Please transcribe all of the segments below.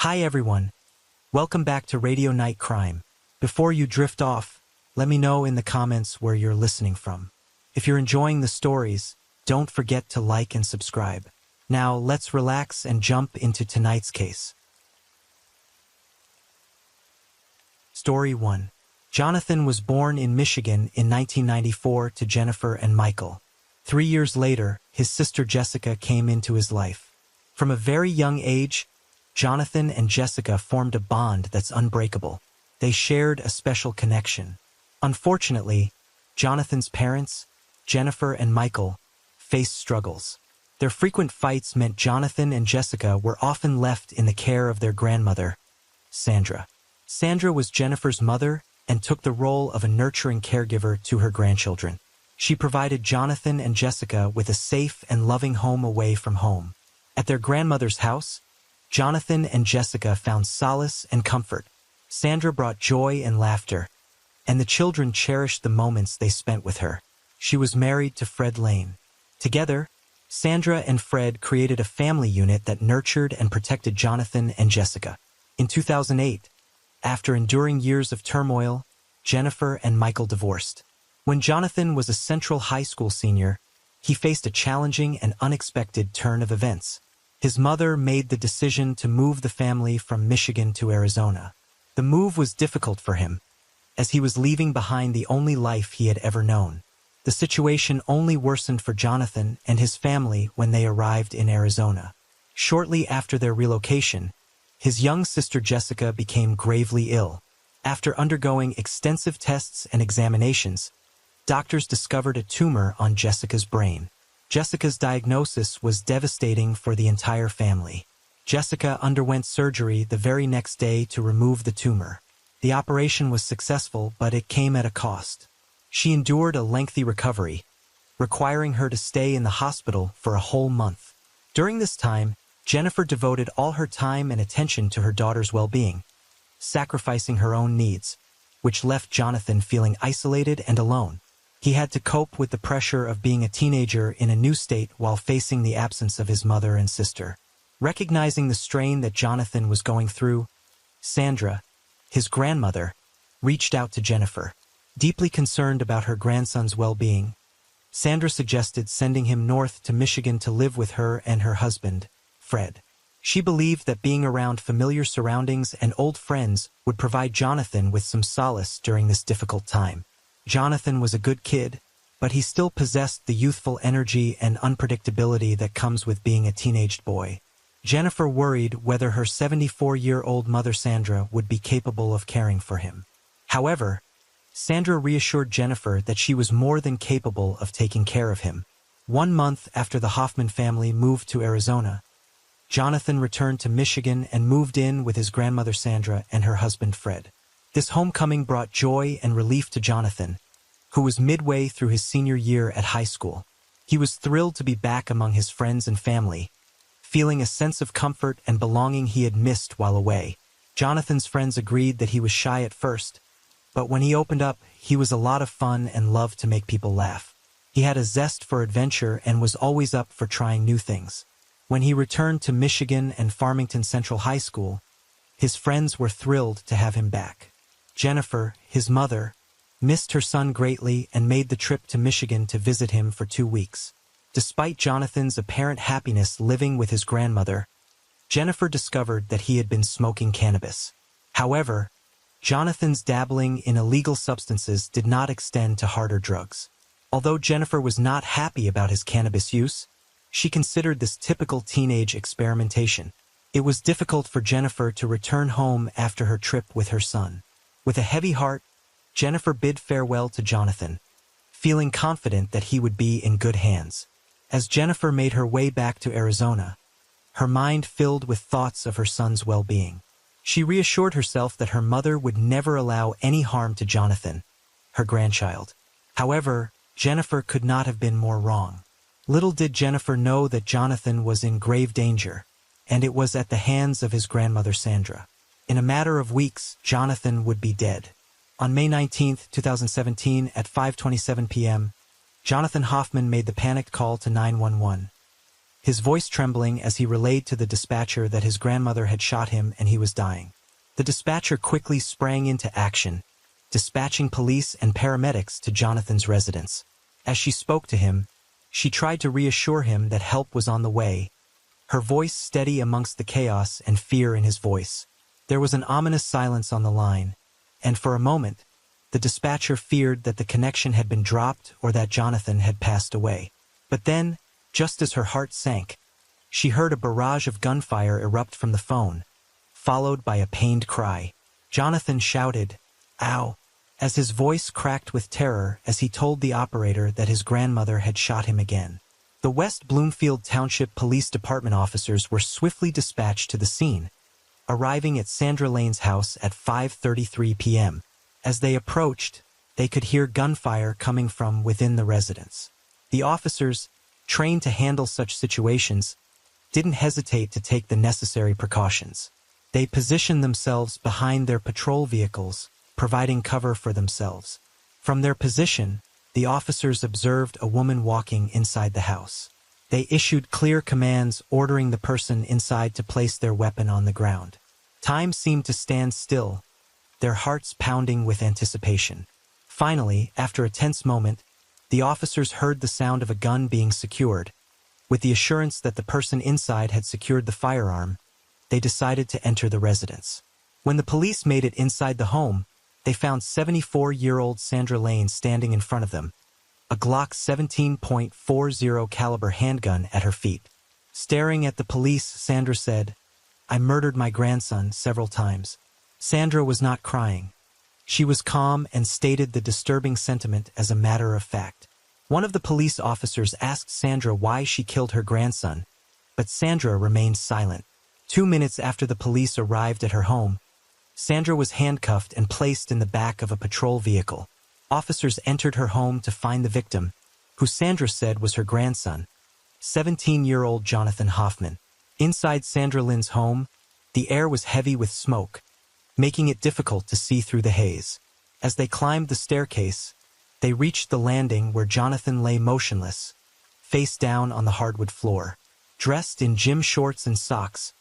Hi everyone, welcome back to Radio Night Crime. Before you drift off, let me know in the comments where you're listening from. If you're enjoying the stories, don't forget to like and subscribe. Now let's relax and jump into tonight's case. Story 1. Jonathan was born in Michigan in 1994 to Jennifer and Michael. 3 years later, his sister Jessica came into his life. From a very young age, Jonathan and Jessica formed a bond that's unbreakable. They shared a special connection. Unfortunately, Jonathan's parents, Jennifer and Michael, faced struggles. Their frequent fights meant Jonathan and Jessica were often left in the care of their grandmother, Sandra. Sandra was Jennifer's mother and took the role of a nurturing caregiver to her grandchildren. She provided Jonathan and Jessica with a safe and loving home away from home. At their grandmother's house, Jonathan and Jessica found solace and comfort. Sandra brought joy and laughter, and the children cherished the moments they spent with her. She was married to Fred Lane. Together, Sandra and Fred created a family unit that nurtured and protected Jonathan and Jessica. In 2008, after enduring years of turmoil, Jennifer and Michael divorced. When Jonathan was a Central High School senior, he faced a challenging and unexpected turn of events. His mother made the decision to move the family from Michigan to Arizona. The move was difficult for him, as he was leaving behind the only life he had ever known. The situation only worsened for Jonathan and his family when they arrived in Arizona. Shortly after their relocation, his young sister Jessica became gravely ill. After undergoing extensive tests and examinations, doctors discovered a tumor on Jessica's brain. Jessica's diagnosis was devastating for the entire family. Jessica underwent surgery the very next day to remove the tumor. The operation was successful, but it came at a cost. She endured a lengthy recovery, requiring her to stay in the hospital for a whole month. During this time, Jennifer devoted all her time and attention to her daughter's well-being, sacrificing her own needs, which left Jonathan feeling isolated and alone. He had to cope with the pressure of being a teenager in a new state while facing the absence of his mother and sister. Recognizing the strain that Jonathan was going through, Sandra, his grandmother, reached out to Jennifer. Deeply concerned about her grandson's well-being, Sandra suggested sending him north to Michigan to live with her and her husband, Fred. She believed that being around familiar surroundings and old friends would provide Jonathan with some solace during this difficult time. Jonathan was a good kid, but he still possessed the youthful energy and unpredictability that comes with being a teenaged boy. Jennifer worried whether her 74-year-old mother Sandra would be capable of caring for him. However, Sandra reassured Jennifer that she was more than capable of taking care of him. 1 month after the Hoffman family moved to Arizona, Jonathan returned to Michigan and moved in with his grandmother Sandra and her husband Fred. This homecoming brought joy and relief to Jonathan, who was midway through his senior year at high school. He was thrilled to be back among his friends and family, feeling a sense of comfort and belonging he had missed while away. Jonathan's friends agreed that he was shy at first, but when he opened up, he was a lot of fun and loved to make people laugh. He had a zest for adventure and was always up for trying new things. When he returned to Michigan and Farmington Central High School, his friends were thrilled to have him back. Jennifer, his mother, missed her son greatly and made the trip to Michigan to visit him for 2 weeks. Despite Jonathan's apparent happiness living with his grandmother, Jennifer discovered that he had been smoking cannabis. However, Jonathan's dabbling in illegal substances did not extend to harder drugs. Although Jennifer was not happy about his cannabis use, she considered this typical teenage experimentation. It was difficult for Jennifer to return home after her trip with her son. With a heavy heart, Jennifer bid farewell to Jonathan, feeling confident that he would be in good hands. As Jennifer made her way back to Arizona, her mind filled with thoughts of her son's well-being. She reassured herself that her mother would never allow any harm to Jonathan, her grandchild. However, Jennifer could not have been more wrong. Little did Jennifer know that Jonathan was in grave danger, and it was at the hands of his grandmother Sandra. In a matter of weeks, Jonathan would be dead. On May 19, 2017, at 5:27 p.m., Jonathan Hoffman made the panicked call to 911. his voice trembling as he relayed to the dispatcher that his grandmother had shot him and he was dying. The dispatcher quickly sprang into action, dispatching police and paramedics to Jonathan's residence. As she spoke to him, she tried to reassure him that help was on the way, her voice steady amongst the chaos and fear in his voice. There was an ominous silence on the line, and for a moment, the dispatcher feared that the connection had been dropped or that Jonathan had passed away. But then, just as her heart sank, she heard a barrage of gunfire erupt from the phone, followed by a pained cry. Jonathan shouted, "Ow!" as his voice cracked with terror as he told the operator that his grandmother had shot him again. The West Bloomfield Township Police Department officers were swiftly dispatched to the scene, arriving at Sandra Lane's house at 5:33 p.m. As they approached, they could hear gunfire coming from within the residence. The officers, trained to handle such situations, didn't hesitate to take the necessary precautions. They positioned themselves behind their patrol vehicles, providing cover for themselves. From their position, the officers observed a woman walking inside the house. They issued clear commands ordering the person inside to place their weapon on the ground. Time seemed to stand still, their hearts pounding with anticipation. Finally, after a tense moment, the officers heard the sound of a gun being secured. With the assurance that the person inside had secured the firearm, they decided to enter the residence. When the police made it inside the home, they found 74-year-old Sandra Lane standing in front of them, a Glock 17.40 caliber handgun at her feet. Staring at the police, Sandra said, "I murdered my grandson several times." Sandra was not crying. She was calm and stated the disturbing sentiment as a matter of fact. One of the police officers asked Sandra why she killed her grandson, but Sandra remained silent. 2 minutes after the police arrived at her home, Sandra was handcuffed and placed in the back of a patrol vehicle. Officers entered her home to find the victim, who Sandra said was her grandson, 17-year-old Jonathan Hoffman. Inside Sandra Lynn's home, the air was heavy with smoke, making it difficult to see through the haze. As they climbed the staircase, they reached the landing where Jonathan lay motionless, face down on the hardwood floor. Dressed in gym shorts and socks,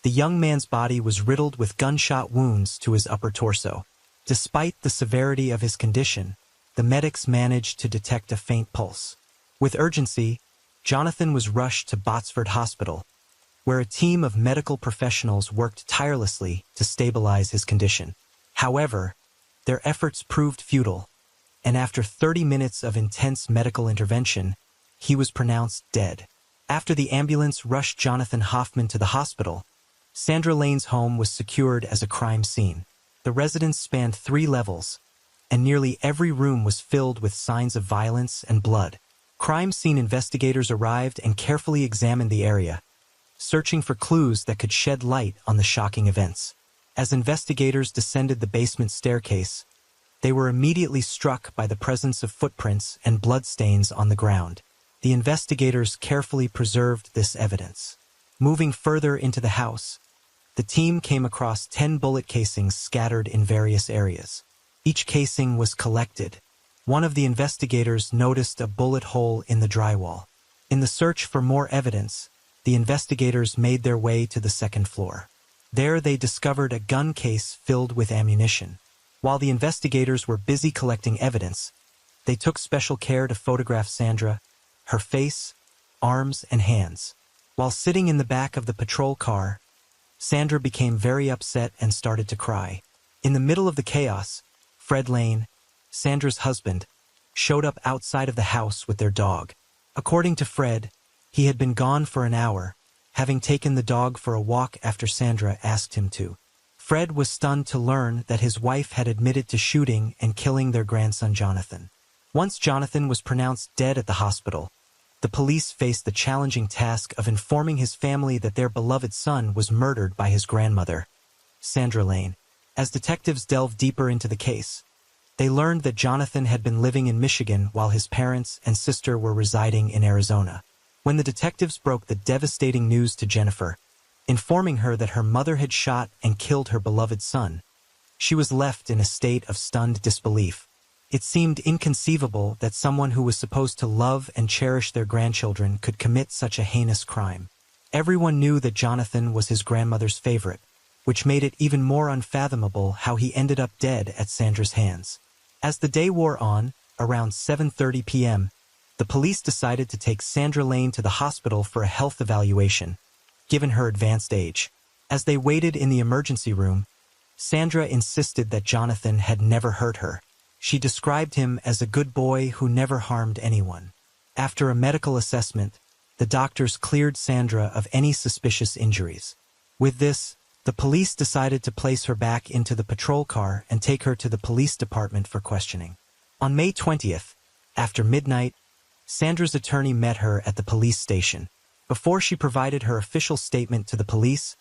the young man's body was riddled with gunshot wounds to his upper torso. Despite the severity of his condition, the medics managed to detect a faint pulse. With urgency, Jonathan was rushed to Botsford Hospital, where a team of medical professionals worked tirelessly to stabilize his condition. However, their efforts proved futile, and after 30 minutes of intense medical intervention, he was pronounced dead. After the ambulance rushed Jonathan Hoffman to the hospital, Sandra Lane's home was secured as a crime scene. The residence spanned 3 levels, and nearly every room was filled with signs of violence and blood. Crime scene investigators arrived and carefully examined the area, searching for clues that could shed light on the shocking events. As investigators descended the basement staircase, they were immediately struck by the presence of footprints and bloodstains on the ground. The investigators carefully preserved this evidence. Moving further into the house, the team came across 10 bullet casings scattered in various areas. Each casing was collected. One of the investigators noticed a bullet hole in the drywall. In the search for more evidence, the investigators made their way to the second floor. There they discovered a gun case filled with ammunition. While the investigators were busy collecting evidence, they took special care to photograph Sandra, her face, arms, and hands. While sitting in the back of the patrol car, Sandra became very upset and started to cry. In the middle of the chaos, Fred Lane, Sandra's husband, showed up outside of the house with their dog. According to Fred, he had been gone for an hour, having taken the dog for a walk after Sandra asked him to. Fred was stunned to learn that his wife had admitted to shooting and killing their grandson Jonathan. Once Jonathan was pronounced dead at the hospital, the police faced the challenging task of informing his family that their beloved son was murdered by his grandmother, Sandra Lane. As detectives delved deeper into the case, they learned that Jonathan had been living in Michigan while his parents and sister were residing in Arizona. When the detectives broke the devastating news to Jennifer, informing her that her mother had shot and killed her beloved son, she was left in a state of stunned disbelief. It seemed inconceivable that someone who was supposed to love and cherish their grandchildren could commit such a heinous crime. Everyone knew that Jonathan was his grandmother's favorite, which made it even more unfathomable how he ended up dead at Sandra's hands. As the day wore on, around 7:30 p.m., the police decided to take Sandra Lane to the hospital for a health evaluation, given her advanced age. As they waited in the emergency room, Sandra insisted that Jonathan had never hurt her. She described him as a good boy who never harmed anyone. After a medical assessment, the doctors cleared Sandra of any suspicious injuries. With this, the police decided to place her back into the patrol car and take her to the police department for questioning. On May 20th, after midnight, Sandra's attorney met her at the police station. Before she provided her official statement to the police,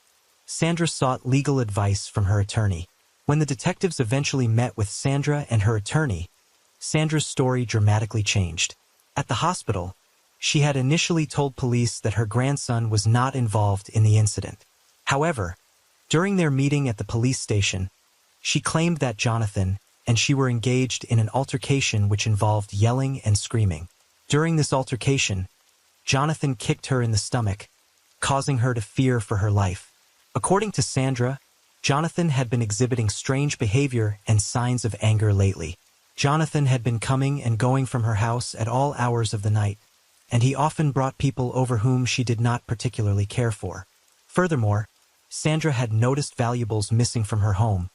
Sandra sought legal advice from her attorney. When the detectives eventually met with Sandra and her attorney, Sandra's story dramatically changed. At the hospital, she had initially told police that her grandson was not involved in the incident. However, during their meeting at the police station, she claimed that Jonathan and she were engaged in an altercation which involved yelling and screaming. During this altercation, Jonathan kicked her in the stomach, causing her to fear for her life. According to Sandra, Jonathan had been exhibiting strange behavior and signs of anger lately. Jonathan had been coming and going from her house at all hours of the night, and he often brought people over whom she did not particularly care for. Furthermore, Sandra had noticed valuables missing from her home,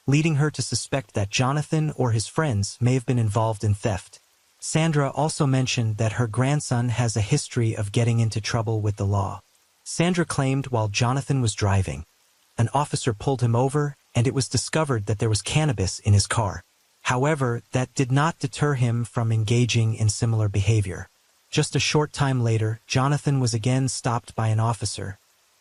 leading her to suspect that Jonathan or his friends may have been involved in theft. Sandra also mentioned that her grandson has a history of getting into trouble with the law. Sandra claimed while Jonathan was driving, an officer pulled him over and it was discovered that there was cannabis in his car. However, that did not deter him from engaging in similar behavior. Just a short time later, Jonathan was again stopped by an officer,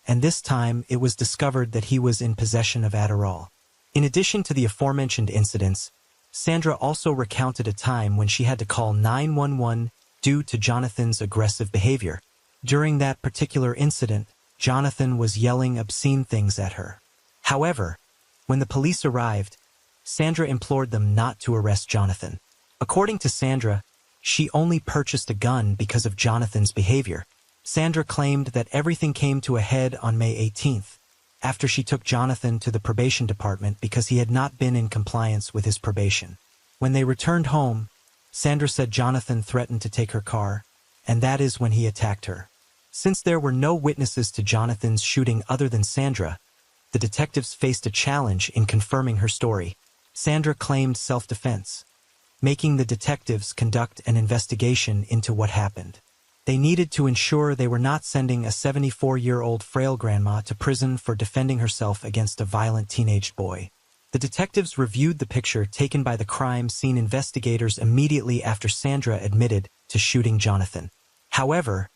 and this time it was discovered that he was in possession of Adderall. In addition to the aforementioned incidents, Sandra also recounted a time when she had to call 911 due to Jonathan's aggressive behavior. During that particular incident, Jonathan was yelling obscene things at her. However, when the police arrived, Sandra implored them not to arrest Jonathan. According to Sandra, she only purchased a gun because of Jonathan's behavior. Sandra claimed that everything came to a head on May 18th, after she took Jonathan to the probation department because he had not been in compliance with his probation. When they returned home, Sandra said Jonathan threatened to take her car, and that is when he attacked her. Since there were no witnesses to Jonathan's shooting other than Sandra, the detectives faced a challenge in confirming her story. Sandra claimed self-defense, making the detectives conduct an investigation into what happened. They needed to ensure they were not sending a 74-year-old frail grandma to prison for defending herself against a violent teenage boy. The detectives reviewed the picture taken by the crime scene investigators immediately after Sandra admitted to shooting Jonathan. However,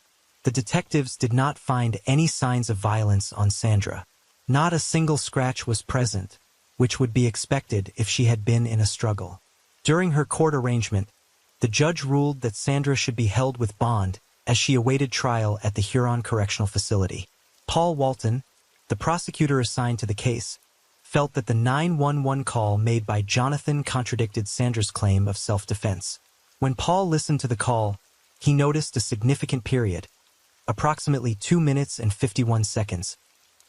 the detectives did not find any signs of violence on Sandra. Not a single scratch was present, which would be expected if she had been in a struggle. During her court arraignment, the judge ruled that Sandra should be held with bond as she awaited trial at the Huron Correctional Facility. Paul Walton, the prosecutor assigned to the case, felt that the 911 call made by Jonathan contradicted Sandra's claim of self-defense. When Paul listened to the call, he noticed a significant period, approximately 2 minutes and 51 seconds,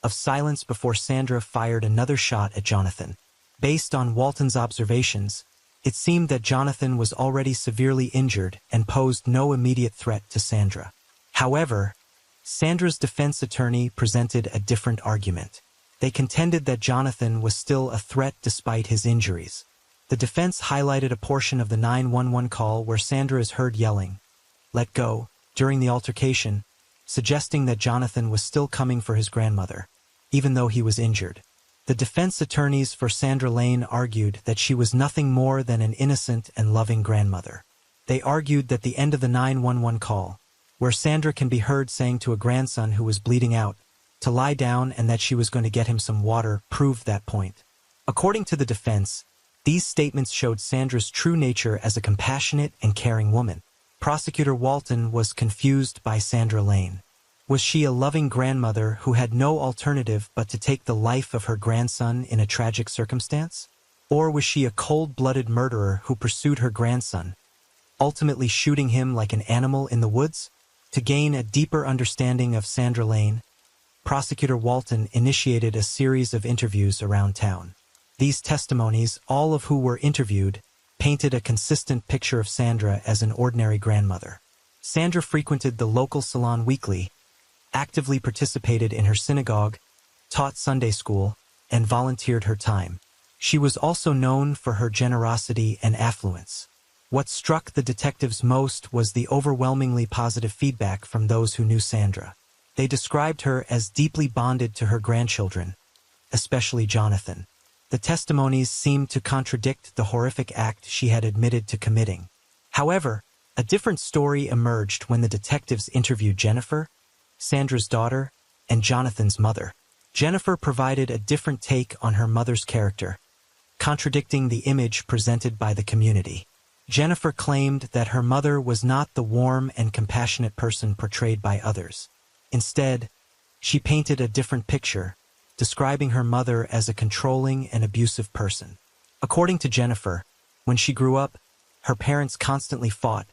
of silence before Sandra fired another shot at Jonathan. Based on Walton's observations, it seemed that Jonathan was already severely injured and posed no immediate threat to Sandra. However, Sandra's defense attorney presented a different argument. They contended that Jonathan was still a threat despite his injuries. The defense highlighted a portion of the 911 call where Sandra is heard yelling, "Let go," during the altercation, suggesting that Jonathan was still coming for his grandmother, even though he was injured. The defense attorneys for Sandra Lane argued that she was nothing more than an innocent and loving grandmother. They argued that the end of the 911 call, where Sandra can be heard saying to a grandson who was bleeding out to lie down and that she was going to get him some water, proved that point. According to the defense, these statements showed Sandra's true nature as a compassionate and caring woman. Prosecutor Walton was confused by Sandra Lane. Was she a loving grandmother who had no alternative but to take the life of her grandson in a tragic circumstance? Or was she a cold-blooded murderer who pursued her grandson, ultimately shooting him like an animal in the woods? To gain a deeper understanding of Sandra Lane, Prosecutor Walton initiated a series of interviews around town. These testimonies, all of who were interviewed, painted a consistent picture of Sandra as an ordinary grandmother. Sandra frequented the local salon weekly, actively participated in her synagogue, taught Sunday school, and volunteered her time. She was also known for her generosity and affluence. What struck the detectives most was the overwhelmingly positive feedback from those who knew Sandra. They described her as deeply bonded to her grandchildren, especially Jonathan. The testimonies seemed to contradict the horrific act she had admitted to committing. However, a different story emerged when the detectives interviewed Jennifer, Sandra's daughter, and Jonathan's mother. Jennifer provided a different take on her mother's character, contradicting the image presented by the community. Jennifer claimed that her mother was not the warm and compassionate person portrayed by others. Instead, she painted a different picture, describing her mother as a controlling and abusive person. According to Jennifer, when she grew up, her parents constantly fought,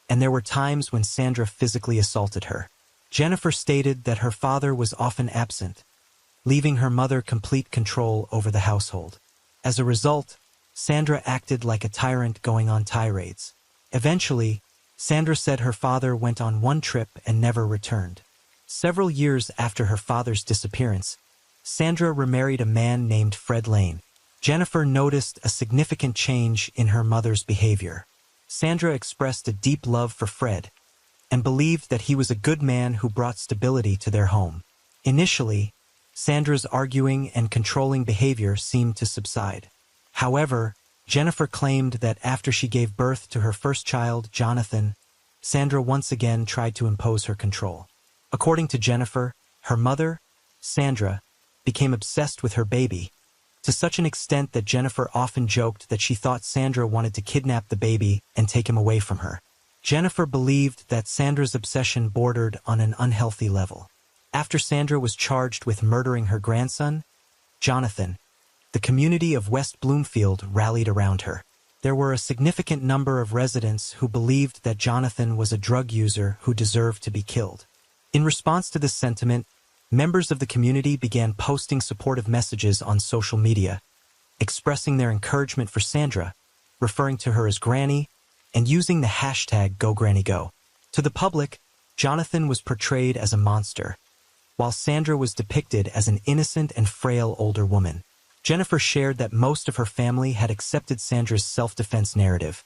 and there were times when Sandra physically assaulted her. Jennifer stated that her father was often absent, leaving her mother complete control over the household. As a result, Sandra acted like a tyrant going on tirades. Eventually, Sandra said her father went on one trip and never returned. Several years after her father's disappearance, Sandra remarried a man named Fred Lane. Jennifer noticed a significant change in her mother's behavior. Sandra expressed a deep love for Fred and believed that he was a good man who brought stability to their home. Initially, Sandra's arguing and controlling behavior seemed to subside. However, Jennifer claimed that after she gave birth to her first child, Jonathan, Sandra once again tried to impose her control. According to Jennifer, her mother, Sandra, became obsessed with her baby, to such an extent that Jennifer often joked that she thought Sandra wanted to kidnap the baby and take him away from her. Jennifer believed that Sandra's obsession bordered on an unhealthy level. After Sandra was charged with murdering her grandson, Jonathan, the community of West Bloomfield rallied around her. There were a significant number of residents who believed that Jonathan was a drug user who deserved to be killed. In response to this sentiment, members of the community began posting supportive messages on social media, expressing their encouragement for Sandra, referring to her as Granny, and using the hashtag #GoGrannyGo. To the public, Jonathan was portrayed as a monster, while Sandra was depicted as an innocent and frail older woman. Jennifer shared that most of her family had accepted Sandra's self-defense narrative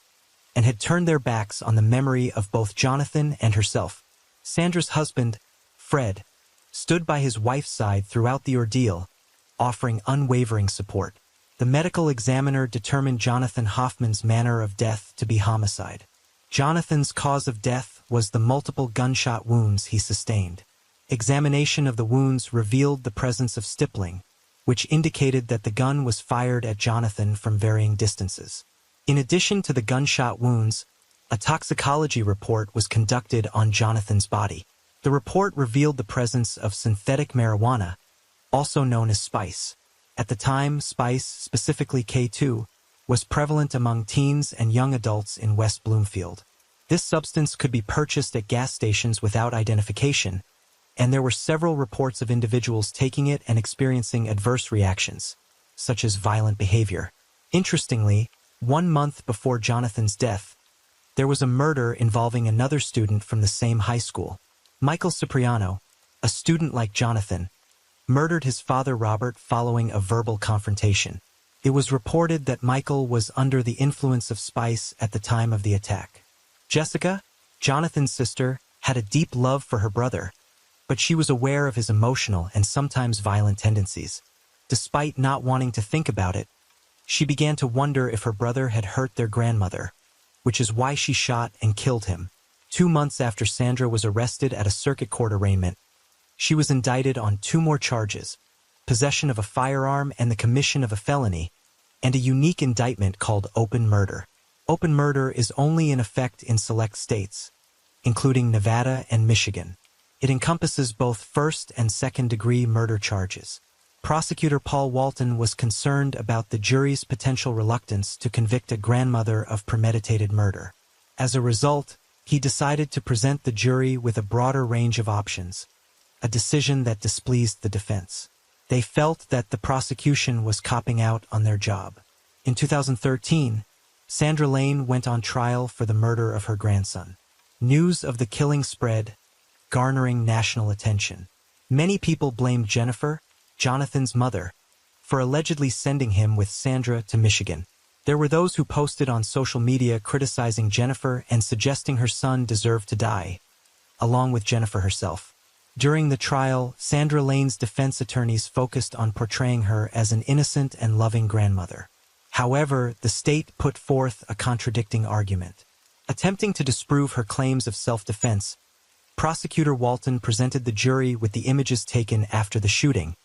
and had turned their backs on the memory of both Jonathan and herself. Sandra's husband, Fred, stood by his wife's side throughout the ordeal, offering unwavering support. The medical examiner determined Jonathan Hoffman's manner of death to be homicide. Jonathan's cause of death was the multiple gunshot wounds he sustained. Examination of the wounds revealed the presence of stippling, which indicated that the gun was fired at Jonathan from varying distances. In addition to the gunshot wounds, a toxicology report was conducted on Jonathan's body. The report revealed the presence of synthetic marijuana, also known as spice. At the time, spice, specifically K2, was prevalent among teens and young adults in West Bloomfield. This substance could be purchased at gas stations without identification, and there were several reports of individuals taking it and experiencing adverse reactions, such as violent behavior. Interestingly, 1 month before Jonathan's death, there was a murder involving another student from the same high school. Michael Cipriano, a student like Jonathan, murdered his father Robert following a verbal confrontation. It was reported that Michael was under the influence of spice at the time of the attack. Jessica, Jonathan's sister, had a deep love for her brother, but she was aware of his emotional and sometimes violent tendencies. Despite not wanting to think about it, she began to wonder if her brother had hurt their grandmother, which is why she shot and killed him. 2 months after Sandra was arrested at a circuit court arraignment, she was indicted on 2 more charges: possession of a firearm and the commission of a felony, and a unique indictment called open murder. Open murder is only in effect in select states, including Nevada and Michigan. It encompasses both first and second-degree murder charges. Prosecutor Paul Walton was concerned about the jury's potential reluctance to convict a grandmother of premeditated murder. As a result, he decided to present the jury with a broader range of options, a decision that displeased the defense. They felt that the prosecution was copping out on their job. In 2013, Sandra Lane went on trial for the murder of her grandson. News of the killing spread, garnering national attention. Many people blamed Jennifer, Jonathan's mother, for allegedly sending him with Sandra to Michigan. There were those who posted on social media criticizing Jennifer and suggesting her son deserved to die, along with Jennifer herself. During the trial, Sandra Lane's defense attorneys focused on portraying her as an innocent and loving grandmother. However, the state put forth a contradicting argument. Attempting to disprove her claims of self-defense, Prosecutor Walton presented the jury with the images taken after the shooting,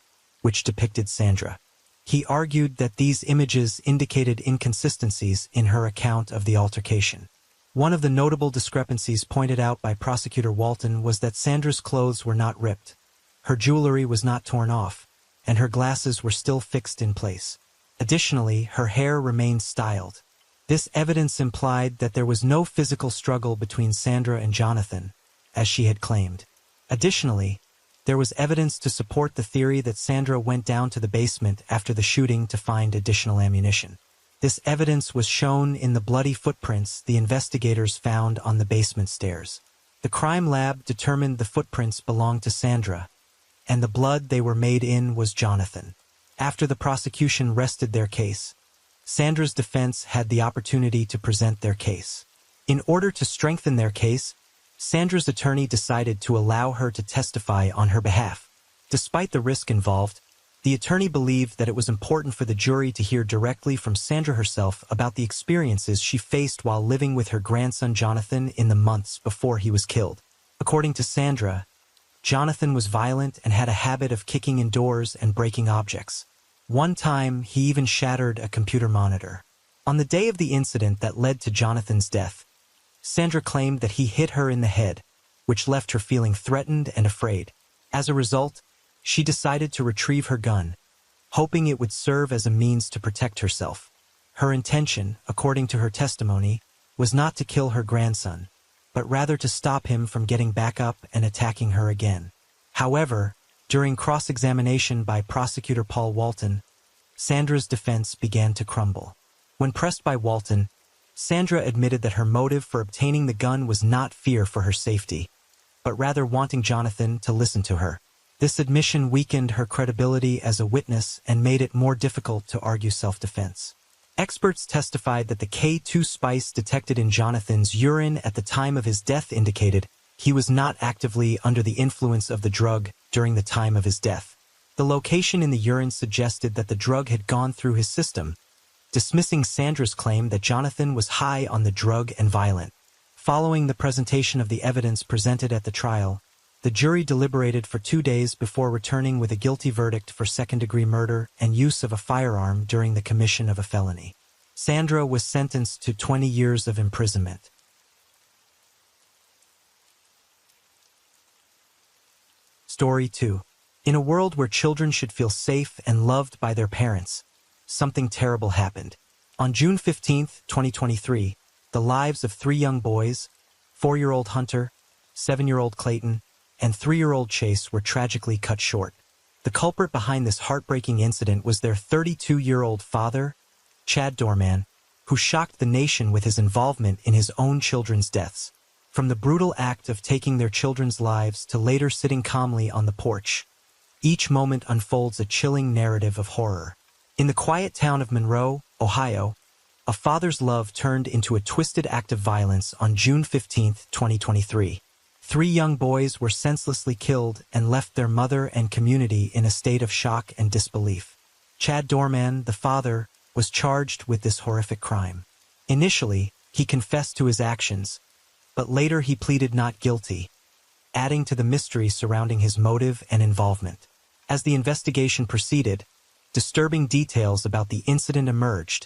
which depicted Sandra. He argued that these images indicated inconsistencies in her account of the altercation. One of the notable discrepancies pointed out by Prosecutor Walton was that Sandra's clothes were not ripped, her jewelry was not torn off, and her glasses were still fixed in place. Additionally, her hair remained styled. This evidence implied that there was no physical struggle between Sandra and Jonathan, as she had claimed. Additionally, there was evidence to support the theory that Sandra went down to the basement after the shooting to find additional ammunition. This evidence was shown in the bloody footprints the investigators found on the basement stairs. The crime lab determined the footprints belonged to Sandra, and the blood they were made in was Jonathan. After the prosecution rested their case, Sandra's defense had the opportunity to present their case. In order to strengthen their case, Sandra's attorney decided to allow her to testify on her behalf. Despite the risk involved, the attorney believed that it was important for the jury to hear directly from Sandra herself about the experiences she faced while living with her grandson Jonathan in the months before he was killed. According to Sandra, Jonathan was violent and had a habit of kicking in doors and breaking objects. One time, he even shattered a computer monitor. On the day of the incident that led to Jonathan's death, Sandra claimed that he hit her in the head, which left her feeling threatened and afraid. As a result, she decided to retrieve her gun, hoping it would serve as a means to protect herself. Her intention, according to her testimony, was not to kill her grandson, but rather to stop him from getting back up and attacking her again. However, during cross-examination by Prosecutor Paul Walton, Sandra's defense began to crumble. When pressed by Walton, Sandra admitted that her motive for obtaining the gun was not fear for her safety, but rather wanting Jonathan to listen to her. This admission weakened her credibility as a witness and made it more difficult to argue self-defense. Experts testified that the K2 spice detected in Jonathan's urine at the time of his death indicated he was not actively under the influence of the drug during the time of his death. The location in the urine suggested that the drug had gone through his system, dismissing Sandra's claim that Jonathan was high on the drug and violent. Following the presentation of the evidence presented at the trial, the jury deliberated for 2 days before returning with a guilty verdict for second-degree murder and use of a firearm during the commission of a felony. Sandra was sentenced to 20 years of imprisonment. Story 2. In a world where children should feel safe and loved by their parents, something terrible happened. On June 15, 2023, the lives of 3 young boys, 4-year-old Hunter, 7-year-old Clayton, and 3-year-old Chase were tragically cut short. The culprit behind this heartbreaking incident was their 32-year-old father, Chad Dorman, who shocked the nation with his involvement in his own children's deaths. From the brutal act of taking their children's lives to later sitting calmly on the porch, each moment unfolds a chilling narrative of horror. In the quiet town of Monroe, Ohio, a father's love turned into a twisted act of violence on June 15, 2023. 3 young boys were senselessly killed and left their mother and community in a state of shock and disbelief. Chad Dorman, the father, was charged with this horrific crime. Initially, he confessed to his actions, but later he pleaded not guilty, adding to the mystery surrounding his motive and involvement. As the investigation proceeded, disturbing details about the incident emerged,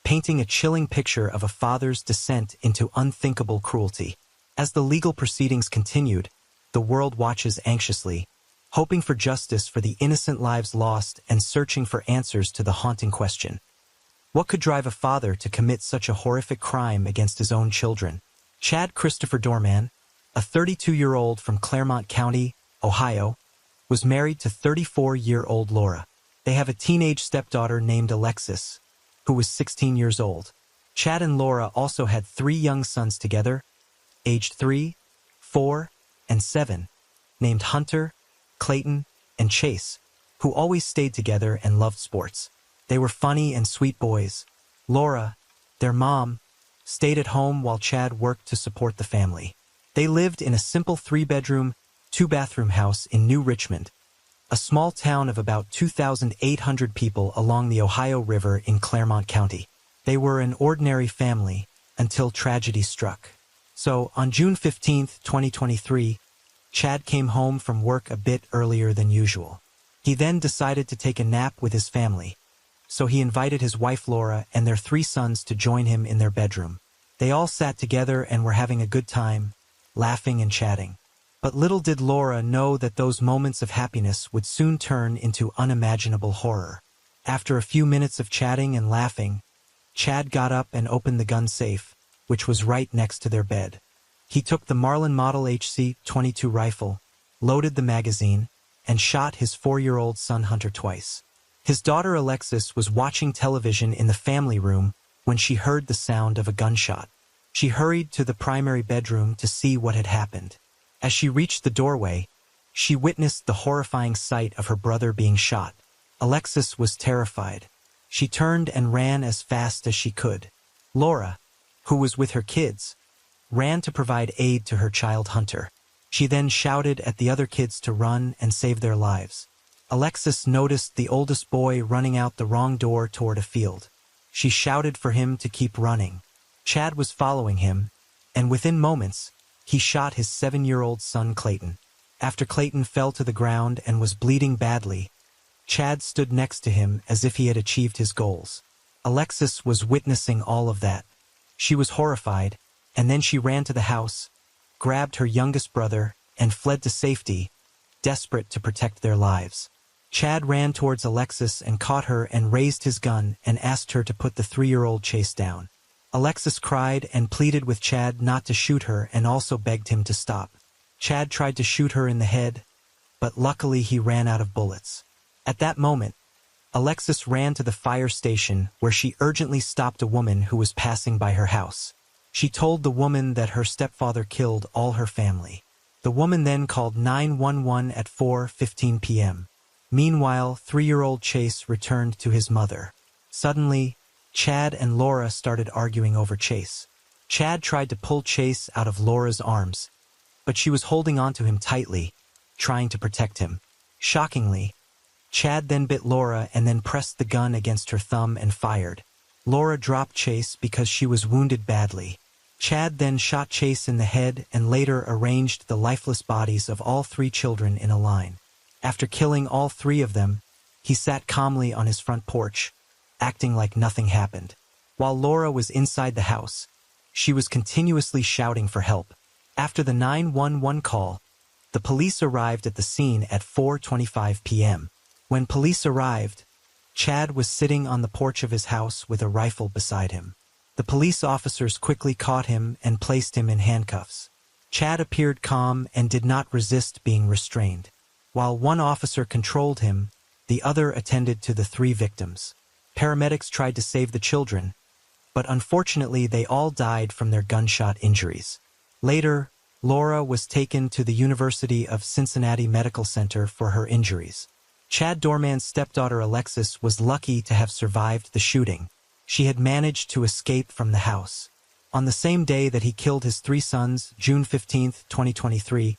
painting a chilling picture of a father's descent into unthinkable cruelty. As the legal proceedings continued, the world watches anxiously, hoping for justice for the innocent lives lost and searching for answers to the haunting question. What could drive a father to commit such a horrific crime against his own children? Chad Christopher Dorman, a 32-year-old from Claremont County, Ohio, was married to 34-year-old Laura. They have a teenage stepdaughter named Alexis, who was 16 years old. Chad and Laura also had 3 young sons together, aged 3, 4, and 7, named Hunter, Clayton, and Chase, who always stayed together and loved sports. They were funny and sweet boys. Laura, their mom, stayed at home while Chad worked to support the family. They lived in a simple 3-bedroom, 2-bathroom house in New Richmond, a small town of about 2,800 people along the Ohio River in Claremont County. They were an ordinary family until tragedy struck. So, on June 15, 2023, Chad came home from work a bit earlier than usual. He then decided to take a nap with his family, so he invited his wife Laura and their 3 sons to join him in their bedroom. They all sat together and were having a good time, laughing and chatting. But little did Laura know that those moments of happiness would soon turn into unimaginable horror. After a few minutes of chatting and laughing, Chad got up and opened the gun safe, which was right next to their bed. He took the Marlin Model HC-22 rifle, loaded the magazine, and shot his 4-year-old son Hunter twice. His daughter Alexis was watching television in the family room when she heard the sound of a gunshot. She hurried to the primary bedroom to see what had happened. As she reached the doorway, she witnessed the horrifying sight of her brother being shot. Alexis was terrified. She turned and ran as fast as she could. Laura, who was with her kids, ran to provide aid to her child Hunter. She then shouted at the other kids to run and save their lives. Alexis noticed the oldest boy running out the wrong door toward a field. She shouted for him to keep running. Chad was following him, and within moments, he shot his 7-year-old son Clayton. After Clayton fell to the ground and was bleeding badly, Chad stood next to him as if he had achieved his goals. Alexis was witnessing all of that. She was horrified, and then she ran to the house, grabbed her youngest brother, and fled to safety, desperate to protect their lives. Chad ran towards Alexis and caught her and raised his gun and asked her to put the 3-year-old Chase down. Alexis cried and pleaded with Chad not to shoot her and also begged him to stop. Chad tried to shoot her in the head, but luckily he ran out of bullets. At that moment, Alexis ran to the fire station where she urgently stopped a woman who was passing by her house. She told the woman that her stepfather killed all her family. The woman then called 911 at 4:15 p.m. Meanwhile, 3-year-old Chase returned to his mother. Suddenly, Chad and Laura started arguing over Chase. Chad tried to pull Chase out of Laura's arms, but she was holding on to him tightly, trying to protect him. Shockingly, Chad then bit Laura and then pressed the gun against her thumb and fired. Laura dropped Chase because she was wounded badly. Chad then shot Chase in the head and later arranged the lifeless bodies of all 3 children in a line. After killing all 3 of them, he sat calmly on his front porch, acting like nothing happened. While Laura was inside the house, she was continuously shouting for help. After the 911 call, the police arrived at the scene at 4:25 p.m. When police arrived, Chad was sitting on the porch of his house with a rifle beside him. The police officers quickly caught him and placed him in handcuffs. Chad appeared calm and did not resist being restrained. While one officer controlled him, the other attended to the 3 victims. Paramedics tried to save the children, but unfortunately they all died from their gunshot injuries. Later, Laura was taken to the University of Cincinnati Medical Center for her injuries. Chad Dorman's stepdaughter Alexis was lucky to have survived the shooting. She had managed to escape from the house. On the same day that he killed his 3 sons, June 15, 2023,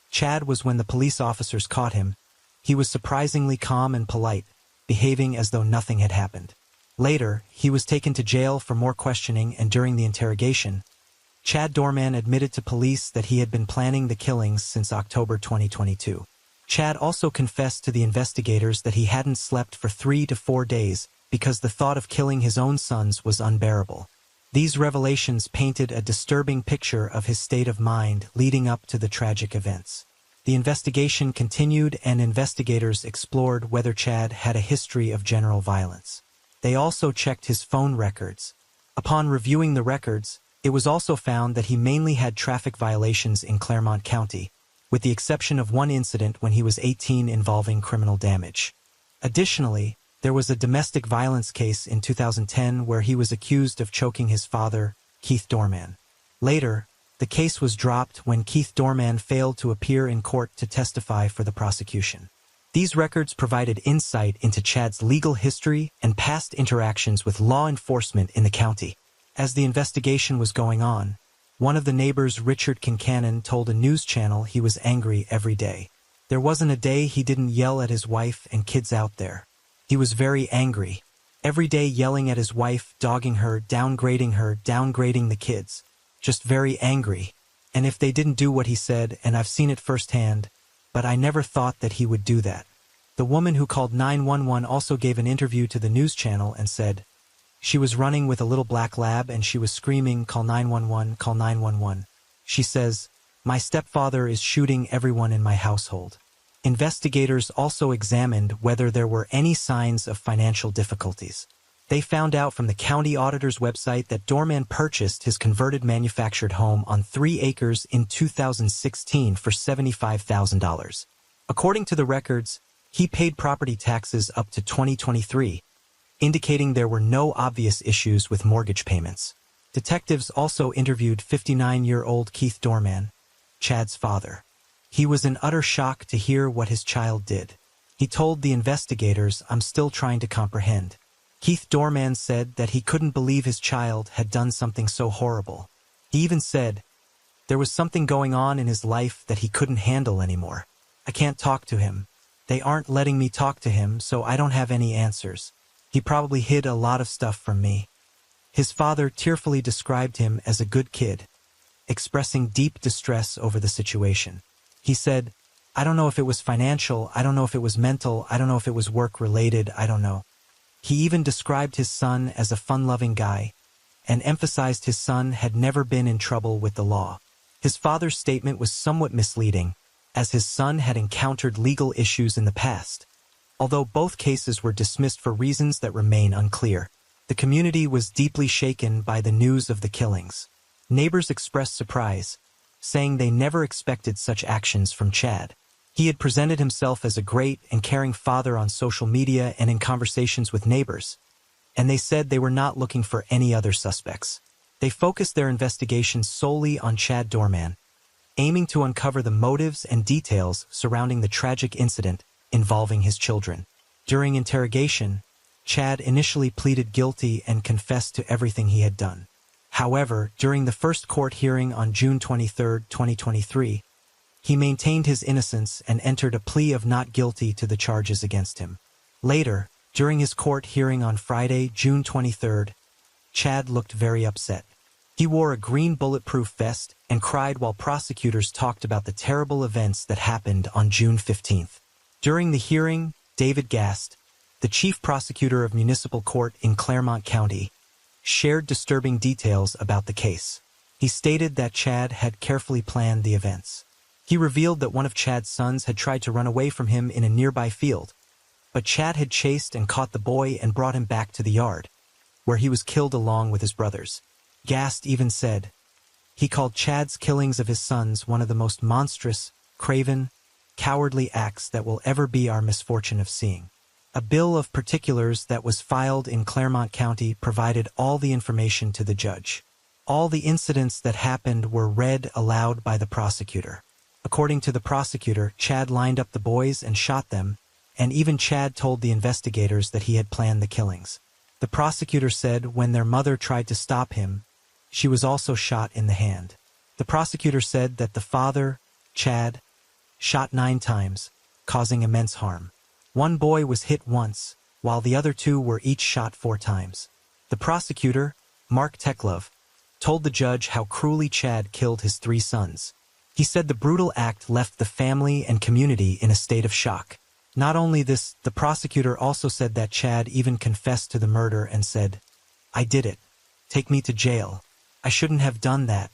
Chad was when the police officers caught him. He was surprisingly calm and polite, behaving as though nothing had happened. Later, he was taken to jail for more questioning, and during the interrogation, Chad Dorman admitted to police that he had been planning the killings since October 2022. Chad also confessed to the investigators that he hadn't slept for 3 to 4 days because the thought of killing his own sons was unbearable. These revelations painted a disturbing picture of his state of mind leading up to the tragic events. The investigation continued and investigators explored whether Chad had a history of general violence. They also checked his phone records. Upon reviewing the records, it was also found that he mainly had traffic violations in Claremont County, with the exception of one incident when he was 18 involving criminal damage. Additionally, there was a domestic violence case in 2010 where he was accused of choking his father, Keith Dorman. Later, the case was dropped when Keith Dorman failed to appear in court to testify for the prosecution. These records provided insight into Chad's legal history and past interactions with law enforcement in the county. As the investigation was going on, one of the neighbors, Richard Kincannon, told a news channel he was angry every day. There wasn't a day he didn't yell at his wife and kids out there. He was very angry. Every day yelling at his wife, dogging her, downgrading the kids. Just very angry. And if they didn't do what he said, and I've seen it firsthand, but I never thought that he would do that. The woman who called 911 also gave an interview to the news channel and said, she was running with a little black lab and she was screaming, "Call 911, call 911. She says, "My stepfather is shooting everyone in my household." Investigators also examined whether there were any signs of financial difficulties. They found out from the county auditor's website that Dorman purchased his converted manufactured home on 3 acres in 2016 for $75,000. According to the records, he paid property taxes up to 2023, indicating there were no obvious issues with mortgage payments. Detectives also interviewed 59-year-old Keith Dorman, Chad's father. He was in utter shock to hear what his child did. He told the investigators, "I'm still trying to comprehend." Keith Dorman said that he couldn't believe his child had done something so horrible. He even said, "There was something going on in his life that he couldn't handle anymore. I can't talk to him. They aren't letting me talk to him, so I don't have any answers. He probably hid a lot of stuff from me." His father tearfully described him as a good kid, expressing deep distress over the situation. He said, "I don't know if it was financial, I don't know if it was mental, I don't know if it was work-related, I don't know." He even described his son as a fun-loving guy, and emphasized his son had never been in trouble with the law. His father's statement was somewhat misleading, as his son had encountered legal issues in the past. Although both cases were dismissed for reasons that remain unclear, the community was deeply shaken by the news of the killings. Neighbors expressed surprise, saying they never expected such actions from Chad. He had presented himself as a great and caring father on social media and in conversations with neighbors, and they said they were not looking for any other suspects. They focused their investigation solely on Chad Dorman, aiming to uncover the motives and details surrounding the tragic incident involving his children. During interrogation, Chad initially pleaded guilty and confessed to everything he had done. However, during the first court hearing on June 23, 2023, he maintained his innocence and entered a plea of not guilty to the charges against him. Later, during his court hearing on Friday, June 23, Chad looked very upset. He wore a green bulletproof vest and cried while prosecutors talked about the terrible events that happened on June 15. During the hearing, David Gast, the chief prosecutor of municipal court in Claremont County, shared disturbing details about the case. He stated that Chad had carefully planned the events. He revealed that one of Chad's sons had tried to run away from him in a nearby field, but Chad had chased and caught the boy and brought him back to the yard, where he was killed along with his brothers. Gast even said, he called Chad's killings of his sons one of the most monstrous, craven, cowardly acts that will ever be our misfortune of seeing. A bill of particulars that was filed in Claremont County provided all the information to the judge. All the incidents that happened were read aloud by the prosecutor. According to the prosecutor, Chad lined up the boys and shot them, and even Chad told the investigators that he had planned the killings. The prosecutor said when their mother tried to stop him, she was also shot in the hand. The prosecutor said that the father, Chad, shot 9 times, causing immense harm. One boy was hit once, while the other 2 were each shot 4 times. The prosecutor, Mark Teklov, told the judge how cruelly Chad killed his 3 sons. He said the brutal act left the family and community in a state of shock. Not only this, the prosecutor also said that Chad even confessed to the murder and said, "I did it. Take me to jail. I shouldn't have done that.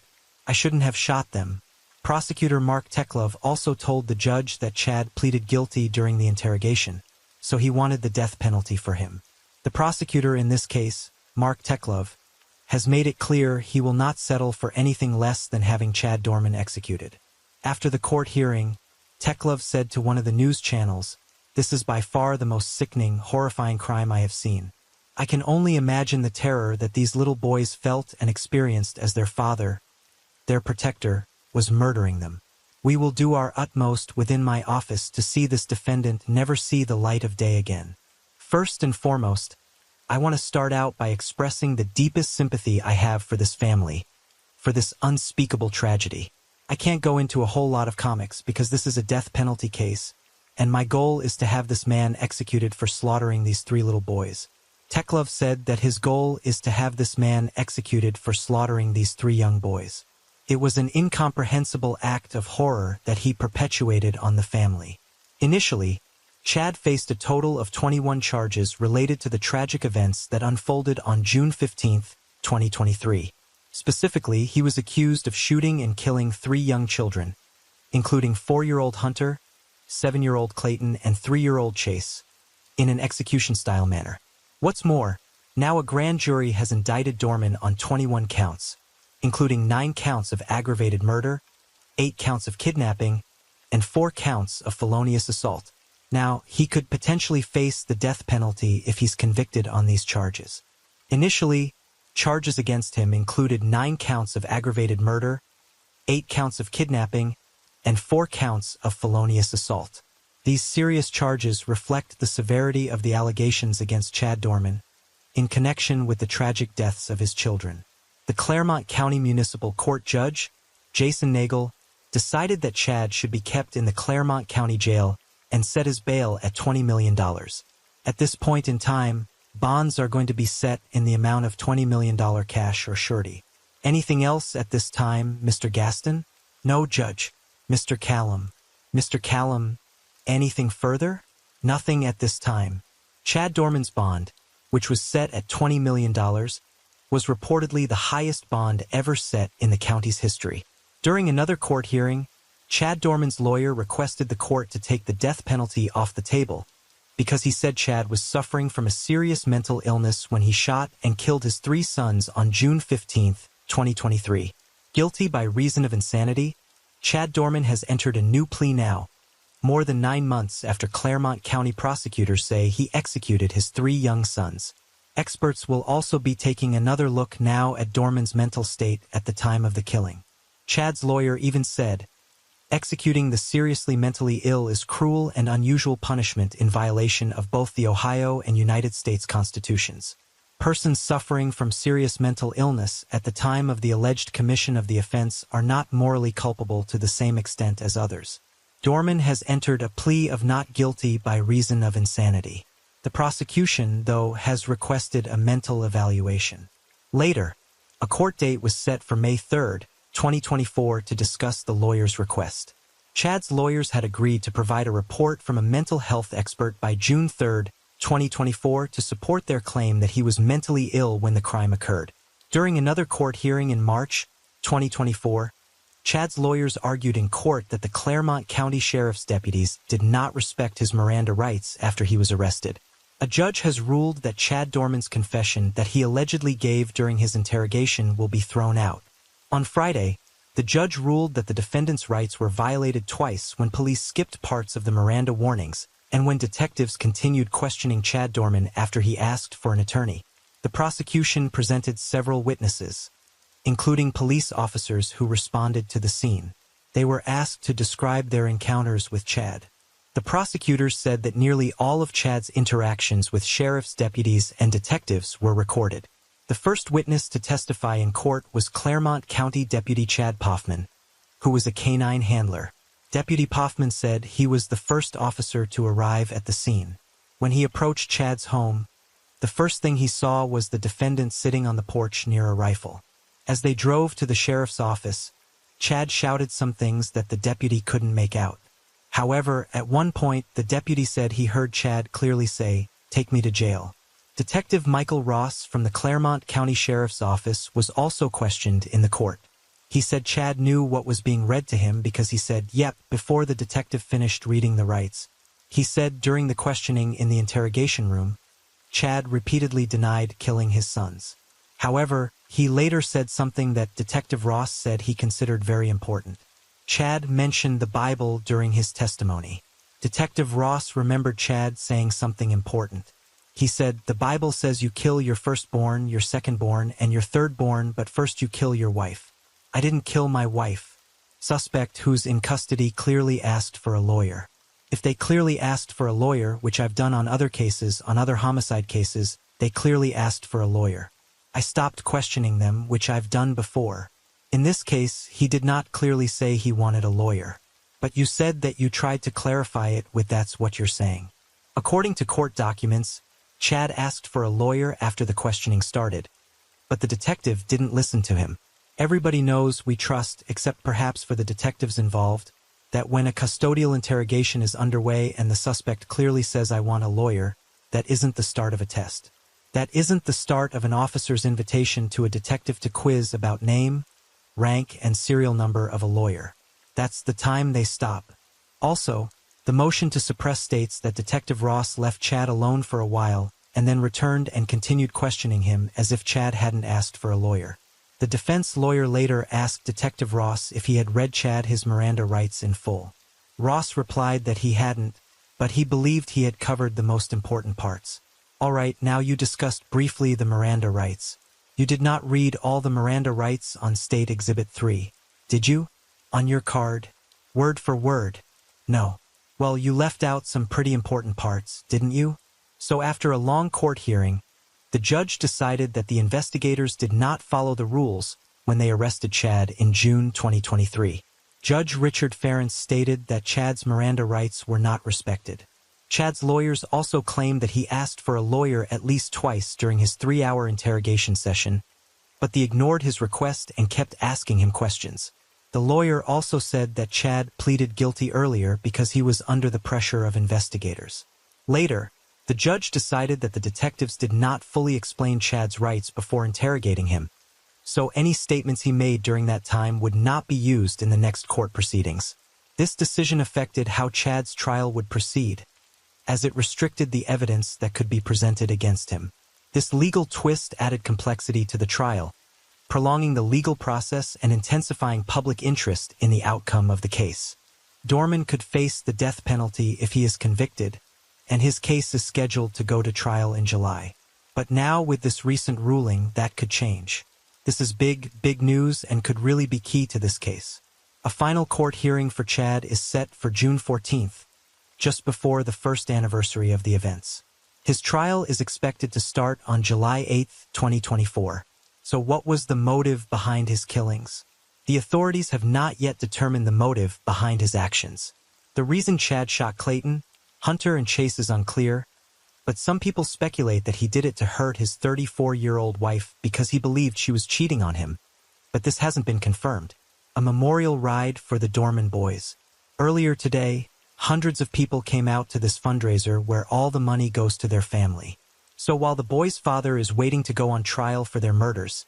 I shouldn't have shot them." Prosecutor Mark Teklov also told the judge that Chad pleaded guilty during the interrogation, so he wanted the death penalty for him. The prosecutor in this case, Mark Teklov, has made it clear he will not settle for anything less than having Chad Dorman executed. After the court hearing, Teklov said to one of the news channels, "This is by far the most sickening, horrifying crime I have seen. I can only imagine the terror that these little boys felt and experienced as their father, their protector, was murdering them. We will do our utmost within my office to see this defendant never see the light of day again. First and foremost, I want to start out by expressing the deepest sympathy I have for this family, for this unspeakable tragedy. I can't go into a whole lot of comics because this is a death penalty case, and my goal is to have this man executed for slaughtering these 3 little boys." Teklov said that his goal is to have this man executed for slaughtering these 3 young boys. It was an incomprehensible act of horror that he perpetuated on the family. Initially, Chad faced a total of 21 charges related to the tragic events that unfolded on June 15, 2023. Specifically, he was accused of shooting and killing 3 young children, including 4-year-old Hunter, 7-year-old Clayton, and 3-year-old Chase, in an execution-style manner. What's more, now a grand jury has indicted Dorman on 21 counts, including 9 counts of aggravated murder, 8 counts of kidnapping, and 4 counts of felonious assault. Now, he could potentially face the death penalty if he's convicted on these charges. Initially, charges against him included 9 counts of aggravated murder, 8 counts of kidnapping, and 4 counts of felonious assault. These serious charges reflect the severity of the allegations against Chad Dorman in connection with the tragic deaths of his children. The Claremont County Municipal Court Judge, Jason Nagel, decided that Chad should be kept in the Claremont County Jail and set his bail at $20 million. At this point in time, bonds are going to be set in the amount of $20 million cash or surety. Anything else at this time, Mr. Gaston? No, Judge. Mr. Callum. Mr. Callum, anything further? Nothing at this time. Chad Dorman's bond, which was set at $20 million, was reportedly the highest bond ever set in the county's history. During another court hearing, Chad Dorman's lawyer requested the court to take the death penalty off the table because he said Chad was suffering from a serious mental illness when he shot and killed his 3 sons on June 15, 2023. Guilty by reason of insanity, Chad Dorman has entered a new plea now, more than 9 months after Claremont County prosecutors say he executed his 3 young sons. Experts will also be taking another look now at Dorman's mental state at the time of the killing. Chad's lawyer even said, "Executing the seriously mentally ill is cruel and unusual punishment in violation of both the Ohio and United States Constitutions. Persons suffering from serious mental illness at the time of the alleged commission of the offense are not morally culpable to the same extent as others." Dorman has entered a plea of not guilty by reason of insanity. The prosecution, though, has requested a mental evaluation. Later, a court date was set for May 3, 2024 to discuss the lawyer's request. Chad's lawyers had agreed to provide a report from a mental health expert by June 3, 2024 to support their claim that he was mentally ill when the crime occurred. During another court hearing in March 2024, Chad's lawyers argued in court that the Claremont County Sheriff's deputies did not respect his Miranda rights after he was arrested. A judge has ruled that Chad Dorman's confession that he allegedly gave during his interrogation will be thrown out. On Friday, the judge ruled that the defendant's rights were violated twice when police skipped parts of the Miranda warnings and when detectives continued questioning Chad Dorman after he asked for an attorney. The prosecution presented several witnesses, including police officers who responded to the scene. They were asked to describe their encounters with Chad. The prosecutors said that nearly all of Chad's interactions with sheriff's deputies and detectives were recorded. The first witness to testify in court was Claremont County Deputy Chad Poffman, who was a canine handler. Deputy Poffman said he was the first officer to arrive at the scene. When he approached Chad's home, the first thing he saw was the defendant sitting on the porch near a rifle. As they drove to the sheriff's office, Chad shouted some things that the deputy couldn't make out. However, at one point, the deputy said he heard Chad clearly say, "Take me to jail." Detective Michael Ross from the Claremont County Sheriff's Office was also questioned in the court. He said Chad knew what was being read to him because he said, "Yep," before the detective finished reading the rights. He said during the questioning in the interrogation room, Chad repeatedly denied killing his sons. However, he later said something that Detective Ross said he considered very important. Chad mentioned the Bible during his testimony. Detective Ross remembered Chad saying something important. He said, "The Bible says you kill your firstborn, your secondborn, and your thirdborn, but first you kill your wife. I didn't kill my wife." Suspect who's in custody clearly asked for a lawyer. If they clearly asked for a lawyer, which I've done on other cases, on other homicide cases, they clearly asked for a lawyer. I stopped questioning them, which I've done before. In this case, he did not clearly say he wanted a lawyer. But you said that you tried to clarify it with "that's what you're saying." According to court documents, Chad asked for a lawyer after the questioning started. But the detective didn't listen to him. Everybody knows we trust, except perhaps for the detectives involved, that when a custodial interrogation is underway and the suspect clearly says "I want a lawyer," that isn't the start of a test. That isn't the start of an officer's invitation to a detective to quiz about name, rank, and serial number of a lawyer. That's the time they stop. Also, the motion to suppress states that Detective Ross left Chad alone for a while and then returned and continued questioning him as if Chad hadn't asked for a lawyer. The defense lawyer later asked Detective Ross if he had read Chad his Miranda rights in full. Ross replied that he hadn't, but he believed he had covered the most important parts. "All right, now you discussed briefly the Miranda rights. You did not read all the Miranda rights on State Exhibit 3, did you? On your card? Word for word?" "No." "Well, you left out some pretty important parts, didn't you?" So after a long court hearing, the judge decided that the investigators did not follow the rules when they arrested Chad in June 2023. Judge Richard Ferentz stated that Chad's Miranda rights were not respected. Chad's lawyers also claimed that he asked for a lawyer at least twice during his 3-hour interrogation session, but they ignored his request and kept asking him questions. The lawyer also said that Chad pleaded guilty earlier because he was under the pressure of investigators. Later, the judge decided that the detectives did not fully explain Chad's rights before interrogating him, so any statements he made during that time would not be used in the next court proceedings. This decision affected how Chad's trial would proceed, as it restricted the evidence that could be presented against him. This legal twist added complexity to the trial, prolonging the legal process and intensifying public interest in the outcome of the case. Dorman could face the death penalty if he is convicted, and his case is scheduled to go to trial in July. But now with this recent ruling, that could change. This is big news and could really be key to this case. A final court hearing for Chad is set for June 14th, just before the first anniversary of the events. His trial is expected to start on July 8, 2024. So what was the motive behind his killings? The authorities have not yet determined the motive behind his actions. The reason Chad shot Clayton, Hunter, and Chase is unclear, but some people speculate that he did it to hurt his 34-year-old wife because he believed she was cheating on him. But this hasn't been confirmed. A memorial ride for the Dorman boys. Earlier today, hundreds of people came out to this fundraiser where all the money goes to their family. So while the boys' father is waiting to go on trial for their murders,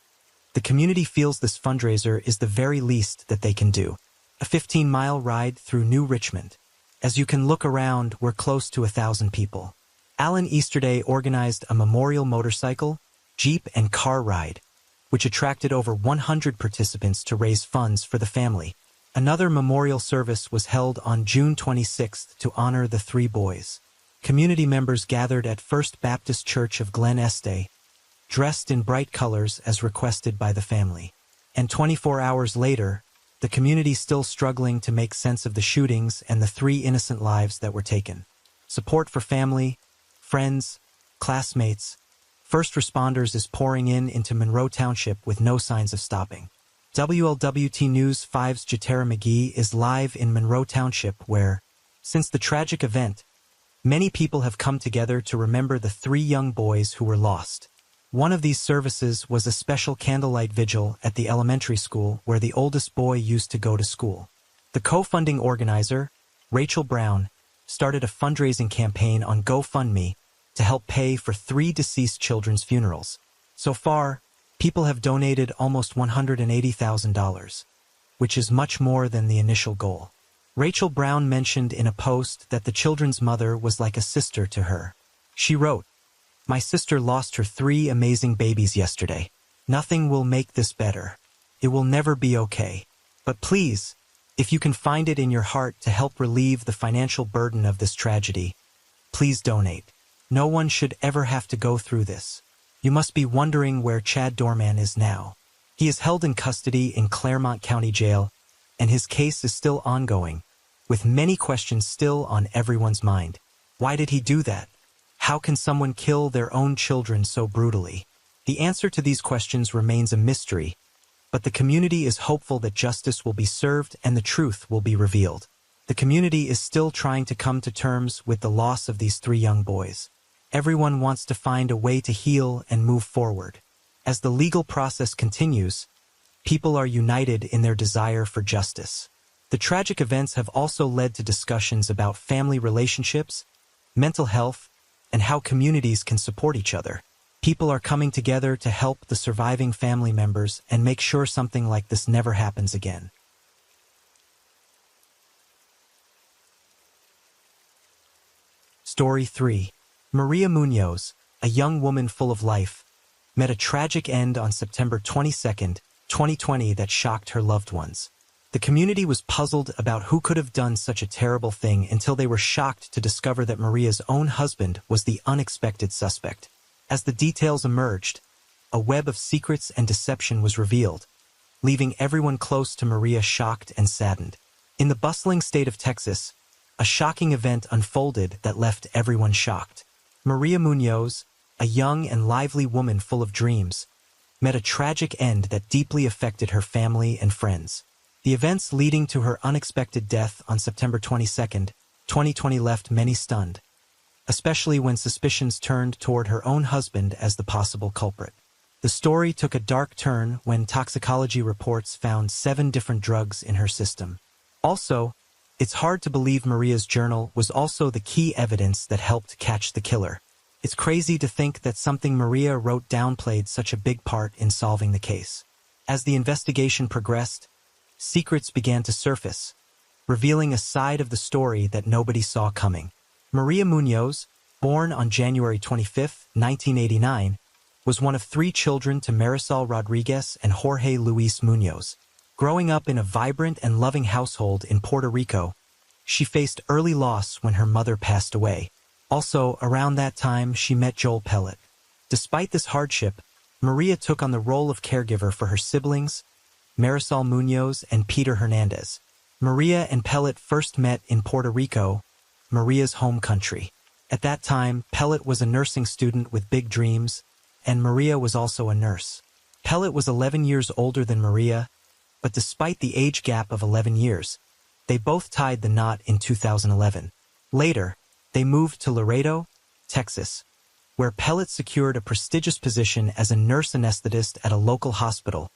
the community feels this fundraiser is the very least that they can do. A 15-mile ride through New Richmond. As you can look around, we're close to 1,000 people. Alan Easterday organized a memorial motorcycle, jeep, and car ride, which attracted over 100 participants to raise funds for the family. Another memorial service was held on June 26th to honor the 3 boys. Community members gathered at First Baptist Church of Glen Estee, dressed in bright colors as requested by the family. And 24 hours later, the community still struggling to make sense of the shootings and the 3 innocent lives that were taken. Support for family, friends, classmates, first responders is pouring into Monroe Township with no signs of stopping. WLWT News 5's Jatera McGee is live in Monroe Township where, since the tragic event, many people have come together to remember the 3 young boys who were lost. One of these services was a special candlelight vigil at the elementary school where the oldest boy used to go to school. The co-funding organizer, Rachel Brown, started a fundraising campaign on GoFundMe to help pay for 3 deceased children's funerals. So far, People have donated almost $180,000, which is much more than the initial goal. Rachel Brown mentioned in a post that the children's mother was like a sister to her. She wrote, "My sister lost her 3 amazing babies yesterday. Nothing will make this better. It will never be okay. But please, if you can find it in your heart to help relieve the financial burden of this tragedy, please donate. No one should ever have to go through this." You must be wondering where Chad Dorman is now. He is held in custody in Claremont County Jail, and his case is still ongoing, with many questions still on everyone's mind. Why did he do that? How can someone kill their own children so brutally? The answer to these questions remains a mystery, but the community is hopeful that justice will be served and the truth will be revealed. The community is still trying to come to terms with the loss of these 3 young boys. Everyone wants to find a way to heal and move forward. As the legal process continues, people are united in their desire for justice. The tragic events have also led to discussions about family relationships, mental health, and how communities can support each other. People are coming together to help the surviving family members and make sure something like this never happens again. Story 3. Maria Munoz, a young woman full of life, met a tragic end on September 22, 2020 that shocked her loved ones. The community was puzzled about who could have done such a terrible thing until they were shocked to discover that Maria's own husband was the unexpected suspect. As the details emerged, a web of secrets and deception was revealed, leaving everyone close to Maria shocked and saddened. In the bustling state of Texas, a shocking event unfolded that left everyone shocked. Maria Munoz, a young and lively woman full of dreams, met a tragic end that deeply affected her family and friends. The events leading to her unexpected death on September 22, 2020 left many stunned, especially when suspicions turned toward her own husband as the possible culprit. The story took a dark turn when toxicology reports found 7 different drugs in her system. Also, it's hard to believe Maria's journal was also the key evidence that helped catch the killer. It's crazy to think that something Maria wrote down played such a big part in solving the case. As the investigation progressed, secrets began to surface, revealing a side of the story that nobody saw coming. Maria Munoz, born on January 25, 1989, was one of 3 children to Marisol Rodriguez and Jorge Luis Munoz. Growing up in a vibrant and loving household in Puerto Rico, she faced early loss when her mother passed away. Also, around that time, she met Joel Pellet. Despite this hardship, Maria took on the role of caregiver for her siblings, Marisol Munoz and Peter Hernandez. Maria and Pellet first met in Puerto Rico, Maria's home country. At that time, Pellet was a nursing student with big dreams, and Maria was also a nurse. Pellet was 11 years older than Maria, but despite the age gap of 11 years, they both tied the knot in 2011. Later, they moved to Laredo, Texas, where Pellet secured a prestigious position as a nurse anesthetist at a local hospital,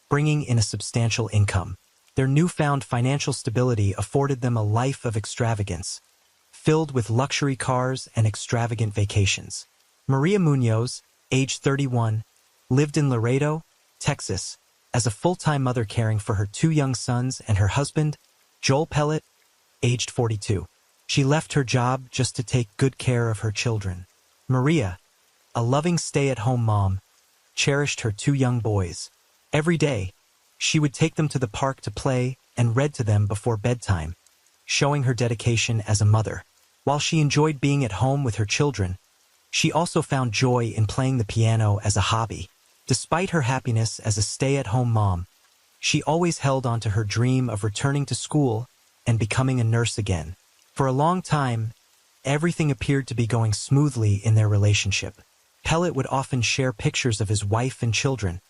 bringing in a substantial income. Their newfound financial stability afforded them a life of extravagance, filled with luxury cars and extravagant vacations. Maria Munoz, age 31, lived in Laredo, Texas, as a full-time mother caring for her 2 young sons and her husband, Joel Pellet, aged 42. She left her job just to take good care of her children. Maria, a loving stay-at-home mom, cherished her 2 young boys. Every day, she would take them to the park to play and read to them before bedtime, showing her dedication as a mother. While she enjoyed being at home with her children, she also found joy in playing the piano as a hobby. Despite her happiness as a stay-at-home mom, she always held on to her dream of returning to school and becoming a nurse again. For a long time, everything appeared to be going smoothly in their relationship. Pellet would often share pictures of his wife and children,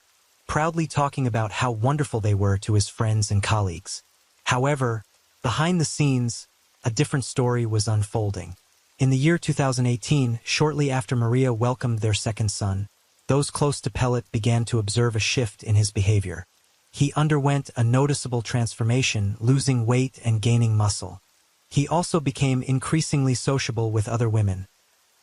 proudly talking about how wonderful they were to his friends and colleagues. However, behind the scenes, a different story was unfolding. In the year 2018, shortly after Maria welcomed their second son, those close to Pellet began to observe a shift in his behavior. He underwent a noticeable transformation, losing weight and gaining muscle. He also became increasingly sociable with other women,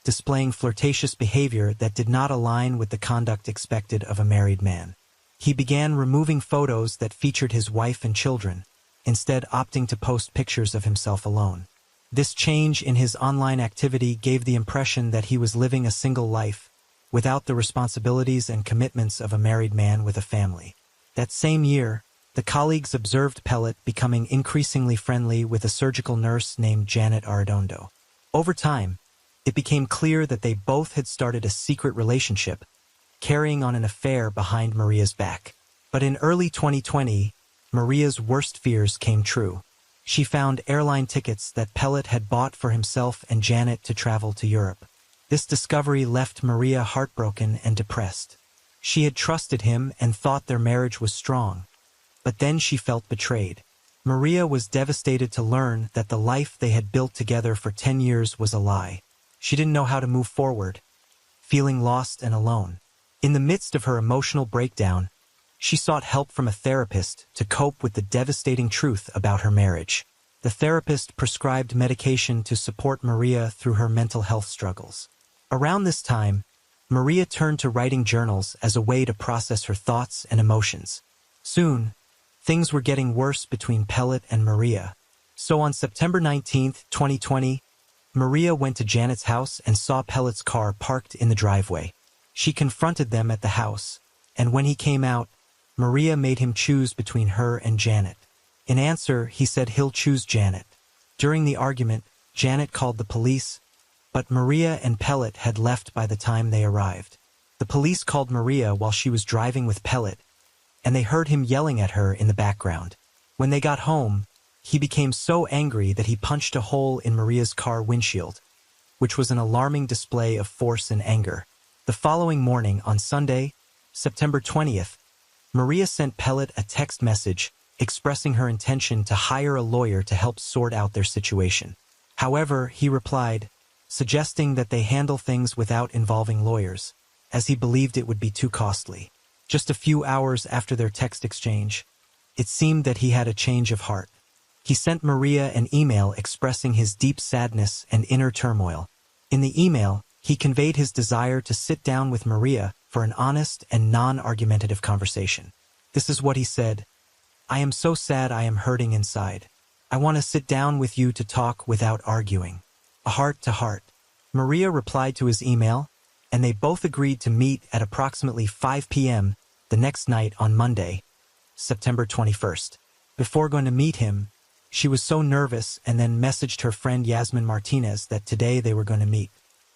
displaying flirtatious behavior that did not align with the conduct expected of a married man. He began removing photos that featured his wife and children, instead opting to post pictures of himself alone. This change in his online activity gave the impression that he was living a single life, without the responsibilities and commitments of a married man with a family. That same year, the colleagues observed Pellet becoming increasingly friendly with a surgical nurse named Janet Arredondo. Over time, it became clear that they both had started a secret relationship, carrying on an affair behind Maria's back. But in early 2020, Maria's worst fears came true. She found airline tickets that Pellet had bought for himself and Janet to travel to Europe. This discovery left Maria heartbroken and depressed. She had trusted him and thought their marriage was strong. But then she felt betrayed. Maria was devastated to learn that the life they had built together for 10 years was a lie. She didn't know how to move forward, feeling lost and alone. In the midst of her emotional breakdown, she sought help from a therapist to cope with the devastating truth about her marriage. The therapist prescribed medication to support Maria through her mental health struggles. Around this time, Maria turned to writing journals as a way to process her thoughts and emotions. Soon, things were getting worse between Pellet and Maria. So on September 19, 2020, Maria went to Janet's house and saw Pellet's car parked in the driveway. She confronted them at the house, and when he came out, Maria made him choose between her and Janet. In answer, he said he'll choose Janet. During the argument, Janet called the police, but Maria and Pellet had left by the time they arrived. The police called Maria while she was driving with Pellet, and they heard him yelling at her in the background. When they got home, he became so angry that he punched a hole in Maria's car windshield, which was an alarming display of force and anger. The following morning, on Sunday, September 20th, Maria sent Pellet a text message expressing her intention to hire a lawyer to help sort out their situation. However, he replied, suggesting that they handle things without involving lawyers, as he believed it would be too costly. Just a few hours after their text exchange, it seemed that he had a change of heart. He sent Maria an email expressing his deep sadness and inner turmoil. In the email, he conveyed his desire to sit down with Maria for an honest and non-argumentative conversation. This is what he said: "I am so sad I am hurting inside. I want to sit down with you to talk without arguing. A heart to heart." Maria replied to his email, and they both agreed to meet at approximately 5 p.m. the next night on Monday, September 21st. Before going to meet him, she was so nervous and then messaged her friend Yasmin Martinez that today they were going to meet.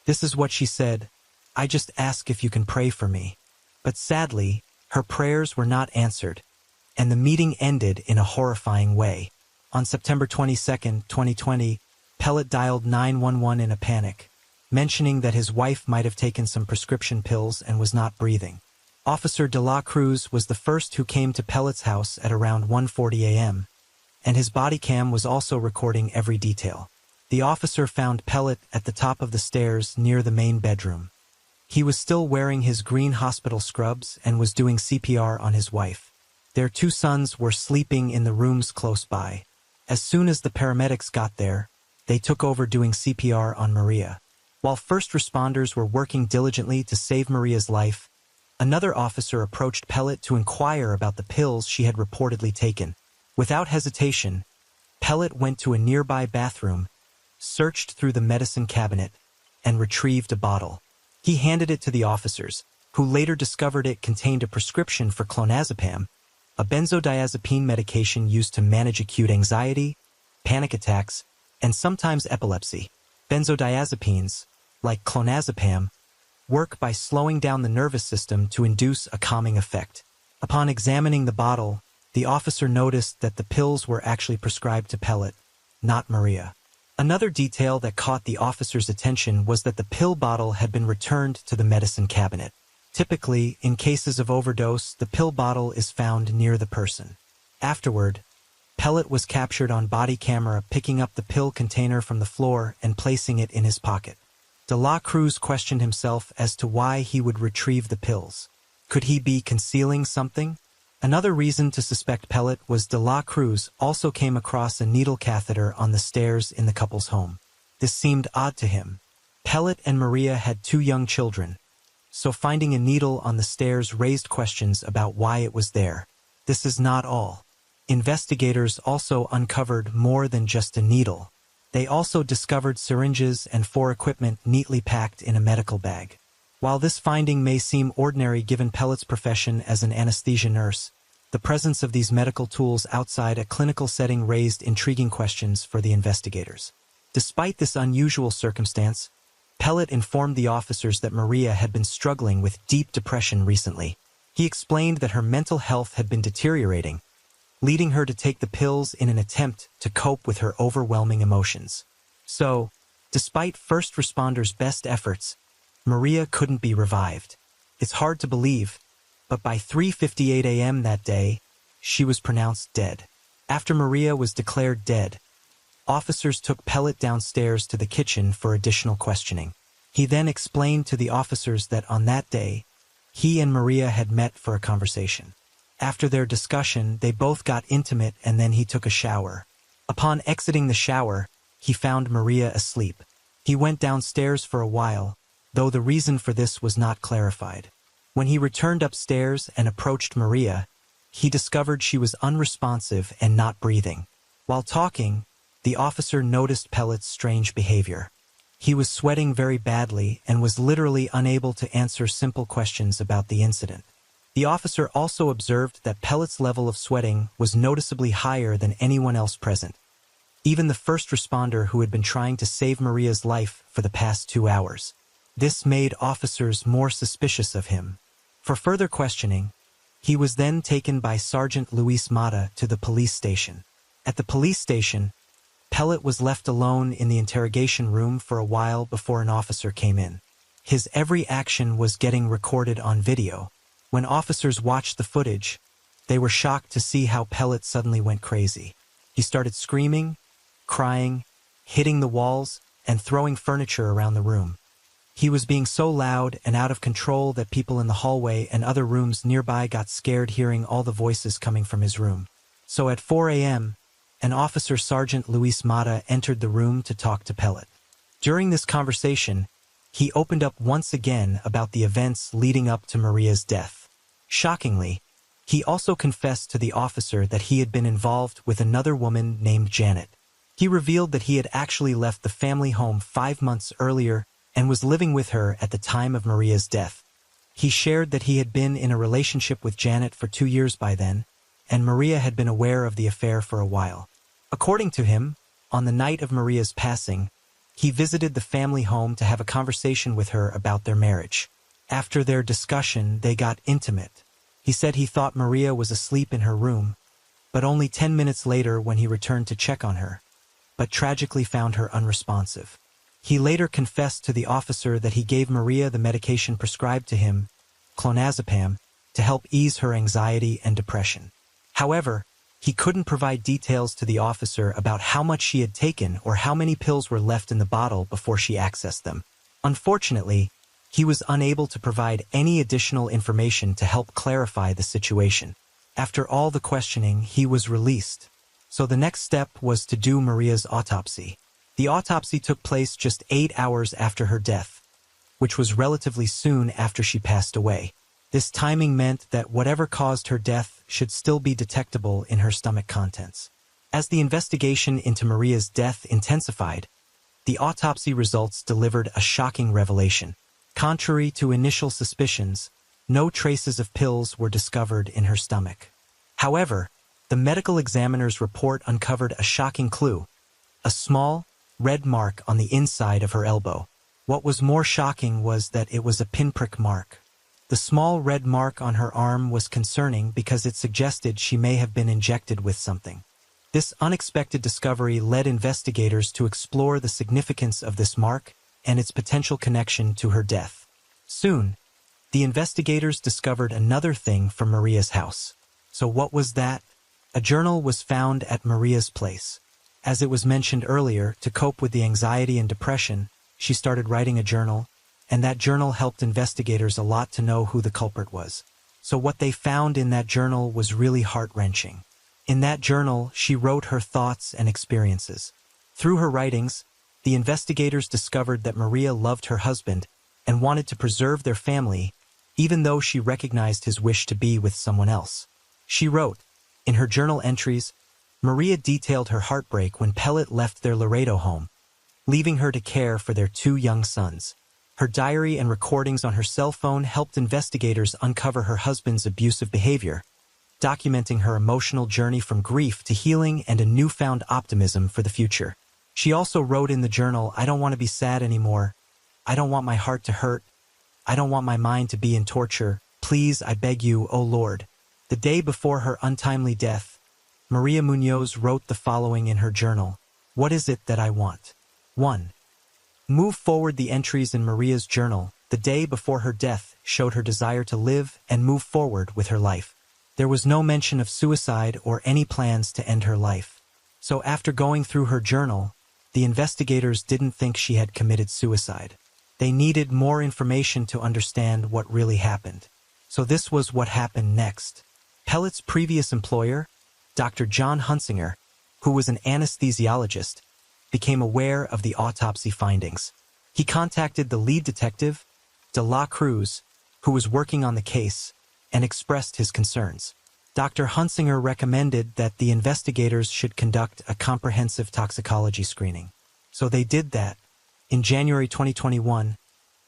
This is what she said: "I just ask if you can pray for me." But sadly, her prayers were not answered, and the meeting ended in a horrifying way. On September 22nd, 2020, Pellet dialed 911 in a panic, mentioning that his wife might have taken some prescription pills and was not breathing. Officer De La Cruz was the first who came to Pellet's house at around 1:40 a.m., and his body cam was also recording every detail. The officer found Pellet at the top of the stairs near the main bedroom. He was still wearing his green hospital scrubs and was doing CPR on his wife. Their 2 sons were sleeping in the rooms close by. As soon as the paramedics got there, they took over doing CPR on Maria. While first responders were working diligently to save Maria's life, another officer approached Pellet to inquire about the pills she had reportedly taken. Without hesitation, Pellet went to a nearby bathroom, searched through the medicine cabinet, and retrieved a bottle. He handed it to the officers, who later discovered it contained a prescription for clonazepam, a benzodiazepine medication used to manage acute anxiety, panic attacks, and sometimes epilepsy. Benzodiazepines, like clonazepam, work by slowing down the nervous system to induce a calming effect. Upon examining the bottle, the officer noticed that the pills were actually prescribed to Pellet, not Maria. Another detail that caught the officer's attention was that the pill bottle had been returned to the medicine cabinet. Typically, in cases of overdose, the pill bottle is found near the person. Afterward, Pellet was captured on body camera picking up the pill container from the floor and placing it in his pocket. De La Cruz questioned himself as to why he would retrieve the pills. Could he be concealing something? Another reason to suspect Pellet was De La Cruz also came across a needle catheter on the stairs in the couple's home. This seemed odd to him, Pellet and Maria had 2 young children, so finding a needle on the stairs raised questions about why it was there. This is not all. Investigators also uncovered more than just a needle. They also discovered syringes and 4 equipment neatly packed in a medical bag. While this finding may seem ordinary given Pellet's profession as an anesthesia nurse, the presence of these medical tools outside a clinical setting raised intriguing questions for the investigators. Despite this unusual circumstance, Pellet informed the officers that Maria had been struggling with deep depression recently. He explained that her mental health had been deteriorating, leading her to take the pills in an attempt to cope with her overwhelming emotions. So, despite first responders' best efforts, Maria couldn't be revived. It's hard to believe, but by 3:58 a.m. that day, she was pronounced dead. After Maria was declared dead, officers took Pellet downstairs to the kitchen for additional questioning. He then explained to the officers that on that day, he and Maria had met for a conversation. After their discussion, they both got intimate and then he took a shower. Upon exiting the shower, he found Maria asleep. He went downstairs for a while, though the reason for this was not clarified. When he returned upstairs and approached Maria, he discovered she was unresponsive and not breathing. While talking, the officer noticed Pellet's strange behavior. He was sweating very badly and was literally unable to answer simple questions about the incident. The officer also observed that Pellet's level of sweating was noticeably higher than anyone else present, even the first responder who had been trying to save Maria's life for the past 2 hours. This made officers more suspicious of him. For further questioning, he was then taken by Sergeant Luis Mata to the police station. At the police station, Pellet was left alone in the interrogation room for a while before an officer came in. His every action was getting recorded on video. When officers watched the footage, they were shocked to see how Pellet suddenly went crazy. He started screaming, crying, hitting the walls, and throwing furniture around the room. He was being so loud and out of control that people in the hallway and other rooms nearby got scared hearing all the voices coming from his room. So at 4 a.m., an officer, Sergeant Luis Mata, entered the room to talk to Pellet. During this conversation, he opened up once again about the events leading up to Maria's death. Shockingly, he also confessed to the officer that he had been involved with another woman named Janet. He revealed that he had actually left the family home 5 months earlier and was living with her at the time of Maria's death. He shared that he had been in a relationship with Janet for 2 years by then, and Maria had been aware of the affair for a while. According to him, on the night of Maria's passing, he visited the family home to have a conversation with her about their marriage. After their discussion, they got intimate. He said he thought Maria was asleep in her room, but only 10 minutes later when he returned to check on her, but tragically found her unresponsive. He later confessed to the officer that he gave Maria the medication prescribed to him, clonazepam, to help ease her anxiety and depression. However, he couldn't provide details to the officer about how much she had taken or how many pills were left in the bottle before she accessed them. Unfortunately, he was unable to provide any additional information to help clarify the situation. After all the questioning, he was released. So the next step was to do Maria's autopsy. The autopsy took place just 8 hours after her death, which was relatively soon after she passed away. This timing meant that whatever caused her death should still be detectable in her stomach contents. As the investigation into Maria's death intensified, the autopsy results delivered a shocking revelation. Contrary to initial suspicions, no traces of pills were discovered in her stomach. However, the medical examiner's report uncovered a shocking clue: a small, red mark on the inside of her elbow. What was more shocking was that it was a pinprick mark. The small red mark on her arm was concerning because it suggested she may have been injected with something. This unexpected discovery led investigators to explore the significance of this mark and its potential connection to her death. Soon, the investigators discovered another thing from Maria's house. So what was that? A journal was found at Maria's place. As it was mentioned earlier, to cope with the anxiety and depression, she started writing a journal, and that journal helped investigators a lot to know who the culprit was. So what they found in that journal was really heart-wrenching. In that journal, she wrote her thoughts and experiences. Through her writings, The investigators discovered that Maria loved her husband and wanted to preserve their family, even though she recognized his wish to be with someone else. She wrote, in her journal entries, Maria detailed her heartbreak when Pellet left their Laredo home, leaving her to care for their 2 young sons. Her diary and recordings on her cell phone helped investigators uncover her husband's abusive behavior, documenting her emotional journey from grief to healing and a newfound optimism for the future. She also wrote in the journal, I don't want to be sad anymore. I don't want my heart to hurt. I don't want my mind to be in torture. Please, I beg you, O Lord. The day before her untimely death, Maria Munoz wrote the following in her journal. What is it that I want? 1. Move forward. The entries in Maria's journal, the day before her death, showed her desire to live and move forward with her life. There was no mention of suicide or any plans to end her life. So after going through her journal, the investigators didn't think she had committed suicide. They needed more information to understand what really happened. So this was what happened next. Pellet's previous employer, Dr. John Hunsinger, who was an anesthesiologist, became aware of the autopsy findings. He contacted the lead detective, De La Cruz, who was working on the case, and expressed his concerns. Dr. Hunsinger recommended that the investigators should conduct a comprehensive toxicology screening. So they did that. In January 2021,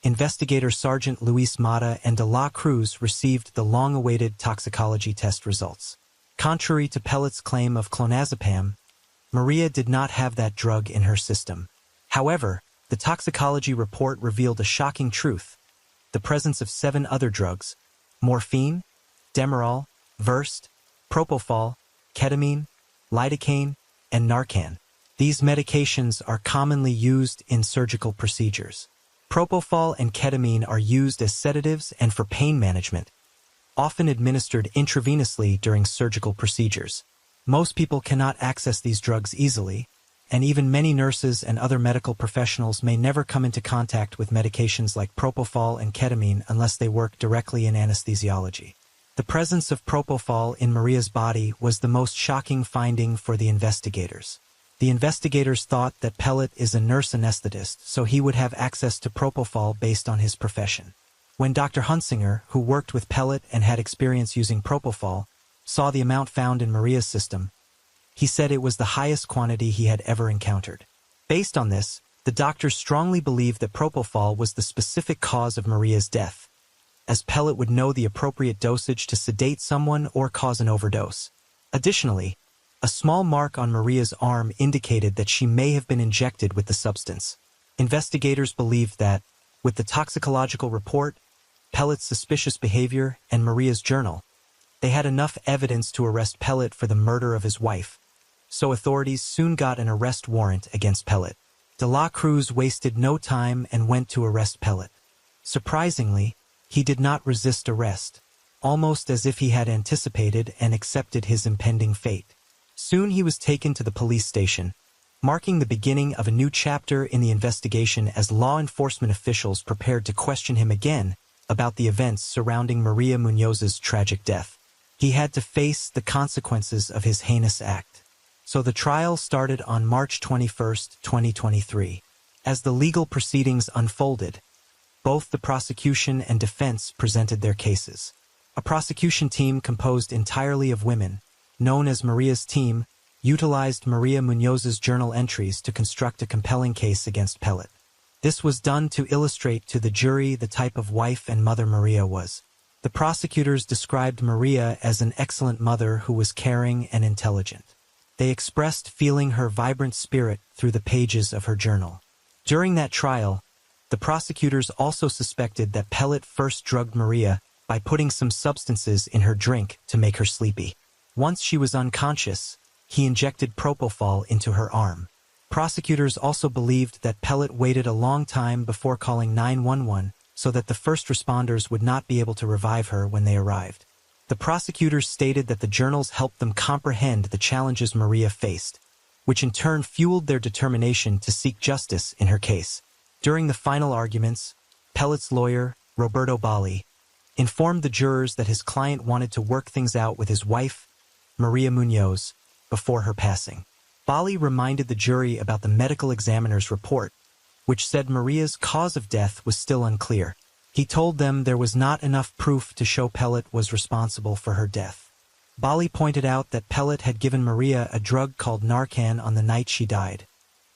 investigator Sergeant Luis Mata and De La Cruz received the long-awaited toxicology test results. Contrary to Pellet's claim of clonazepam, Maria did not have that drug in her system. However, the toxicology report revealed a shocking truth: the presence of 7 other drugs: morphine, Demerol, Versed, propofol, ketamine, lidocaine, and Narcan. These medications are commonly used in surgical procedures. Propofol and ketamine are used as sedatives and for pain management, often administered intravenously during surgical procedures. Most people cannot access these drugs easily, and even many nurses and other medical professionals may never come into contact with medications like propofol and ketamine unless they work directly in anesthesiology. The presence of propofol in Maria's body was the most shocking finding for the investigators. The investigators thought that Pellet is a nurse anesthetist, so he would have access to propofol based on his profession. When Dr. Hunsinger, who worked with Pellet and had experience using propofol, saw the amount found in Maria's system, he said it was the highest quantity he had ever encountered. Based on this, the doctors strongly believed that propofol was the specific cause of Maria's death, as Pellet would know the appropriate dosage to sedate someone or cause an overdose. Additionally, a small mark on Maria's arm indicated that she may have been injected with the substance. Investigators believed that, with the toxicological report, Pellet's suspicious behavior, and Maria's journal, they had enough evidence to arrest Pellet for the murder of his wife. So authorities soon got an arrest warrant against Pellet. De La Cruz wasted no time and went to arrest Pellet. Surprisingly, he did not resist arrest, almost as if he had anticipated and accepted his impending fate. Soon he was taken to the police station, marking the beginning of a new chapter in the investigation as law enforcement officials prepared to question him again about the events surrounding Maria Munoz's tragic death. He had to face the consequences of his heinous act. So the trial started on March 21, 2023. As the legal proceedings unfolded, both the prosecution and defense presented their cases. A prosecution team composed entirely of women, known as Maria's team, utilized Maria Munoz's journal entries to construct a compelling case against Pellet. This was done to illustrate to the jury the type of wife and mother Maria was. The prosecutors described Maria as an excellent mother who was caring and intelligent. They expressed feeling her vibrant spirit through the pages of her journal. During that trial, the prosecutors also suspected that Pellet first drugged Maria by putting some substances in her drink to make her sleepy. Once she was unconscious, he injected propofol into her arm. Prosecutors also believed that Pellet waited a long time before calling 911 so that the first responders would not be able to revive her when they arrived. The prosecutors stated that the journals helped them comprehend the challenges Maria faced, which in turn fueled their determination to seek justice in her case. During the final arguments, Pellet's lawyer, Roberto Bali, informed the jurors that his client wanted to work things out with his wife, Maria Munoz, before her passing. Bali reminded the jury about the medical examiner's report, which said Maria's cause of death was still unclear. He told them there was not enough proof to show Pellet was responsible for her death. Bali pointed out that Pellet had given Maria a drug called Narcan on the night she died,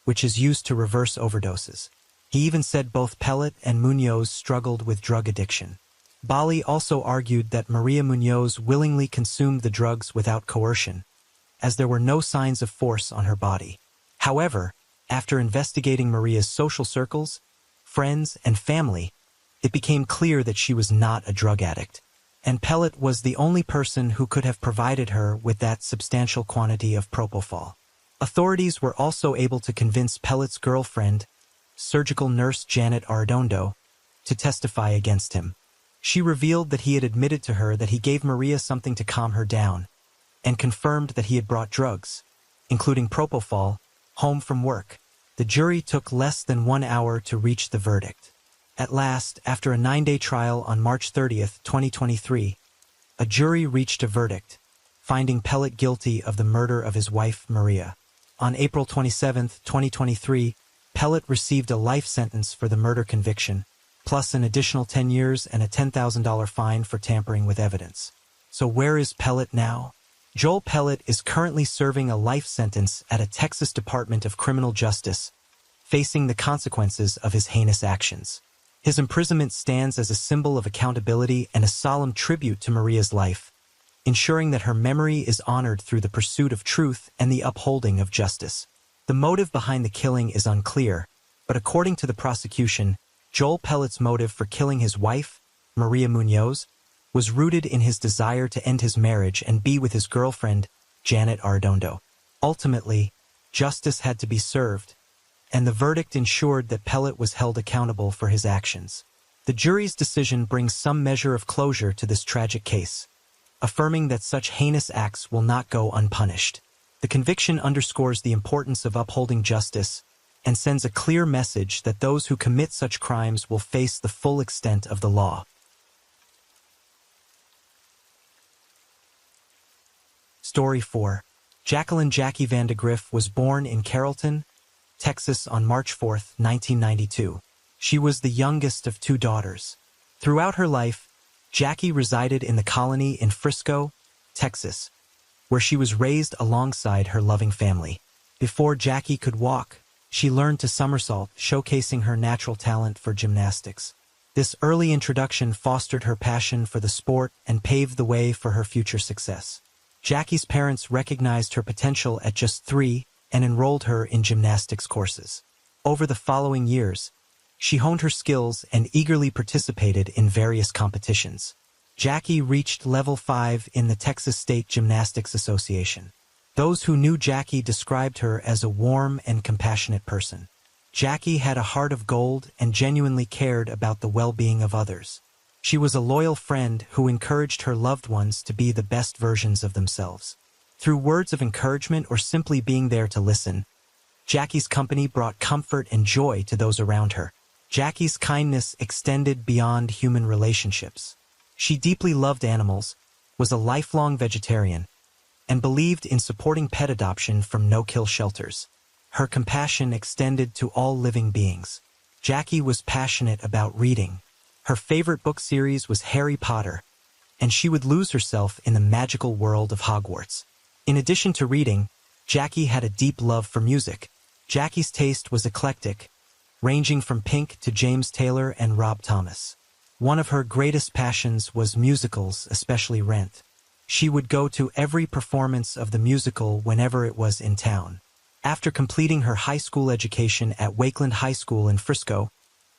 which is used to reverse overdoses. He even said both Pellet and Munoz struggled with drug addiction. Bali also argued that Maria Munoz willingly consumed the drugs without coercion, as there were no signs of force on her body. However, after investigating Maria's social circles, friends, and family, it became clear that she was not a drug addict, and Pellet was the only person who could have provided her with that substantial quantity of propofol. Authorities were also able to convince Pellet's girlfriend, surgical nurse Janet Arredondo, to testify against him. She revealed that he had admitted to her that he gave Maria something to calm her down, and confirmed that he had brought drugs, including propofol, home from work. The jury took less than 1 hour to reach the verdict. At last, after a 9-day trial on March 30, 2023, a jury reached a verdict, finding Pellet guilty of the murder of his wife, Maria. On April 27, 2023, Pellet received a life sentence for the murder conviction, plus an additional 10 years and a $10,000 fine for tampering with evidence. So where is Pellet now? Joel Pellet is currently serving a life sentence at a Texas Department of Criminal Justice, facing the consequences of his heinous actions. His imprisonment stands as a symbol of accountability and a solemn tribute to Maria's life, ensuring that her memory is honored through the pursuit of truth and the upholding of justice. The motive behind the killing is unclear, but according to the prosecution, Joel Pellet's motive for killing his wife, Maria Munoz, was rooted in his desire to end his marriage and be with his girlfriend, Janet Arredondo. Ultimately, justice had to be served, and the verdict ensured that Pellet was held accountable for his actions. The jury's decision brings some measure of closure to this tragic case, affirming that such heinous acts will not go unpunished. The conviction underscores the importance of upholding justice and sends a clear message that those who commit such crimes will face the full extent of the law. Story 4. Jacqueline Jackie Vandegrift was born in Carrollton, Texas on March 4, 1992. She was the youngest of 2 daughters. Throughout her life, Jackie resided in the colony in Frisco, Texas, where she was raised alongside her loving family. Before Jackie could walk, she learned to somersault, showcasing her natural talent for gymnastics. This early introduction fostered her passion for the sport and paved the way for her future success. Jackie's parents recognized her potential at just 3 and enrolled her in gymnastics courses. Over the following years, she honed her skills and eagerly participated in various competitions. Jackie reached level 5 in the Texas State Gymnastics Association. Those who knew Jackie described her as a warm and compassionate person. Jackie had a heart of gold and genuinely cared about the well-being of others. She was a loyal friend who encouraged her loved ones to be the best versions of themselves. Through words of encouragement or simply being there to listen, Jackie's company brought comfort and joy to those around her. Jackie's kindness extended beyond human relationships. She deeply loved animals, was a lifelong vegetarian, and believed in supporting pet adoption from no-kill shelters. Her compassion extended to all living beings. Jackie was passionate about reading. Her favorite book series was Harry Potter, and she would lose herself in the magical world of Hogwarts. In addition to reading, Jackie had a deep love for music. Jackie's taste was eclectic, ranging from Pink to James Taylor and Rob Thomas. One of her greatest passions was musicals, especially Rent. She would go to every performance of the musical whenever it was in town. After completing her high school education at Wakeland High School in Frisco,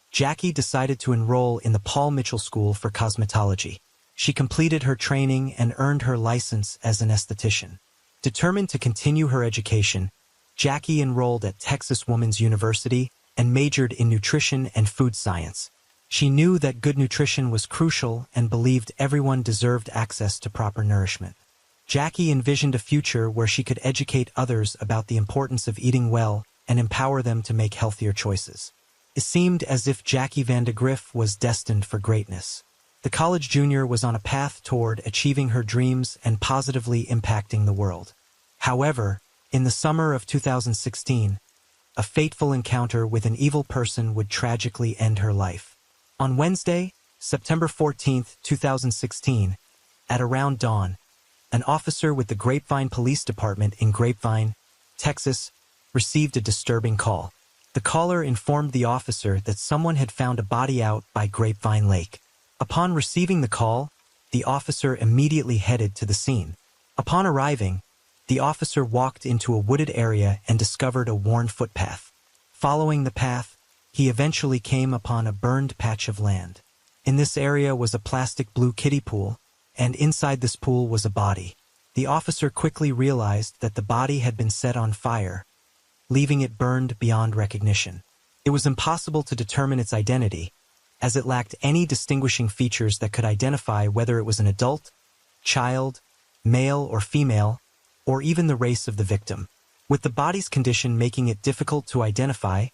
Jackie decided to enroll in the Paul Mitchell School for Cosmetology. She completed her training and earned her license as an esthetician. Determined to continue her education, Jackie enrolled at Texas Woman's University and majored in nutrition and food science. She knew that good nutrition was crucial and believed everyone deserved access to proper nourishment. Jackie envisioned a future where she could educate others about the importance of eating well and empower them to make healthier choices. It seemed as if Jackie Vandegrift was destined for greatness. The college junior was on a path toward achieving her dreams and positively impacting the world. However, In the summer of 2016, a fateful encounter with an evil person would tragically end her life. On Wednesday, September 14, 2016, at around dawn, an officer with the Grapevine Police Department in Grapevine, Texas, received a disturbing call. The caller informed the officer that someone had found a body out by Grapevine Lake. Upon receiving the call, the officer immediately headed to the scene. Upon arriving, the officer walked into a wooded area and discovered a worn footpath. Following the path, he eventually came upon a burned patch of land. In this area was a plastic blue kiddie pool, and inside this pool was a body. The officer quickly realized that the body had been set on fire, leaving it burned beyond recognition. It was impossible to determine its identity, as it lacked any distinguishing features that could identify whether it was an adult, child, male or female, or even the race of the victim. With the body's condition making it difficult to identify,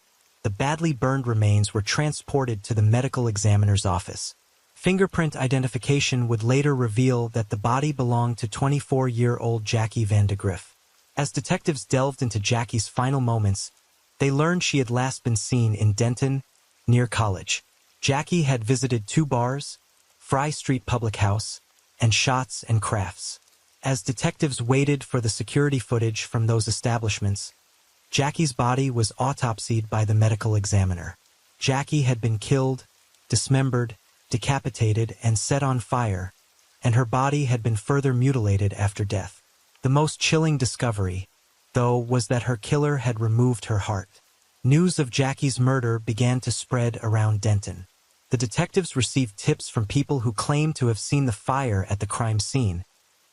the badly burned remains were transported to the medical examiner's office. Fingerprint identification would later reveal that the body belonged to 24-year-old Jackie Van de Griff. As detectives delved into Jackie's final moments, they learned she had last been seen in Denton, near College. Jackie had visited 2 bars, Fry Street Public House, and Shots and Crafts. As detectives waited for the security footage from those establishments, Jackie's body was autopsied by the medical examiner. Jackie had been killed, dismembered, decapitated, and set on fire, and her body had been further mutilated after death. The most chilling discovery, though, was that her killer had removed her heart. News of Jackie's murder began to spread around Denton. The detectives received tips from people who claimed to have seen the fire at the crime scene,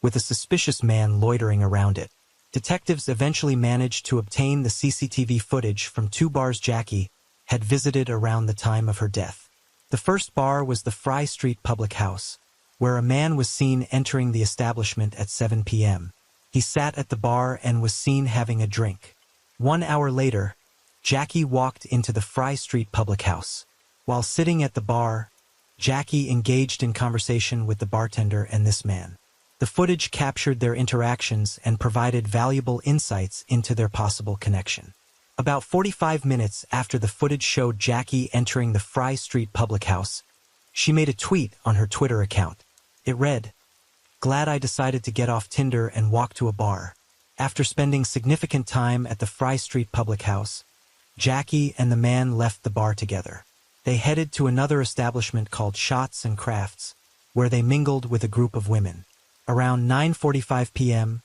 with a suspicious man loitering around it. Detectives eventually managed to obtain the CCTV footage from 2 bars Jackie had visited around the time of her death. The first bar was the Fry Street Public House, where a man was seen entering the establishment at 7 p.m. He sat at the bar and was seen having a drink. 1 hour later, Jackie walked into the Fry Street Public House. While sitting at the bar, Jackie engaged in conversation with the bartender and this man. The footage captured their interactions and provided valuable insights into their possible connection. About 45 minutes after the footage showed Jackie entering the Fry Street Public House, she made a tweet on her Twitter account. It read, "Glad I decided to get off Tinder and walk to a bar." After spending significant time at the Fry Street Public House, Jackie and the man left the bar together. They headed to another establishment called Shots and Crafts, where they mingled with a group of women. Around 9:45 p.m.,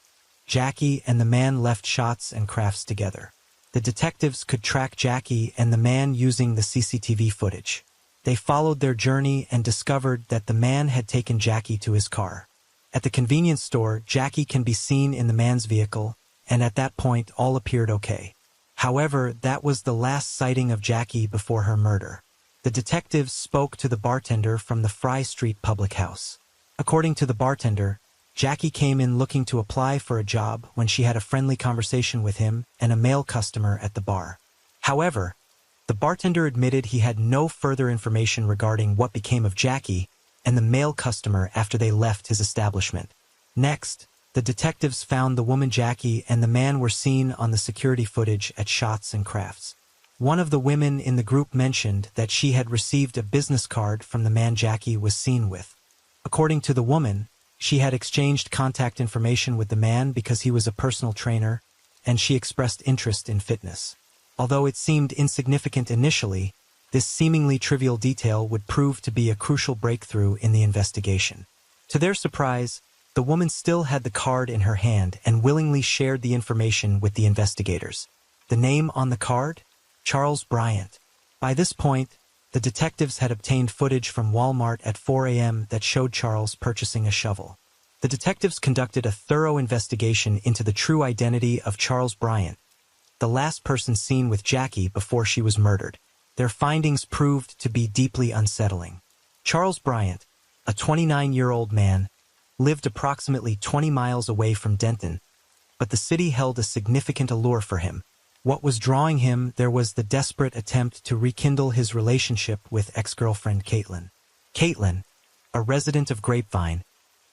Jackie and the man left Shots and Crafts together. The detectives could track Jackie and the man using the CCTV footage. They followed their journey and discovered that the man had taken Jackie to his car. At the convenience store, Jackie can be seen in the man's vehicle, and at that point all appeared okay. However, that was the last sighting of Jackie before her murder. The detectives spoke to the bartender from the Fry Street Public House. According to the bartender, Jackie came in looking to apply for a job when she had a friendly conversation with him and a male customer at the bar. However, the bartender admitted he had no further information regarding what became of Jackie and the male customer after they left his establishment. Next, the detectives found the woman Jackie and the man were seen on the security footage at Shots and Crafts. One of the women in the group mentioned that she had received a business card from the man Jackie was seen with. According to the woman, she had exchanged contact information with the man because he was a personal trainer, and she expressed interest in fitness. Although it seemed insignificant initially, this seemingly trivial detail would prove to be a crucial breakthrough in the investigation. To their surprise, the woman still had the card in her hand and willingly shared the information with the investigators. The name on the card? Charles Bryant. By this point, the detectives had obtained footage from Walmart at 4 a.m. that showed Charles purchasing a shovel. The detectives conducted a thorough investigation into the true identity of Charles Bryant, the last person seen with Jackie before she was murdered. Their findings proved to be deeply unsettling. Charles Bryant, a 29-year-old man, lived approximately 20 miles away from Denton, but the city held a significant allure for him. What was drawing him there was the desperate attempt to rekindle his relationship with ex-girlfriend Caitlin. Caitlin, a resident of Grapevine,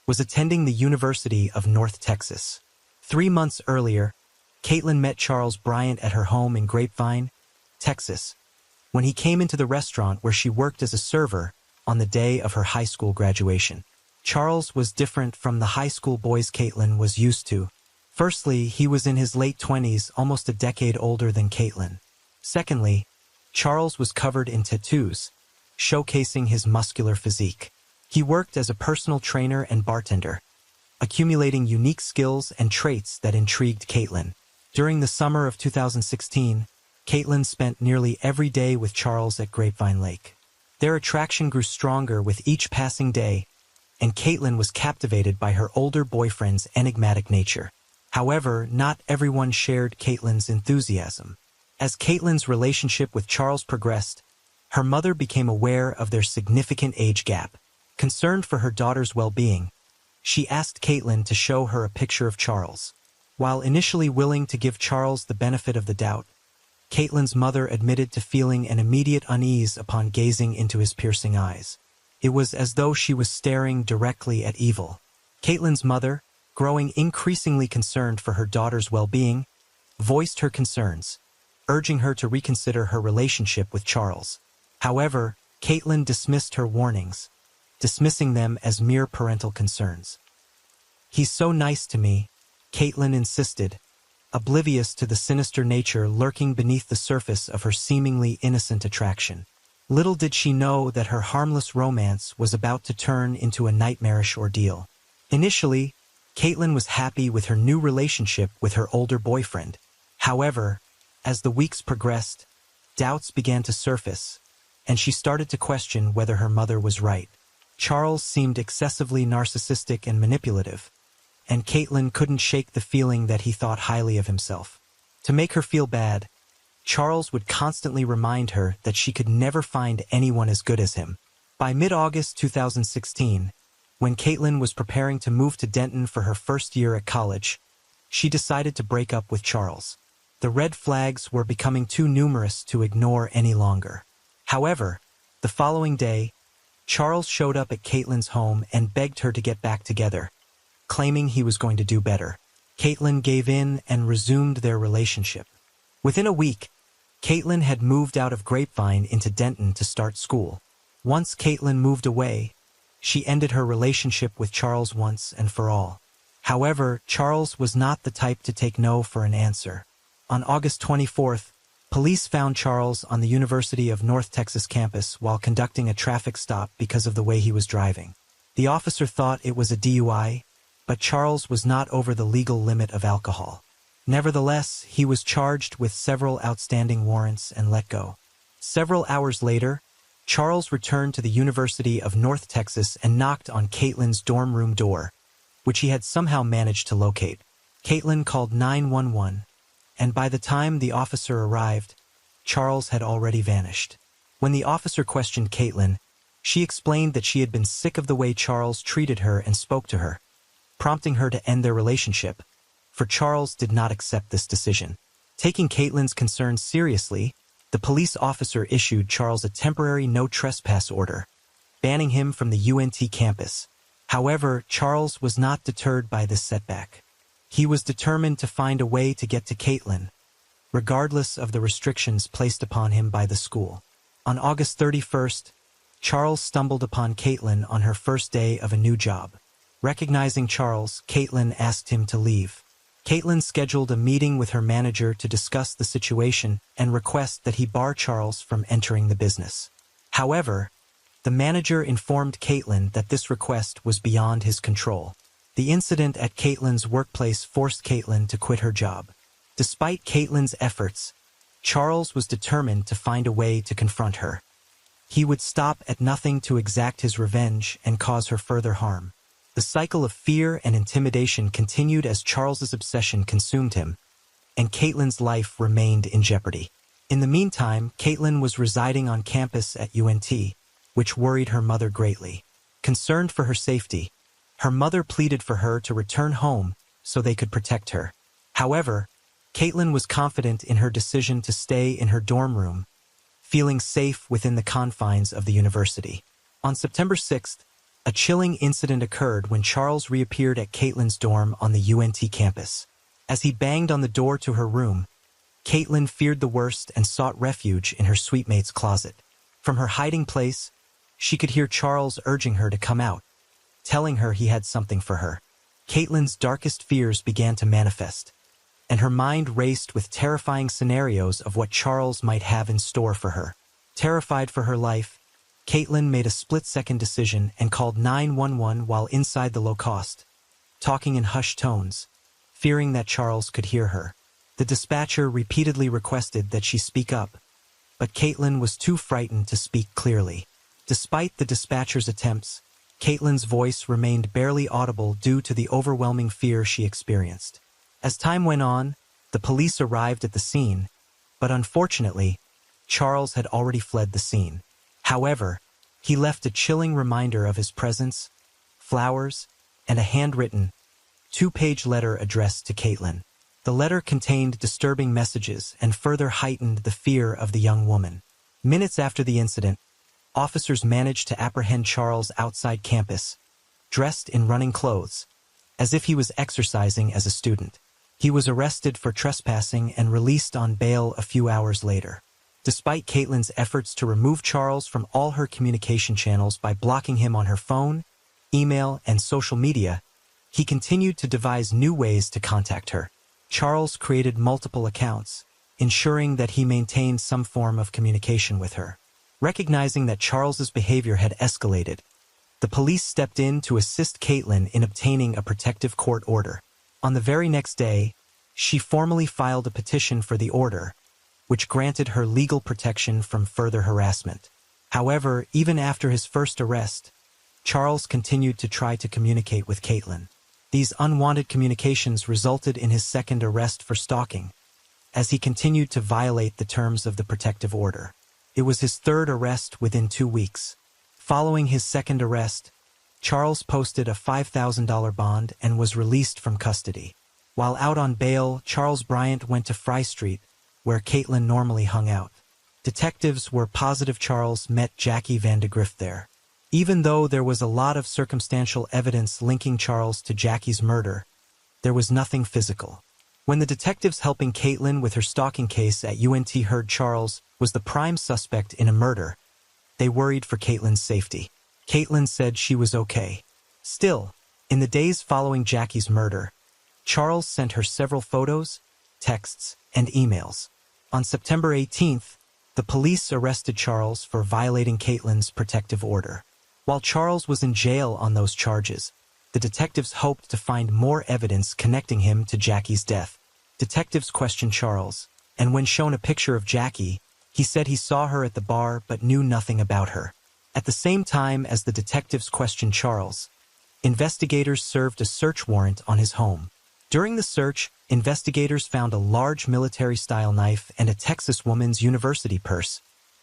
was attending the University of North Texas. 3 months earlier, Caitlin met Charles Bryant at her home in Grapevine, Texas, when he came into the restaurant where she worked as a server on the day of her high school graduation. Charles was different from the high school boys Caitlin was used to. Firstly, he was in his late 20s, almost a decade older than Caitlin. Secondly, Charles was covered in tattoos, showcasing his muscular physique. He worked as a personal trainer and bartender, accumulating unique skills and traits that intrigued Caitlin. During the summer of 2016, Caitlin spent nearly every day with Charles at Grapevine Lake. Their attraction grew stronger with each passing day, and Caitlin was captivated by her older boyfriend's enigmatic nature. However, not everyone shared Caitlin's enthusiasm. As Caitlin's relationship with Charles progressed, her mother became aware of their significant age gap. Concerned for her daughter's well-being, she asked Caitlin to show her a picture of Charles. While initially willing to give Charles the benefit of the doubt, Caitlin's mother admitted to feeling an immediate unease upon gazing into his piercing eyes. It was as though she was staring directly at evil. Caitlin's mother, growing increasingly concerned for her daughter's well-being, voiced her concerns, urging her to reconsider her relationship with Charles. However, Caitlin dismissed her warnings, dismissing them as mere parental concerns. "He's so nice to me," Caitlin insisted, oblivious to the sinister nature lurking beneath the surface of her seemingly innocent attraction. Little did she know that her harmless romance was about to turn into a nightmarish ordeal. Initially, Caitlin was happy with her new relationship with her older boyfriend. However, as the weeks progressed, doubts began to surface, and she started to question whether her mother was right. Charles seemed excessively narcissistic and manipulative, and Caitlin couldn't shake the feeling that he thought highly of himself. To make her feel bad, Charles would constantly remind her that she could never find anyone as good as him. By mid-August 2016, when Caitlin was preparing to move to Denton for her first year at college, she decided to break up with Charles. The red flags were becoming too numerous to ignore any longer. However, the following day, Charles showed up at Caitlin's home and begged her to get back together, claiming he was going to do better. Caitlin gave in and resumed their relationship. Within a week, Caitlin had moved out of Grapevine into Denton to start school. Once Caitlin moved away, she ended her relationship with Charles once and for all. However, Charles was not the type to take no for an answer. On August 24th, police found Charles on the University of North Texas campus while conducting a traffic stop because of the way he was driving. The officer thought it was a DUI, but Charles was not over the legal limit of alcohol. Nevertheless, he was charged with several outstanding warrants and let go. Several hours later, Charles returned to the University of North Texas and knocked on Caitlin's dorm room door, which he had somehow managed to locate. Caitlin called 911, and by the time the officer arrived, Charles had already vanished. When the officer questioned Caitlin, she explained that she had been sick of the way Charles treated her and spoke to her, prompting her to end their relationship, for Charles did not accept this decision. Taking Caitlin's concerns seriously, the police officer issued Charles a temporary no-trespass order, banning him from the UNT campus. However, Charles was not deterred by this setback. He was determined to find a way to get to Caitlin, regardless of the restrictions placed upon him by the school. On August 31st, Charles stumbled upon Caitlin on her first day of a new job. Recognizing Charles, Caitlin asked him to leave. Caitlin scheduled a meeting with her manager to discuss the situation and request that he bar Charles from entering the business. However, the manager informed Caitlin that this request was beyond his control. The incident at Caitlin's workplace forced Caitlin to quit her job. Despite Caitlin's efforts, Charles was determined to find a way to confront her. He would stop at nothing to exact his revenge and cause her further harm. The cycle of fear and intimidation continued as Charles's obsession consumed him, and Caitlin's life remained in jeopardy. In the meantime, Caitlin was residing on campus at UNT, which worried her mother greatly. Concerned for her safety, her mother pleaded for her to return home so they could protect her. However, Caitlin was confident in her decision to stay in her dorm room, feeling safe within the confines of the university. On September 6th, a chilling incident occurred when Charles reappeared at Caitlin's dorm on the UNT campus. As he banged on the door to her room, Caitlin feared the worst and sought refuge in her suitemate's closet. From her hiding place, she could hear Charles urging her to come out, telling her he had something for her. Caitlin's darkest fears began to manifest, and her mind raced with terrifying scenarios of what Charles might have in store for her. Terrified for her life, Caitlin made a split-second decision and called 911 while inside the low-cost, talking in hushed tones, fearing that Charles could hear her. The dispatcher repeatedly requested that she speak up, but Caitlin was too frightened to speak clearly. Despite the dispatcher's attempts, Caitlin's voice remained barely audible due to the overwhelming fear she experienced. As time went on, the police arrived at the scene, but unfortunately, Charles had already fled the scene. However, he left a chilling reminder of his presence, flowers, and a handwritten, 2-page letter addressed to Caitlin. The letter contained disturbing messages and further heightened the fear of the young woman. Minutes after the incident, officers managed to apprehend Charles outside campus, dressed in running clothes, as if he was exercising as a student. He was arrested for trespassing and released on bail a few hours later. Despite Caitlin's efforts to remove Charles from all her communication channels by blocking him on her phone, email, and social media, he continued to devise new ways to contact her. Charles created multiple accounts, ensuring that he maintained some form of communication with her. Recognizing that Charles's behavior had escalated, the police stepped in to assist Caitlin in obtaining a protective court order. On the very next day, she formally filed a petition for the order, which granted her legal protection from further harassment. However, even after his first arrest, Charles continued to try to communicate with Caitlin. These unwanted communications resulted in his second arrest for stalking, as he continued to violate the terms of the protective order. It was his third arrest within 2 weeks. Following his second arrest, Charles posted a $5,000 bond and was released from custody. While out on bail, Charles Bryant went to Fry Street, where Caitlin normally hung out. Detectives were positive Charles met Jackie Van de Grift there. Even though there was a lot of circumstantial evidence linking Charles to Jackie's murder, there was nothing physical. When the detectives helping Caitlin with her stalking case at UNT heard Charles was the prime suspect in a murder, they worried for Caitlin's safety. Caitlin said she was okay. Still, in the days following Jackie's murder, Charles sent her several photos, texts, and emails. On September 18th, the police arrested Charles for violating Caitlin's protective order. While Charles was in jail on those charges, the detectives hoped to find more evidence connecting him to Jackie's death. Detectives questioned Charles, and when shown a picture of Jackie, he said he saw her at the bar but knew nothing about her. At the same time as the detectives questioned Charles, investigators served a search warrant on his home. During the search, investigators found a large military-style knife and a Texas woman's university purse,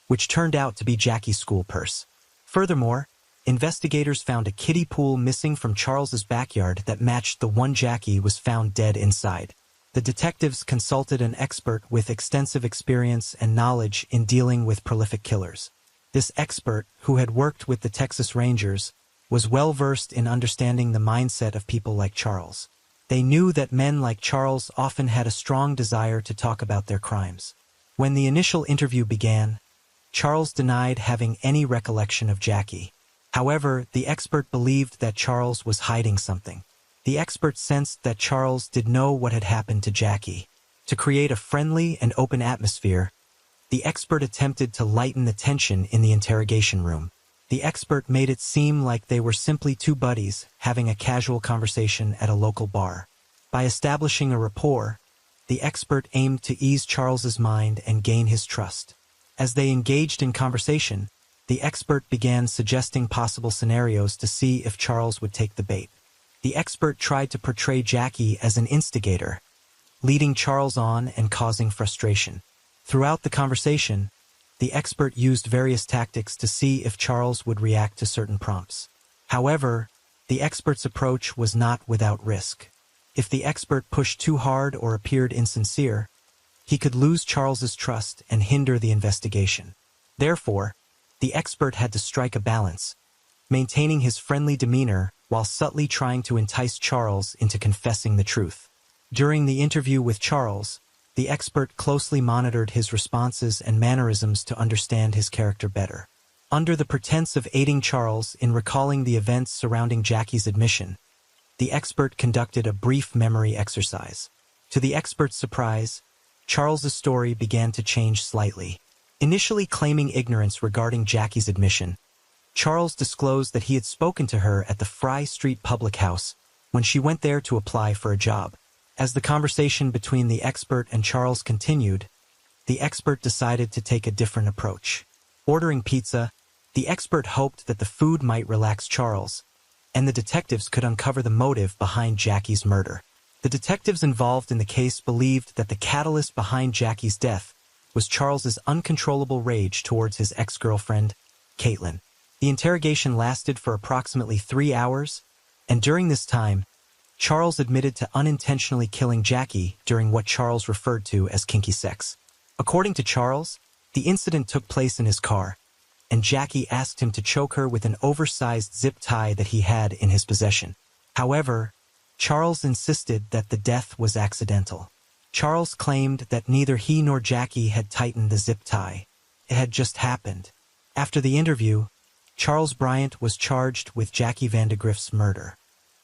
which turned out to be Jackie's school purse. Furthermore, investigators found a kiddie pool missing from Charles's backyard that matched the one Jackie was found dead inside. The detectives consulted an expert with extensive experience and knowledge in dealing with prolific killers. This expert, who had worked with the Texas Rangers, was well-versed in understanding the mindset of people like Charles. They knew that men like Charles often had a strong desire to talk about their crimes. When the initial interview began, Charles denied having any recollection of Jackie. However, the expert believed that Charles was hiding something. The expert sensed that Charles did know what had happened to Jackie. To create a friendly and open atmosphere, the expert attempted to lighten the tension in the interrogation room. The expert made it seem like they were simply two buddies having a casual conversation at a local bar. By establishing a rapport, the expert aimed to ease Charles's mind and gain his trust. As they engaged in conversation, the expert began suggesting possible scenarios to see if Charles would take the bait. The expert tried to portray Jackie as an instigator, leading Charles on and causing frustration. Throughout the conversation, the expert used various tactics to see if Charles would react to certain prompts. However, the expert's approach was not without risk. If the expert pushed too hard or appeared insincere, he could lose Charles's trust and hinder the investigation. Therefore, the expert had to strike a balance, maintaining his friendly demeanor while subtly trying to entice Charles into confessing the truth. During the interview with Charles, the expert closely monitored his responses and mannerisms to understand his character better. Under the pretense of aiding Charles in recalling the events surrounding Jackie's admission, the expert conducted a brief memory exercise. To the expert's surprise, Charles's story began to change slightly. Initially claiming ignorance regarding Jackie's admission, Charles disclosed that he had spoken to her at the Fry Street public house when she went there to apply for a job. As the conversation between the expert and Charles continued, the expert decided to take a different approach. Ordering pizza, the expert hoped that the food might relax Charles, and the detectives could uncover the motive behind Jackie's murder. The detectives involved in the case believed that the catalyst behind Jackie's death was Charles's uncontrollable rage towards his ex-girlfriend, Caitlin. The interrogation lasted for approximately 3 hours, and during this time, Charles admitted to unintentionally killing Jackie during what Charles referred to as kinky sex. According to Charles, the incident took place in his car, and Jackie asked him to choke her with an oversized zip tie that he had in his possession. However, Charles insisted that the death was accidental. Charles claimed that neither he nor Jackie had tightened the zip tie. It had just happened. After the interview, Charles Bryant was charged with Jackie Vandegrift's murder.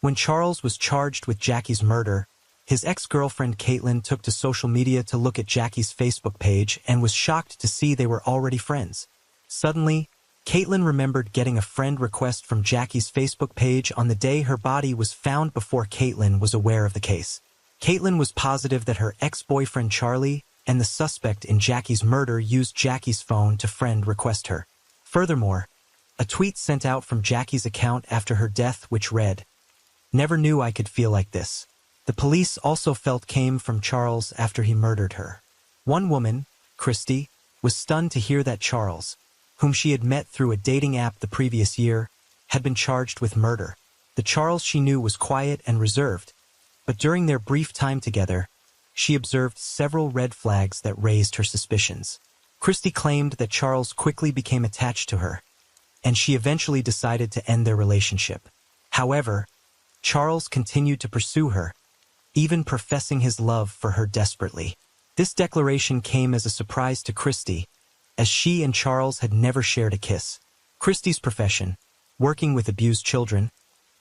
When Charles was charged with Jackie's murder, his ex-girlfriend Caitlin took to social media to look at Jackie's Facebook page and was shocked to see they were already friends. Suddenly, Caitlin remembered getting a friend request from Jackie's Facebook page on the day her body was found before Caitlin was aware of the case. Caitlin was positive that her ex-boyfriend Charlie and the suspect in Jackie's murder used Jackie's phone to friend request her. Furthermore, a tweet sent out from Jackie's account after her death which read, "Never knew I could feel like this." The police also felt came from Charles after he murdered her. One woman, Christy, was stunned to hear that Charles, whom she had met through a dating app the previous year, had been charged with murder. The Charles she knew was quiet and reserved, but during their brief time together, she observed several red flags that raised her suspicions. Christy claimed that Charles quickly became attached to her, and she eventually decided to end their relationship. However, Charles continued to pursue her, even professing his love for her desperately. This declaration came as a surprise to Christy, as she and Charles had never shared a kiss. Christy's profession, working with abused children,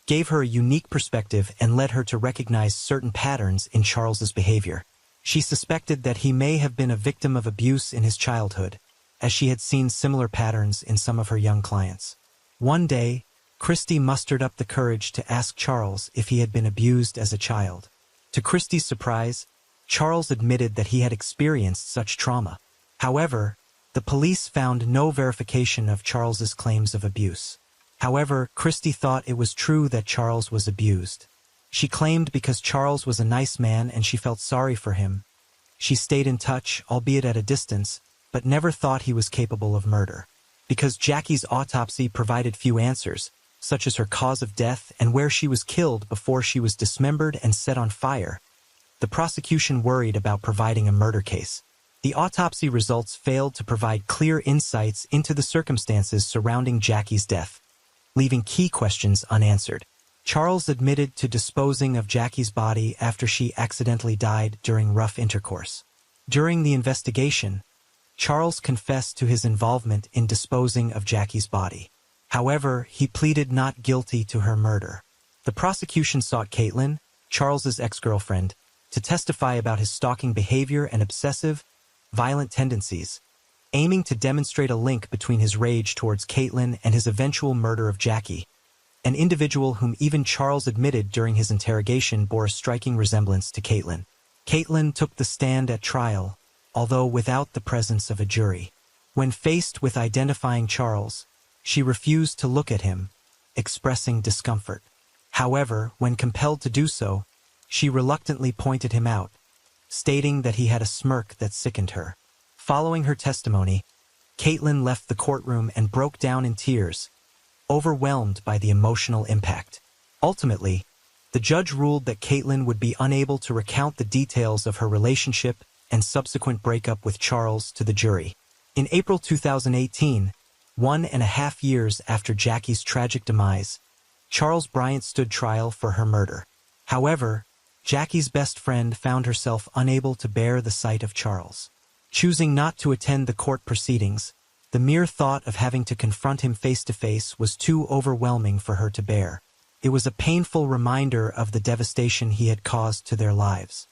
gave her a unique perspective and led her to recognize certain patterns in Charles's behavior. She suspected that he may have been a victim of abuse in his childhood, as she had seen similar patterns in some of her young clients. One day, Christy mustered up the courage to ask Charles if he had been abused as a child. To Christy's surprise, Charles admitted that he had experienced such trauma. However, the police found no verification of Charles's claims of abuse. However, Christy thought it was true that Charles was abused. She claimed because Charles was a nice man and she felt sorry for him. She stayed in touch, albeit at a distance, but never thought he was capable of murder. Because Jackie's autopsy provided few answers, such as her cause of death and where she was killed before she was dismembered and set on fire, the prosecution worried about providing a murder case. The autopsy results failed to provide clear insights into the circumstances surrounding Jackie's death, leaving key questions unanswered. Charles admitted to disposing of Jackie's body after she accidentally died during rough intercourse. During the investigation, Charles confessed to his involvement in disposing of Jackie's body. However, he pleaded not guilty to her murder. The prosecution sought Caitlin, Charles's ex-girlfriend, to testify about his stalking behavior and obsessive, violent tendencies, aiming to demonstrate a link between his rage towards Caitlin and his eventual murder of Jackie, an individual whom even Charles admitted during his interrogation bore a striking resemblance to Caitlin. Caitlin took the stand at trial, although without the presence of a jury. When faced with identifying Charles, she refused to look at him, expressing discomfort. However, when compelled to do so, she reluctantly pointed him out, stating that he had a smirk that sickened her. Following her testimony, Caitlin left the courtroom and broke down in tears, overwhelmed by the emotional impact. Ultimately, the judge ruled that Caitlin would be unable to recount the details of her relationship and subsequent breakup with Charles to the jury. In April 2018, 1.5 years after Jackie's tragic demise, Charles Bryant stood trial for her murder. However, Jackie's best friend found herself unable to bear the sight of Charles. Choosing not to attend the court proceedings, the mere thought of having to confront him face to face was too overwhelming for her to bear. It was a painful reminder of the devastation he had caused to their lives.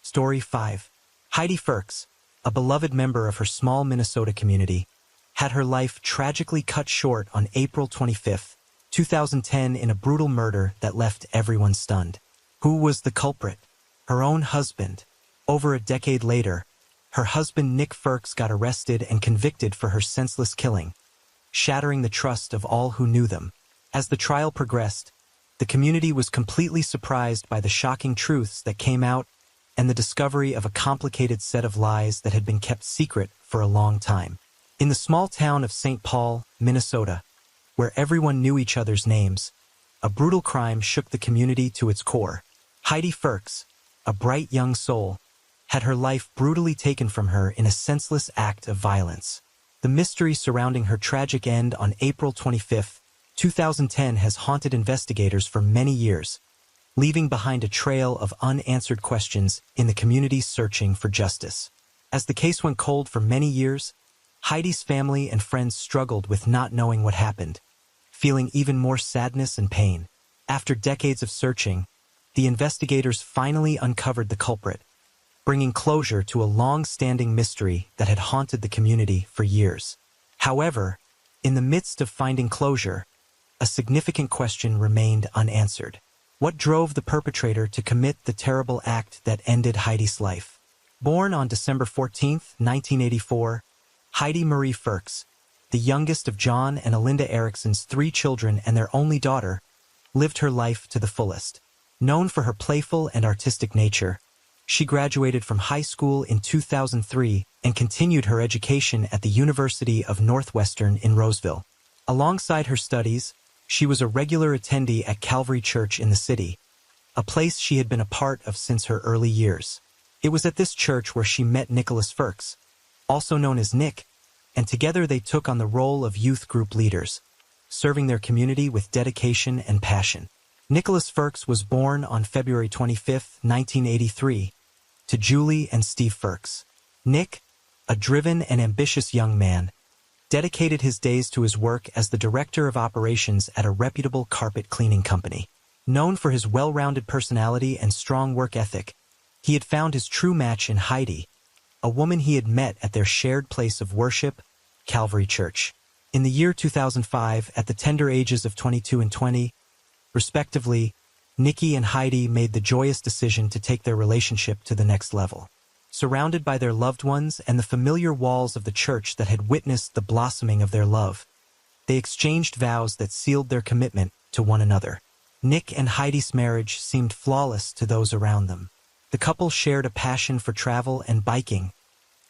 Story 5. Heidi Ferks, a beloved member of her small Minnesota community, had her life tragically cut short on April 25, 2010 in a brutal murder that left everyone stunned. Who was the culprit? Her own husband. Over a decade later, her husband Nick Ferks got arrested and convicted for her senseless killing, shattering the trust of all who knew them. As the trial progressed, the community was completely surprised by the shocking truths that came out and the discovery of a complicated set of lies that had been kept secret for a long time. In the small town of St. Paul, Minnesota, where everyone knew each other's names, a brutal crime shook the community to its core. Heidi Ferks, a bright young soul, had her life brutally taken from her in a senseless act of violence. The mystery surrounding her tragic end on April 25, 2010 has haunted investigators for many years, leaving behind a trail of unanswered questions in the community searching for justice. As the case went cold for many years, Heidi's family and friends struggled with not knowing what happened, feeling even more sadness and pain. After decades of searching, the investigators finally uncovered the culprit, bringing closure to a long-standing mystery that had haunted the community for years. However, in the midst of finding closure, a significant question remained unanswered. What drove the perpetrator to commit the terrible act that ended Heidi's life? Born on December 14, 1984, Heidi Marie Ferks, the youngest of John and Alinda Erickson's 3 children and their only daughter, lived her life to the fullest. Known for her playful and artistic nature, she graduated from high school in 2003 and continued her education at the University of Northwestern in Roseville. Alongside her studies, she was a regular attendee at Calvary Church in the city, a place she had been a part of since her early years. It was at this church where she met Nicholas Ferks, also known as Nick, and together they took on the role of youth group leaders, serving their community with dedication and passion. Nicholas Ferks was born on February 25, 1983, to Julie and Steve Ferks. Nick, a driven and ambitious young man, dedicated his days to his work as the director of operations at a reputable carpet cleaning company. Known for his well-rounded personality and strong work ethic, he had found his true match in Heidi, a woman he had met at their shared place of worship, Calvary Church. In the year 2005, at the tender ages of 22 and 20, respectively, Nikki and Heidi made the joyous decision to take their relationship to the next level. Surrounded by their loved ones and the familiar walls of the church that had witnessed the blossoming of their love, they exchanged vows that sealed their commitment to one another. Nick and Heidi's marriage seemed flawless to those around them. The couple shared a passion for travel and biking,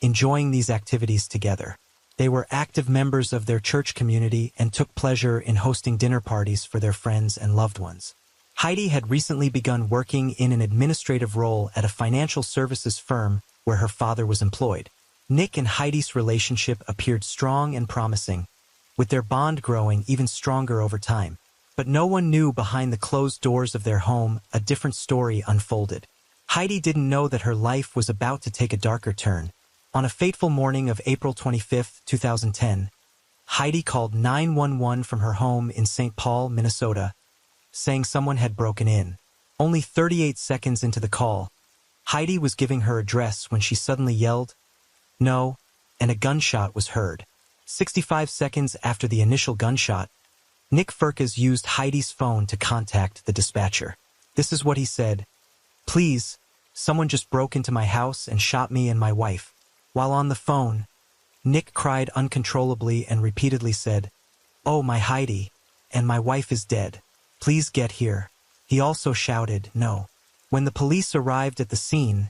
enjoying these activities together. They were active members of their church community and took pleasure in hosting dinner parties for their friends and loved ones. Heidi had recently begun working in an administrative role at a financial services firm where her father was employed. Nick and Heidi's relationship appeared strong and promising, with their bond growing even stronger over time. But no one knew behind the closed doors of their home a different story unfolded. Heidi didn't know that her life was about to take a darker turn. On a fateful morning of April 25, 2010, Heidi called 911 from her home in St. Paul, Minnesota, saying someone had broken in. Only 38 seconds into the call, Heidi was giving her address when she suddenly yelled, "No," and a gunshot was heard. 65 seconds after the initial gunshot, Nick Ferks used Heidi's phone to contact the dispatcher. This is what he said: "Please, someone just broke into my house and shot me and my wife." While on the phone, Nick cried uncontrollably and repeatedly said, "Oh, my Heidi, and my wife is dead. Please get here." He also shouted, "No." When the police arrived at the scene,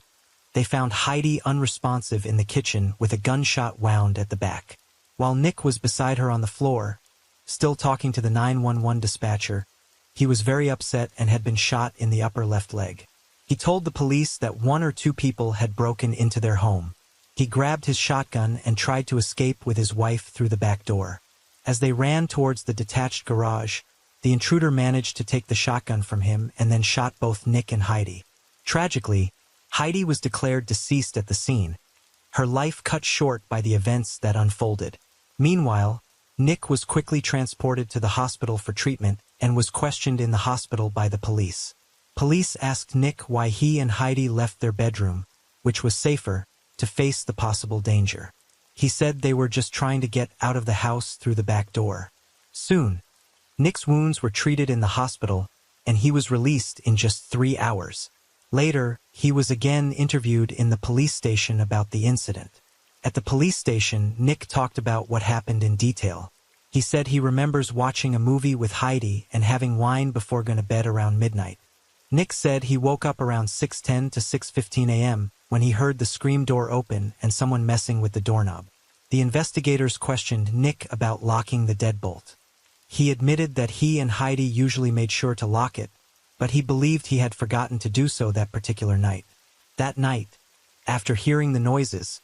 they found Heidi unresponsive in the kitchen with a gunshot wound at the back. While Nick was beside her on the floor, still talking to the 911 dispatcher, he was very upset and had been shot in the upper left leg. He told the police that 1 or 2 people had broken into their home. He grabbed his shotgun and tried to escape with his wife through the back door. As they ran towards the detached garage, the intruder managed to take the shotgun from him and then shot both Nick and Heidi. Tragically, Heidi was declared deceased at the scene, her life cut short by the events that unfolded. Meanwhile, Nick was quickly transported to the hospital for treatment and was questioned in the hospital by the police. Police asked Nick why he and Heidi left their bedroom, which was safer, to face the possible danger. He said they were just trying to get out of the house through the back door. Soon, Nick's wounds were treated in the hospital, and he was released in just 3 hours. Later, he was again interviewed in the police station about the incident. At the police station, Nick talked about what happened in detail. He said he remembers watching a movie with Heidi and having wine before going to bed around midnight. Nick said he woke up around 6:10 to 6:15 a.m. when he heard the screen door open and someone messing with the doorknob. The investigators questioned Nick about locking the deadbolt. He admitted that he and Heidi usually made sure to lock it, but he believed he had forgotten to do so that particular night. That night, after hearing the noises,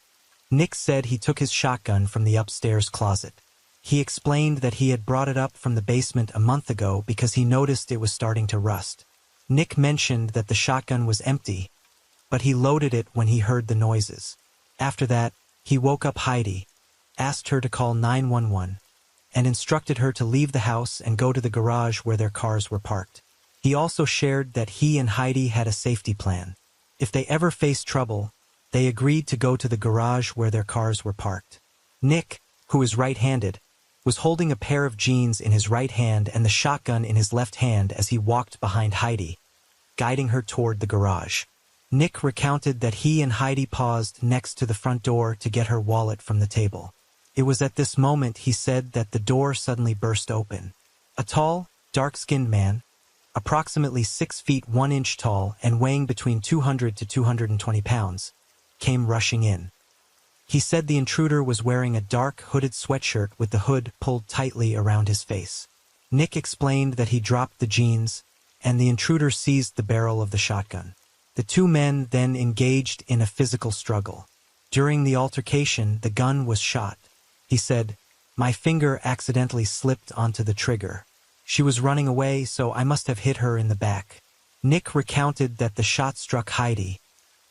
Nick said he took his shotgun from the upstairs closet. He explained that he had brought it up from the basement a month ago because he noticed it was starting to rust. Nick mentioned that the shotgun was empty, but he loaded it when he heard the noises. After that, he woke up Heidi, asked her to call 911, and instructed her to leave the house and go to the garage where their cars were parked. He also shared that he and Heidi had a safety plan. If they ever faced trouble, they agreed to go to the garage where their cars were parked. Nick, who is right-handed, was holding a pair of jeans in his right hand and the shotgun in his left hand as he walked behind Heidi, guiding her toward the garage. Nick recounted that he and Heidi paused next to the front door to get her wallet from the table. It was at this moment he said that the door suddenly burst open. A tall, dark-skinned man, approximately 6 feet 1 inch tall and weighing between 200 to 220 pounds, came rushing in. He said the intruder was wearing a dark hooded sweatshirt with the hood pulled tightly around his face. Nick explained that he dropped the jeans, and the intruder seized the barrel of the shotgun. The two men then engaged in a physical struggle. During the altercation, the gun was shot. He said, "My finger accidentally slipped onto the trigger. She was running away, so I must have hit her in the back." Nick recounted that the shot struck Heidi,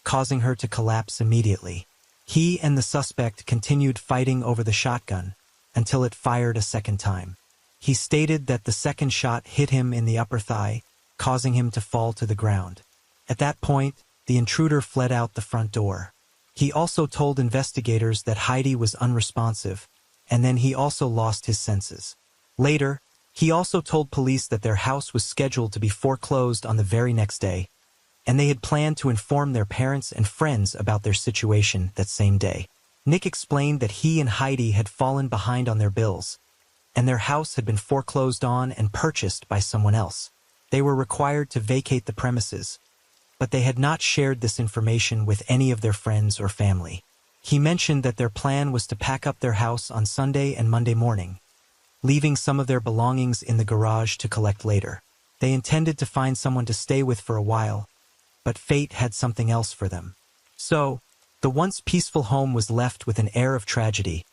causing her to collapse immediately. He and the suspect continued fighting over the shotgun until it fired a second time. He stated that the second shot hit him in the upper thigh, causing him to fall to the ground. At that point, the intruder fled out the front door. He also told investigators that Heidi was unresponsive, and then he also lost his senses. Later, he also told police that their house was scheduled to be foreclosed on the very next day, and they had planned to inform their parents and friends about their situation that same day. Nick explained that he and Heidi had fallen behind on their bills, and their house had been foreclosed on and purchased by someone else. They were required to vacate the premises, but they had not shared this information with any of their friends or family. He mentioned that their plan was to pack up their house on Sunday and Monday morning, leaving some of their belongings in the garage to collect later. They intended to find someone to stay with for a while, but fate had something else for them. So, the once peaceful home was left with an air of tragedy,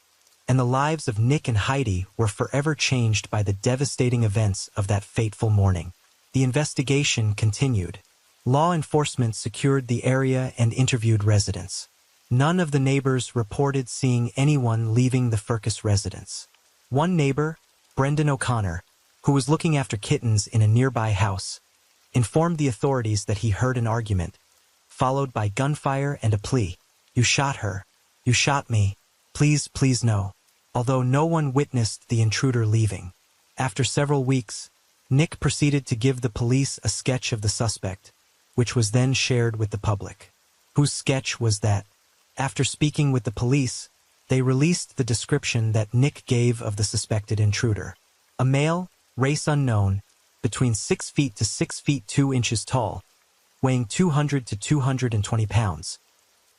and the lives of Nick and Heidi were forever changed by the devastating events of that fateful morning. The investigation continued. Law enforcement secured the area and interviewed residents. None of the neighbors reported seeing anyone leaving the Firkus residence. One neighbor, Brendan O'Connor, who was looking after kittens in a nearby house, informed the authorities that he heard an argument, followed by gunfire and a plea. "You shot her. You shot me. Please, please no." Although no one witnessed the intruder leaving. After several weeks, Nick proceeded to give the police a sketch of the suspect, which was then shared with the public. Whose sketch was that? After speaking with the police, they released the description that Nick gave of the suspected intruder. A male, race unknown, between 6 feet to 6 feet 2 inches tall, weighing 200 to 220 pounds,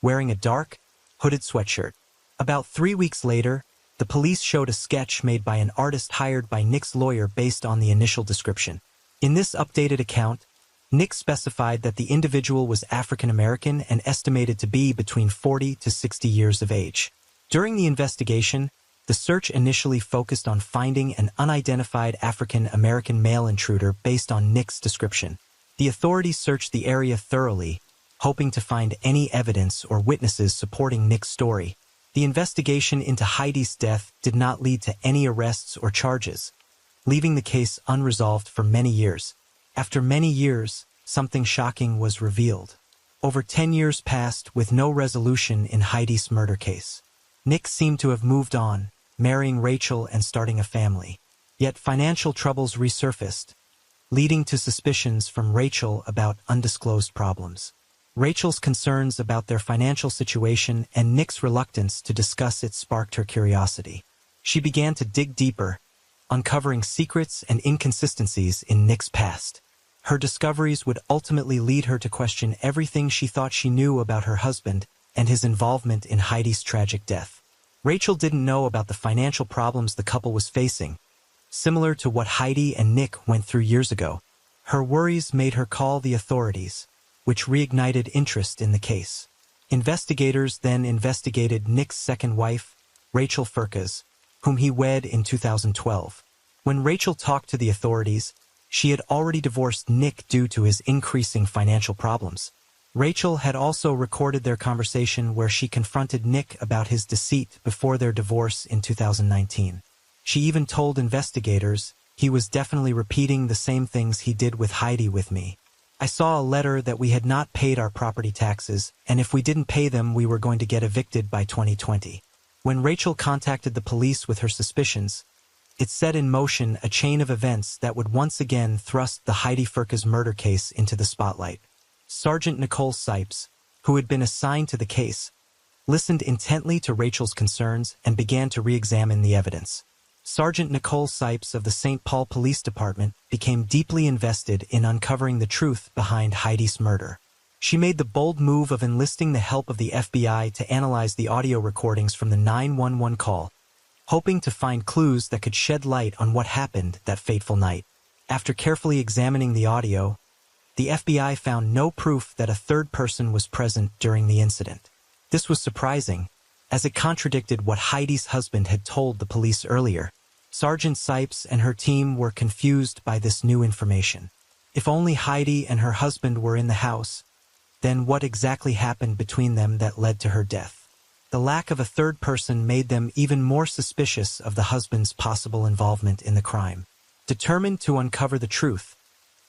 wearing a dark, hooded sweatshirt. About 3 weeks later, the police showed a sketch made by an artist hired by Nick's lawyer based on the initial description. In this updated account, Nick specified that the individual was African American and estimated to be between 40 to 60 years of age. During the investigation, The search initially focused on finding an unidentified African-American male intruder based on Nick's description. The authorities searched the area thoroughly, hoping to find any evidence or witnesses supporting Nick's story. The investigation into Heidi's death did not lead to any arrests or charges, leaving the case unresolved for many years. After many years, something shocking was revealed. Over 10 years passed with no resolution in Heidi's murder case. Nick seemed to have moved on, marrying Rachel and starting a family. Yet financial troubles resurfaced, leading to suspicions from Rachel about undisclosed problems. Rachel's concerns about their financial situation and Nick's reluctance to discuss it sparked her curiosity. She began to dig deeper, uncovering secrets and inconsistencies in Nick's past. Her discoveries would ultimately lead her to question everything she thought she knew about her husband and his involvement in Heidi's tragic death. Rachel didn't know about the financial problems the couple was facing. Similar to what Heidi and Nick went through years ago, her worries made her call the authorities, which reignited interest in the case. Investigators then investigated Nick's second wife, Rachel Firkus, whom he wed in 2012. When Rachel talked to the authorities, she had already divorced Nick due to his increasing financial problems. Rachel had also recorded their conversation where she confronted Nick about his deceit before their divorce in 2019. She even told investigators, "He was definitely repeating the same things he did with Heidi with me. I saw a letter that we had not paid our property taxes, and if we didn't pay them, we were going to get evicted by 2020. When Rachel contacted the police with her suspicions, it set in motion a chain of events that would once again thrust the Heidi Firkus murder case into the spotlight. Sergeant Nicole Sipes, who had been assigned to the case, listened intently to Rachel's concerns and began to re-examine the evidence. Sergeant Nicole Sipes of the St. Paul Police Department became deeply invested in uncovering the truth behind Heidi's murder. She made the bold move of enlisting the help of the FBI to analyze the audio recordings from the 911 call, hoping to find clues that could shed light on what happened that fateful night. After carefully examining the audio, the FBI found no proof that a third person was present during the incident. This was surprising, as it contradicted what Heidi's husband had told the police earlier. Sergeant Sipes and her team were confused by this new information. If only Heidi and her husband were in the house, then what exactly happened between them that led to her death? The lack of a third person made them even more suspicious of the husband's possible involvement in the crime. Determined to uncover the truth,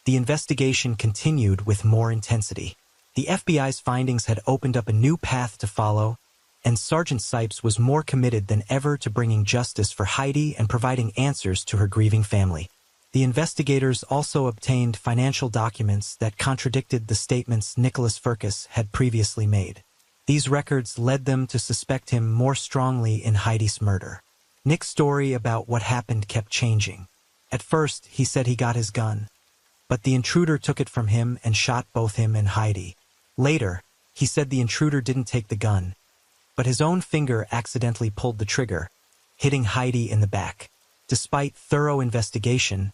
the investigation continued with more intensity. The FBI's findings had opened up a new path to follow, and Sergeant Sipes was more committed than ever to bringing justice for Heidi and providing answers to her grieving family. The investigators also obtained financial documents that contradicted the statements Nicholas Firkus had previously made. These records led them to suspect him more strongly in Heidi's murder. Nick's story about what happened kept changing. At first, he said he got his gun, but the intruder took it from him and shot both him and Heidi. Later, he said the intruder didn't take the gun, but his own finger accidentally pulled the trigger, hitting Heidi in the back. Despite thorough investigation,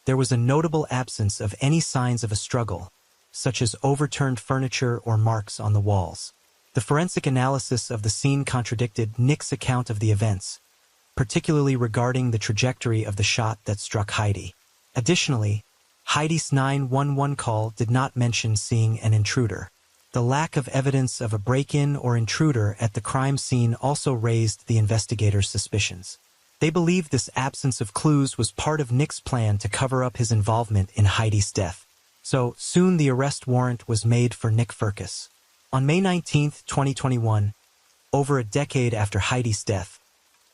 there was a notable absence of any signs of a struggle, such as overturned furniture or marks on the walls. The forensic analysis of the scene contradicted Nick's account of the events, particularly regarding the trajectory of the shot that struck Heidi. Additionally, Heidi's 911 call did not mention seeing an intruder. The lack of evidence of a break-in or intruder at the crime scene also raised the investigators' suspicions. They believed this absence of clues was part of Nick's plan to cover up his involvement in Heidi's death. So, soon the arrest warrant was made for Nick Firkus. On May 19, 2021, over a decade after Heidi's death,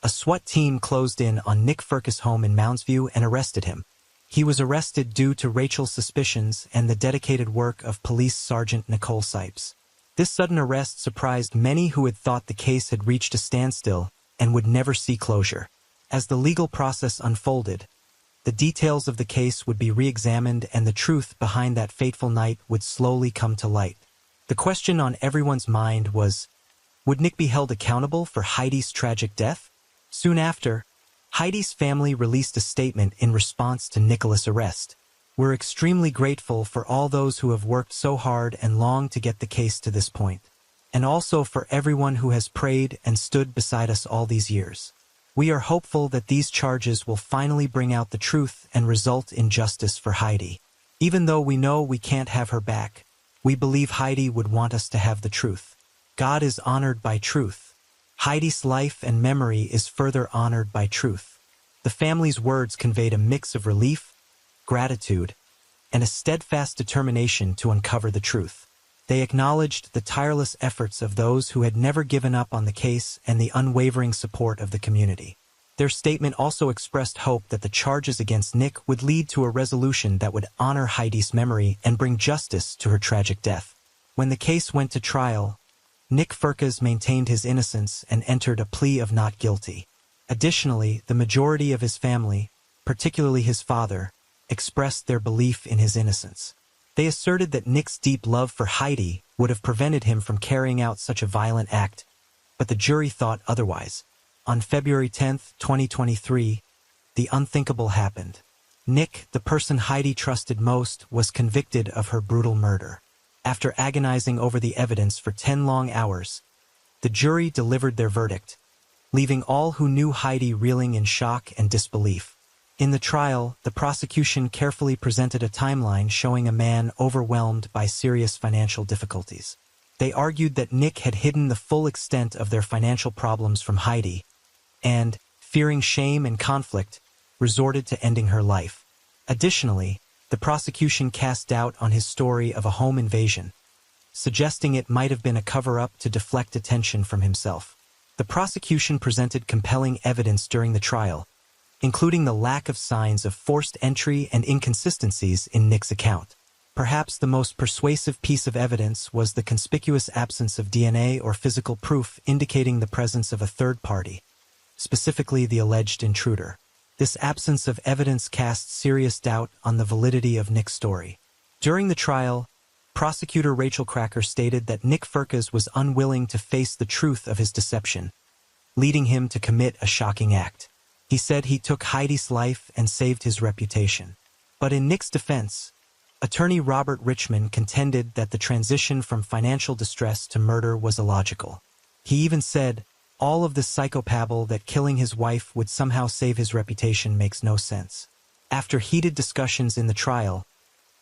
a SWAT team closed in on Nick Firkus' home in Mounds View and arrested him. He was arrested due to Rachel's suspicions and the dedicated work of Police Sergeant Nicole Sipes. This sudden arrest surprised many who had thought the case had reached a standstill and would never see closure. As the legal process unfolded, the details of the case would be re-examined and the truth behind that fateful night would slowly come to light. The question on everyone's mind was, would Nick be held accountable for Heidi's tragic death? Soon after, Heidi's family released a statement in response to Nicholas' arrest. "We're extremely grateful for all those who have worked so hard and long to get the case to this point, and also for everyone who has prayed and stood beside us all these years. We are hopeful that these charges will finally bring out the truth and result in justice for Heidi. Even though we know we can't have her back, we believe Heidi would want us to have the truth. God is honored by truth. Heidi's life and memory is further honored by truth. The family's words conveyed a mix of relief, gratitude, and a steadfast determination to uncover the truth. They acknowledged the tireless efforts of those who had never given up on the case and the unwavering support of the community. Their statement also expressed hope that the charges against Nick would lead to a resolution that would honor Heidi's memory and bring justice to her tragic death. When the case went to trial, Nick Furcas maintained his innocence and entered a plea of not guilty. Additionally, the majority of his family, particularly his father, expressed their belief in his innocence. They asserted that Nick's deep love for Heidi would have prevented him from carrying out such a violent act, but the jury thought otherwise. On February 10, 2023, the unthinkable happened. Nick, the person Heidi trusted most, was convicted of her brutal murder. After agonizing over the evidence for 10 long hours, the jury delivered their verdict, leaving all who knew Heidi reeling in shock and disbelief. In the trial, the prosecution carefully presented a timeline showing a man overwhelmed by serious financial difficulties. They argued that Nick had hidden the full extent of their financial problems from Heidi, and, fearing shame and conflict, resorted to ending her life. Additionally, the prosecution cast doubt on his story of a home invasion, suggesting it might have been a cover-up to deflect attention from himself. The prosecution presented compelling evidence during the trial, including the lack of signs of forced entry and inconsistencies in Nick's account. Perhaps the most persuasive piece of evidence was the conspicuous absence of DNA or physical proof indicating the presence of a third party, specifically the alleged intruder. This absence of evidence cast serious doubt on the validity of Nick's story. During the trial, prosecutor Rachel Cracker stated that Nick Furcas was unwilling to face the truth of his deception, leading him to commit a shocking act. He said he took Heidi's life and saved his reputation. But in Nick's defense, attorney Robert Richmond contended that the transition from financial distress to murder was illogical. He even said, all of this psychopabble that killing his wife would somehow save his reputation makes no sense. After heated discussions in the trial,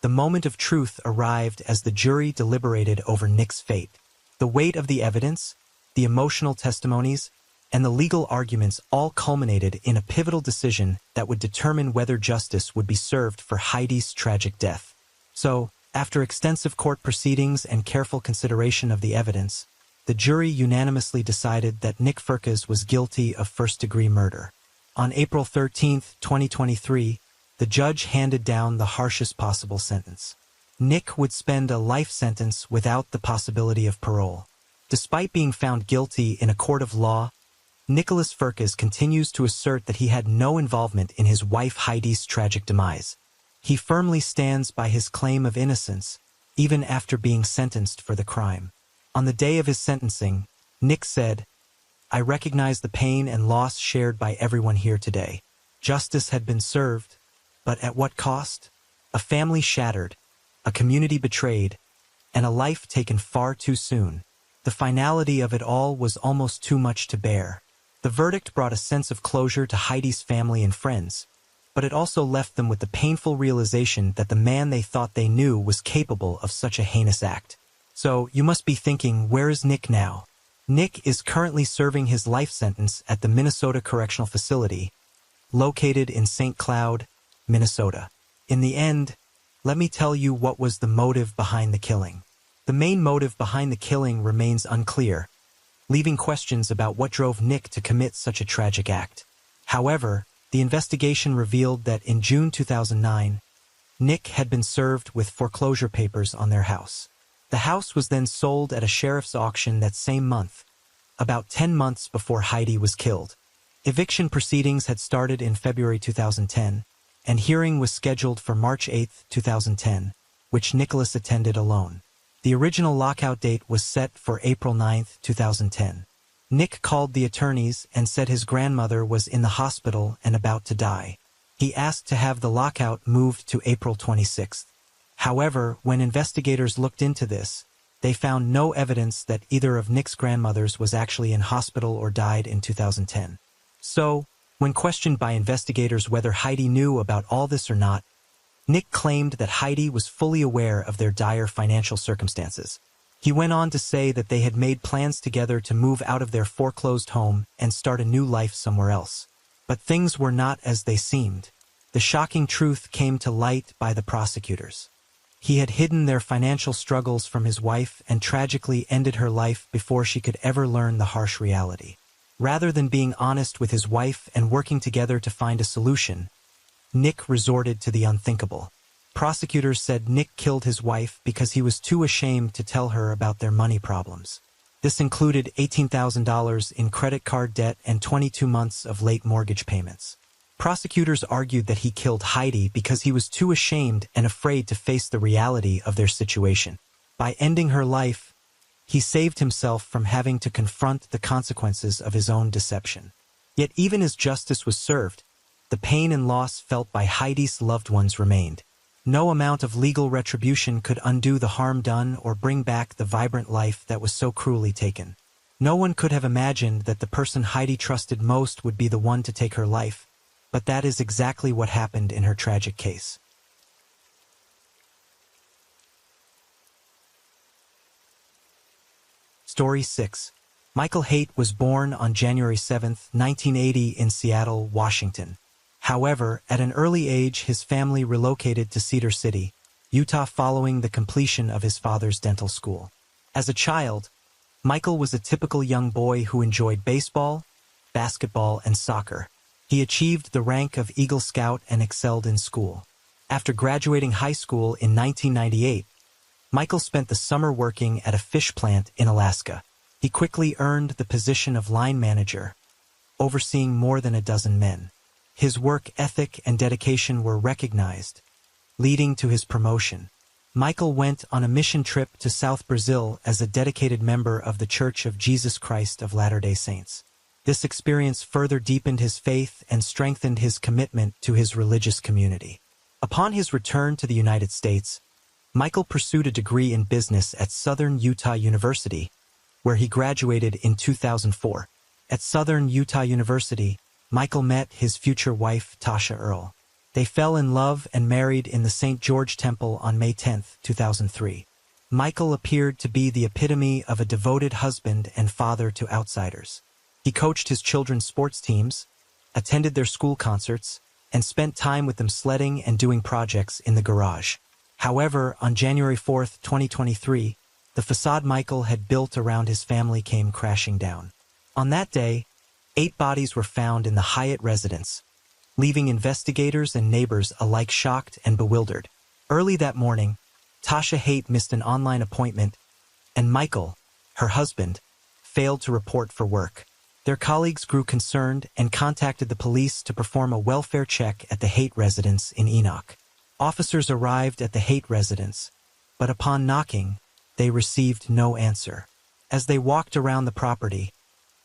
the moment of truth arrived as the jury deliberated over Nick's fate. The weight of the evidence, the emotional testimonies, and the legal arguments all culminated in a pivotal decision that would determine whether justice would be served for Heidi's tragic death. So, after extensive court proceedings and careful consideration of the evidence, the jury unanimously decided that Nick Furcas was guilty of first-degree murder. On April 13, 2023, the judge handed down the harshest possible sentence. Nick would spend a life sentence without the possibility of parole. Despite being found guilty in a court of law, Nicholas Furcas continues to assert that he had no involvement in his wife Heidi's tragic demise. He firmly stands by his claim of innocence, even after being sentenced for the crime. On the day of his sentencing, Nick said, "I recognize the pain and loss shared by everyone here today. Justice had been served, but at what cost? A family shattered, a community betrayed, and a life taken far too soon. The finality of it all was almost too much to bear." The verdict brought a sense of closure to Heidi's family and friends, but it also left them with the painful realization that the man they thought they knew was capable of such a heinous act. So, you must be thinking, where is Nick now? Nick is currently serving his life sentence at the Minnesota Correctional Facility, located in St. Cloud, Minnesota. In the end, let me tell you what was the motive behind the killing. The main motive behind the killing remains unclear, leaving questions about what drove Nick to commit such a tragic act. However, the investigation revealed that in June 2009, Nick had been served with foreclosure papers on their house. The house was then sold at a sheriff's auction that same month, about 10 months before Heidi was killed. Eviction proceedings had started in February 2010, and hearing was scheduled for March 8, 2010, which Nicholas attended alone. The original lockout date was set for April 9, 2010. Nick called the attorneys and said his grandmother was in the hospital and about to die. He asked to have the lockout moved to April 26. However, when investigators looked into this, they found no evidence that either of Nick's grandmothers was actually in hospital or died in 2010. So, when questioned by investigators whether Heidi knew about all this or not, Nick claimed that Heidi was fully aware of their dire financial circumstances. He went on to say that they had made plans together to move out of their foreclosed home and start a new life somewhere else. But things were not as they seemed. The shocking truth came to light by the prosecutors. He had hidden their financial struggles from his wife and tragically ended her life before she could ever learn the harsh reality. Rather than being honest with his wife and working together to find a solution, Nick resorted to the unthinkable. Prosecutors said Nick killed his wife because he was too ashamed to tell her about their money problems. This included $18,000 in credit card debt and 22 months of late mortgage payments. Prosecutors argued that he killed Heidi because he was too ashamed and afraid to face the reality of their situation. By ending her life, he saved himself from having to confront the consequences of his own deception. Yet even as justice was served, the pain and loss felt by Heidi's loved ones remained. No amount of legal retribution could undo the harm done or bring back the vibrant life that was so cruelly taken. No one could have imagined that the person Heidi trusted most would be the one to take her life, but that is exactly what happened in her tragic case. Story 6. Michael Haight was born on January 7, 1980 in Seattle, Washington. However, at an early age, his family relocated to Cedar City, Utah following the completion of his father's dental school. As a child, Michael was a typical young boy who enjoyed baseball, basketball, and soccer. He achieved the rank of Eagle Scout and excelled in school. After graduating high school in 1998, Michael spent the summer working at a fish plant in Alaska. He quickly earned the position of line manager, overseeing more than a dozen men. His work ethic and dedication were recognized, leading to his promotion. Michael went on a mission trip to South Brazil as a dedicated member of the Church of Jesus Christ of Latter-day Saints. This experience further deepened his faith and strengthened his commitment to his religious community. Upon his return to the United States, Michael pursued a degree in business at Southern Utah University, where he graduated in 2004. At Southern Utah University, Michael met his future wife, Tasha Earle. They fell in love and married in the St. George Temple on May 10, 2003. Michael appeared to be the epitome of a devoted husband and father to outsiders. He coached his children's sports teams, attended their school concerts, and spent time with them sledding and doing projects in the garage. However, on January 4, 2023, the facade Michael had built around his family came crashing down. On that day, 8 bodies were found in the Hyatt residence, leaving investigators and neighbors alike shocked and bewildered. Early that morning, Tasha Haight missed an online appointment, and Michael, her husband, failed to report for work. Their colleagues grew concerned and contacted the police to perform a welfare check at the Haight residence in Enoch. Officers arrived at the Haight residence, but upon knocking, they received no answer. As they walked around the property,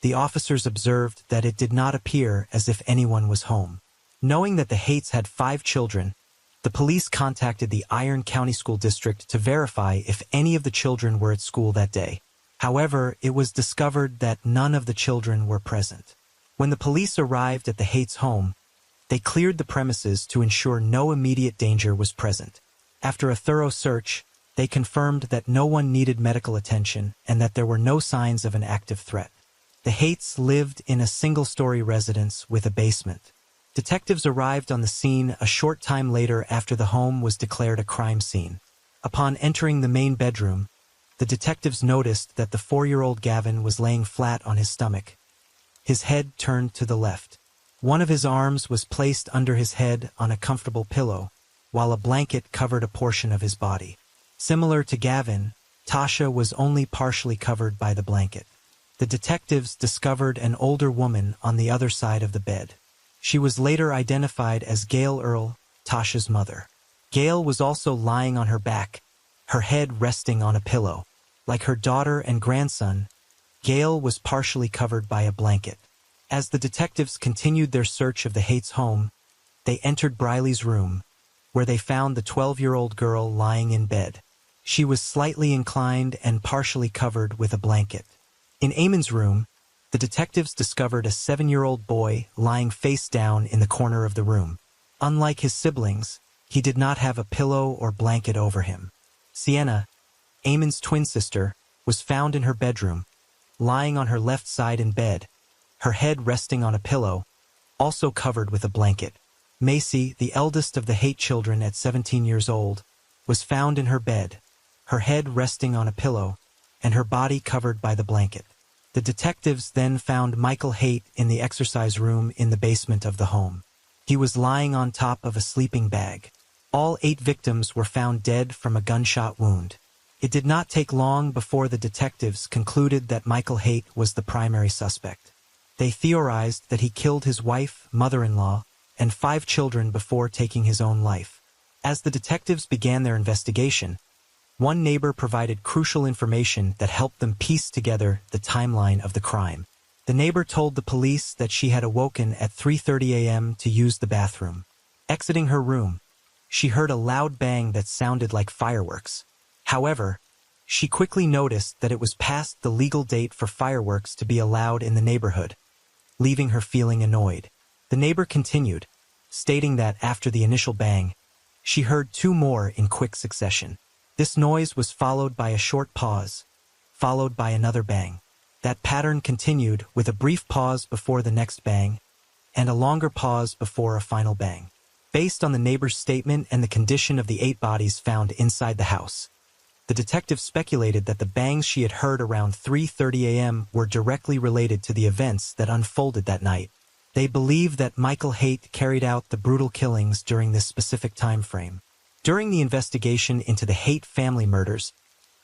the officers observed that it did not appear as if anyone was home. Knowing that the Haight's had 5 children, the police contacted the Iron County School District to verify if any of the children were at school that day. However, it was discovered that none of the children were present. When the police arrived at the Haight's home, they cleared the premises to ensure no immediate danger was present. After a thorough search, they confirmed that no one needed medical attention and that there were no signs of an active threat. The Haight's lived in a single-story residence with a basement. Detectives arrived on the scene a short time later after the home was declared a crime scene. Upon entering the main bedroom, the detectives noticed that the 4-year-old Gavin was laying flat on his stomach, his head turned to the left. One of his arms was placed under his head on a comfortable pillow, while a blanket covered a portion of his body. Similar to Gavin, Tasha was only partially covered by the blanket. The detectives discovered an older woman on the other side of the bed. She was later identified as Gail Earle, Tasha's mother. Gail was also lying on her back, her head resting on a pillow. Like her daughter and grandson, Gail was partially covered by a blanket. As the detectives continued their search of the Haight's home, they entered Briley's room, where they found the 12-year-old girl lying in bed. She was slightly inclined and partially covered with a blanket. In Eamon's room, The detectives discovered a 7-year-old boy lying face down in the corner of the room. Unlike his siblings, he did not have a pillow or blanket over him. Sienna, Eamon's twin sister, was found in her bedroom, lying on her left side in bed, her head resting on a pillow, also covered with a blanket. Macy, the eldest of the Haight children at 17 years old, was found in her bed, her head resting on a pillow, and her body covered by the blanket. The detectives then found Michael Haight in the exercise room in the basement of the home. He was lying on top of a sleeping bag. All 8 victims were found dead from a gunshot wound. It did not take long before the detectives concluded that Michael Haight was the primary suspect. They theorized that he killed his wife, mother-in-law, and 5 children before taking his own life. As the detectives began their investigation, one neighbor provided crucial information that helped them piece together the timeline of the crime. The neighbor told the police that she had awoken at 3:30 a.m. to use the bathroom. Exiting her room, she heard a loud bang that sounded like fireworks. However, she quickly noticed that it was past the legal date for fireworks to be allowed in the neighborhood, leaving her feeling annoyed. The neighbor continued, stating that after the initial bang, she heard 2 more in quick succession. This noise was followed by a short pause, followed by another bang. That pattern continued with a brief pause before the next bang, and a longer pause before a final bang. Based on the neighbor's statement and the condition of the 8 bodies found inside the house, the detective speculated that the bangs she had heard around 3:30 a.m. were directly related to the events that unfolded that night. They believed that Michael Haight carried out the brutal killings during this specific time frame. During the investigation into the Haight family murders,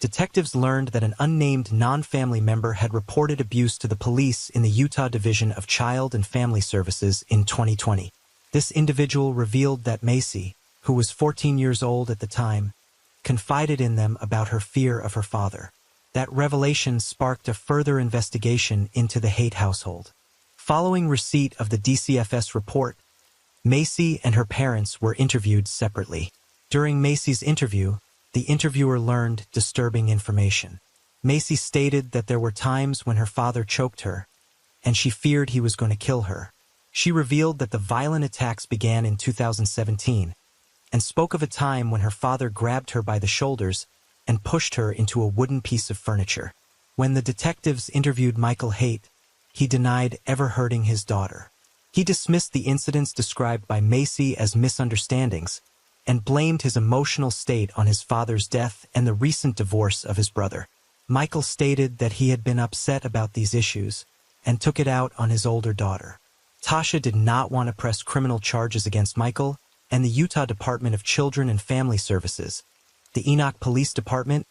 detectives learned that an unnamed non-family member had reported abuse to the police in the Utah Division of Child and Family Services in 2020. This individual revealed that Macy, who was 14 years old at the time, confided in them about her fear of her father. That revelation sparked a further investigation into the Haight household. Following receipt of the DCFS report, Macy and her parents were interviewed separately. During Macy's interview, the interviewer learned disturbing information. Macy stated that there were times when her father choked her, and she feared he was going to kill her. She revealed that the violent attacks began in 2017, and spoke of a time when her father grabbed her by the shoulders and pushed her into a wooden piece of furniture. When the detectives interviewed Michael Haight, he denied ever hurting his daughter. He dismissed the incidents described by Macy as misunderstandings and blamed his emotional state on his father's death and the recent divorce of his brother. Michael stated that he had been upset about these issues and took it out on his older daughter. Tasha did not want to press criminal charges against Michael, and the Utah Department of Children and Family Services, the Enoch Police Department,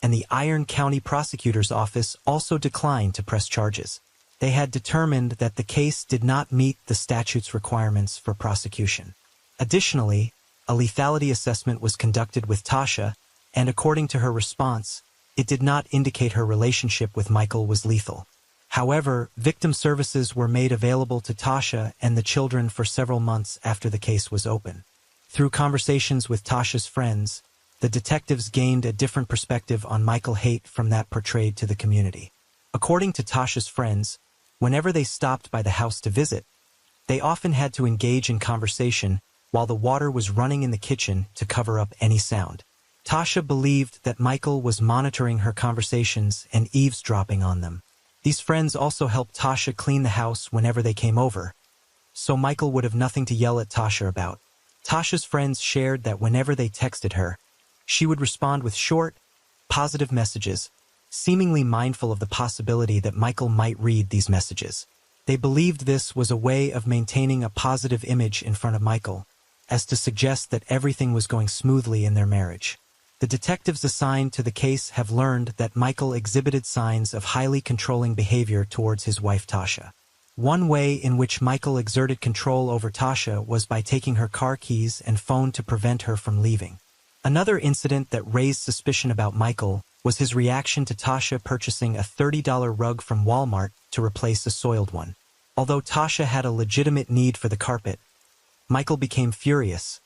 and the Iron County Prosecutor's Office also declined to press charges. They had determined that the case did not meet the statute's requirements for prosecution. Additionally, a lethality assessment was conducted with Tasha, and according to her response, it did not indicate her relationship with Michael was lethal. However, victim services were made available to Tasha and the children for several months after the case was open. Through conversations with Tasha's friends, the detectives gained a different perspective on Michael Haight from that portrayed to the community. According to Tasha's friends, whenever they stopped by the house to visit, they often had to engage in conversation while the water was running in the kitchen to cover up any sound. Tasha believed that Michael was monitoring her conversations and eavesdropping on them. These friends also helped Tasha clean the house whenever they came over, so Michael would have nothing to yell at Tasha about. Tasha's friends shared that whenever they texted her, she would respond with short, positive messages, seemingly mindful of the possibility that Michael might read these messages. They believed this was a way of maintaining a positive image in front of Michael, as to suggest that everything was going smoothly in their marriage. The detectives assigned to the case have learned that Michael exhibited signs of highly controlling behavior towards his wife Tasha. One way in which Michael exerted control over Tasha was by taking her car keys and phone to prevent her from leaving. Another incident that raised suspicion about Michael was his reaction to Tasha purchasing a $30 rug from Walmart to replace a soiled one. Although Tasha had a legitimate need for the carpet, Michael became furious,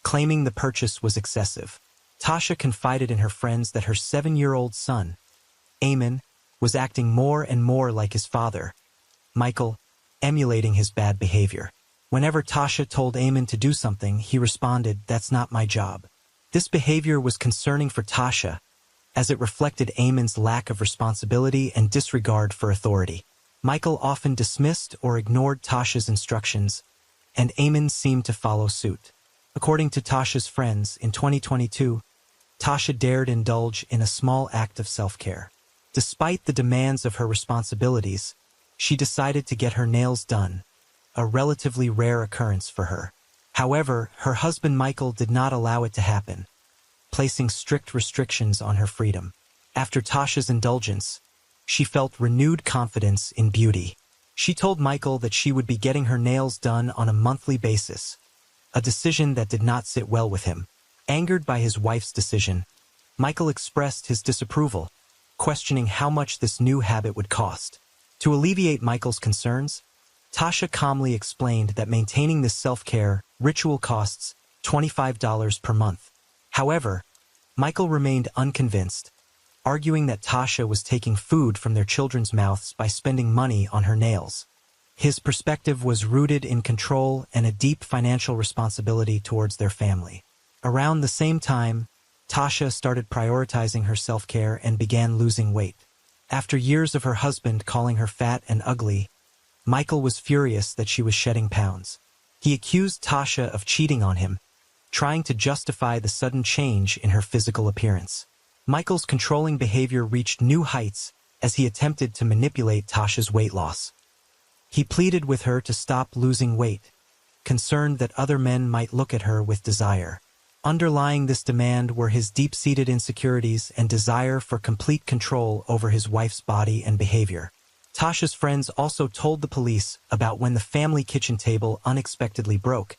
claiming the purchase was excessive. Tasha confided in her friends that her 7-year-old son, Eamon, was acting more and more like his father, Michael, emulating his bad behavior. Whenever Tasha told Eamon to do something, he responded, "That's not my job." This behavior was concerning for Tasha, as it reflected Eamon's lack of responsibility and disregard for authority. Michael often dismissed or ignored Tasha's instructions, and Eamon seemed to follow suit. According to Tasha's friends, in 2022, Tasha dared indulge in a small act of self-care. Despite the demands of her responsibilities, she decided to get her nails done, a relatively rare occurrence for her. However, her husband Michael did not allow it to happen, placing strict restrictions on her freedom. After Tasha's indulgence, she felt renewed confidence in beauty. She told Michael that she would be getting her nails done on a monthly basis, a decision that did not sit well with him. Angered by his wife's decision, Michael expressed his disapproval, questioning how much this new habit would cost. To alleviate Michael's concerns, Tasha calmly explained that maintaining this self-care ritual costs $25 per month. However, Michael remained unconvinced, arguing that Tasha was taking food from their children's mouths by spending money on her nails. His perspective was rooted in control and a deep financial responsibility towards their family. Around the same time, Tasha started prioritizing her self-care and began losing weight. After years of her husband calling her fat and ugly, Michael was furious that she was shedding pounds. He accused Tasha of cheating on him, trying to justify the sudden change in her physical appearance. Michael's controlling behavior reached new heights as he attempted to manipulate Tasha's weight loss. He pleaded with her to stop losing weight, concerned that other men might look at her with desire. Underlying this demand were his deep-seated insecurities and desire for complete control over his wife's body and behavior. Tasha's friends also told the police about when the family kitchen table unexpectedly broke,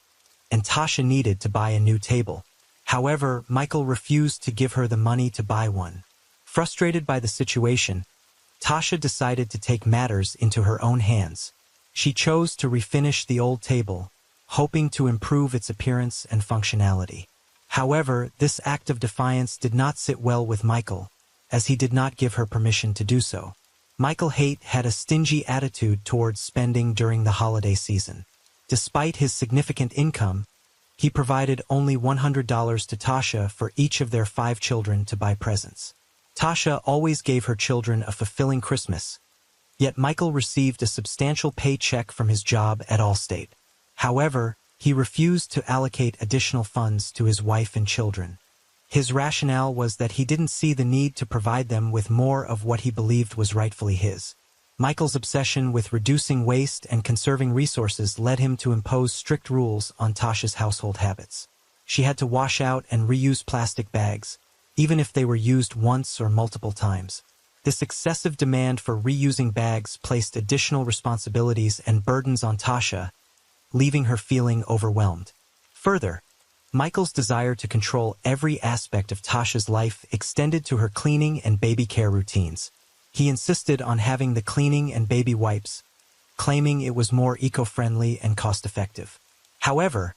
and Tasha needed to buy a new table. However, Michael refused to give her the money to buy one. Frustrated by the situation, Tasha decided to take matters into her own hands. She chose to refinish the old table, hoping to improve its appearance and functionality. However, this act of defiance did not sit well with Michael, as he did not give her permission to do so. Michael Haight had a stingy attitude towards spending during the holiday season. Despite his significant income, he provided only $100 to Tasha for each of their 5 children to buy presents. Tasha always gave her children a fulfilling Christmas, yet Michael received a substantial paycheck from his job at Allstate. However, he refused to allocate additional funds to his wife and children. His rationale was that he didn't see the need to provide them with more of what he believed was rightfully his. Michael's obsession with reducing waste and conserving resources led him to impose strict rules on Tasha's household habits. She had to wash out and reuse plastic bags, even if they were used once or multiple times. This excessive demand for reusing bags placed additional responsibilities and burdens on Tasha, leaving her feeling overwhelmed. Further, Michael's desire to control every aspect of Tasha's life extended to her cleaning and baby care routines. He insisted on having the cleaning and baby wipes, claiming it was more eco-friendly and cost-effective. However,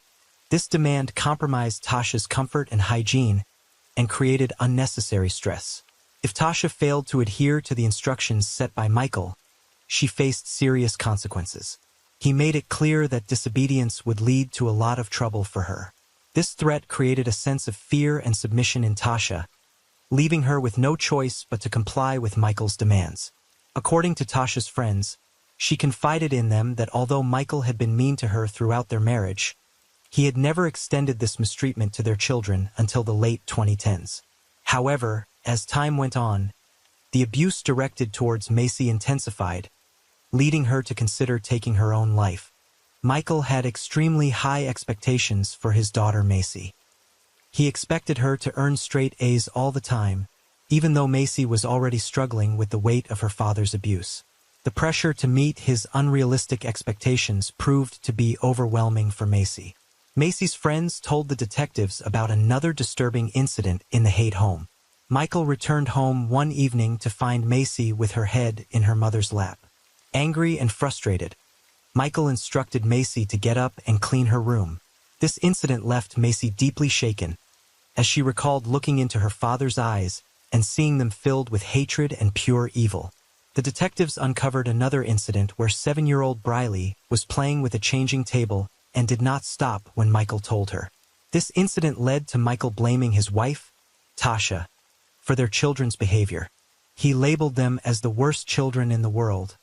this demand compromised Tasha's comfort and hygiene and created unnecessary stress. If Tasha failed to adhere to the instructions set by Michael, she faced serious consequences. He made it clear that disobedience would lead to a lot of trouble for her. This threat created a sense of fear and submission in Tasha, leaving her with no choice but to comply with Michael's demands. According to Tasha's friends, she confided in them that although Michael had been mean to her throughout their marriage, he had never extended this mistreatment to their children until the late 2010s. However, as time went on, the abuse directed towards Macy intensified, leading her to consider taking her own life. Michael had extremely high expectations for his daughter Macy. He expected her to earn straight A's all the time, even though Macy was already struggling with the weight of her father's abuse. The pressure to meet his unrealistic expectations proved to be overwhelming for Macy. Macy's friends told the detectives about another disturbing incident in the Haight home. Michael returned home one evening to find Macy with her head in her mother's lap. Angry and frustrated, Michael instructed Macy to get up and clean her room. This incident left Macy deeply shaken, as she recalled looking into her father's eyes and seeing them filled with hatred and pure evil. The The detectives uncovered another incident where 7-year-old Briley was playing with a changing table and did not stop when Michael told her. This incident led to Michael blaming his wife, Tasha, for their children's behavior. He labeled them as the worst children in the world,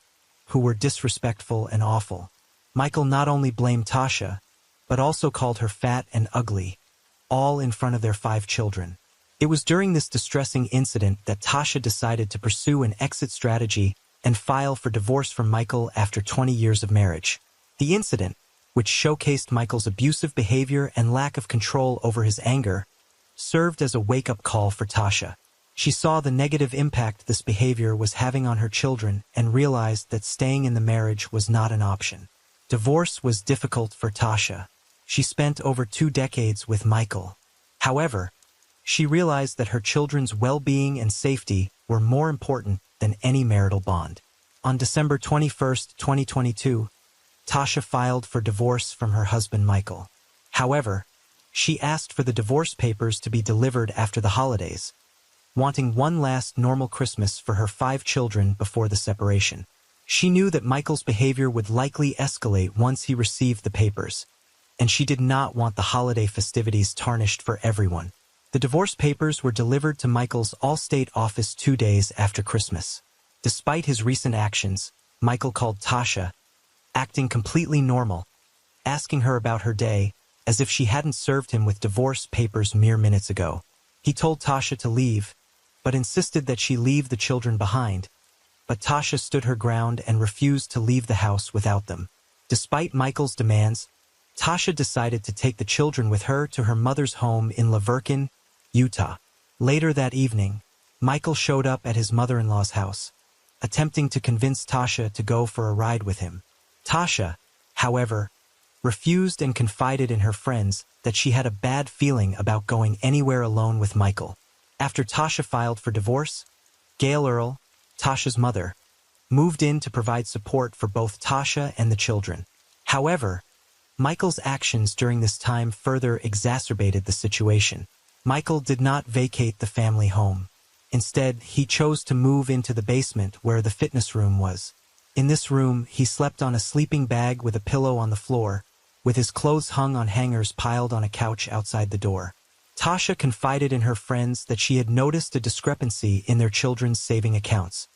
who were disrespectful and awful. Michael not only blamed Tasha, but also called her fat and ugly, all in front of their 5 children. It was during this distressing incident that Tasha decided to pursue an exit strategy and file for divorce from Michael after 20 years of marriage. The incident, which showcased Michael's abusive behavior and lack of control over his anger, served as a wake-up call for Tasha. She saw the negative impact this behavior was having on her children and realized that staying in the marriage was not an option. Divorce was difficult for Tasha. She spent over 2 decades with Michael. However, she realized that her children's well-being and safety were more important than any marital bond. On December 21, 2022, Tasha filed for divorce from her husband Michael. However, she asked for the divorce papers to be delivered after the holidays, wanting one last normal Christmas for her 5 children before the separation. She knew that Michael's behavior would likely escalate once he received the papers, and she did not want the holiday festivities tarnished for everyone. The divorce papers were delivered to Michael's Allstate office 2 days after Christmas. Despite his recent actions, Michael called Tasha, acting completely normal, asking her about her day, as if she hadn't served him with divorce papers mere minutes ago. He told Tasha to leave, but insisted that she leave the children behind. But Tasha stood her ground and refused to leave the house without them. Despite Michael's demands, Tasha decided to take the children with her to her mother's home in Laverkin, Utah. Later that evening, Michael showed up at his mother-in-law's house, attempting to convince Tasha to go for a ride with him. Tasha, however, refused and confided in her friends that she had a bad feeling about going anywhere alone with Michael. After Tasha filed for divorce, Gail Earl, Tasha's mother, moved in to provide support for both Tasha and the children. However, Michael's actions during this time further exacerbated the situation. Michael did not vacate the family home. Instead, he chose to move into the basement where the fitness room was. In this room, he slept on a sleeping bag with a pillow on the floor, with his clothes hung on hangers piled on a couch outside the door. Tasha confided in her friends that she had noticed a discrepancy in their children's saving accounts,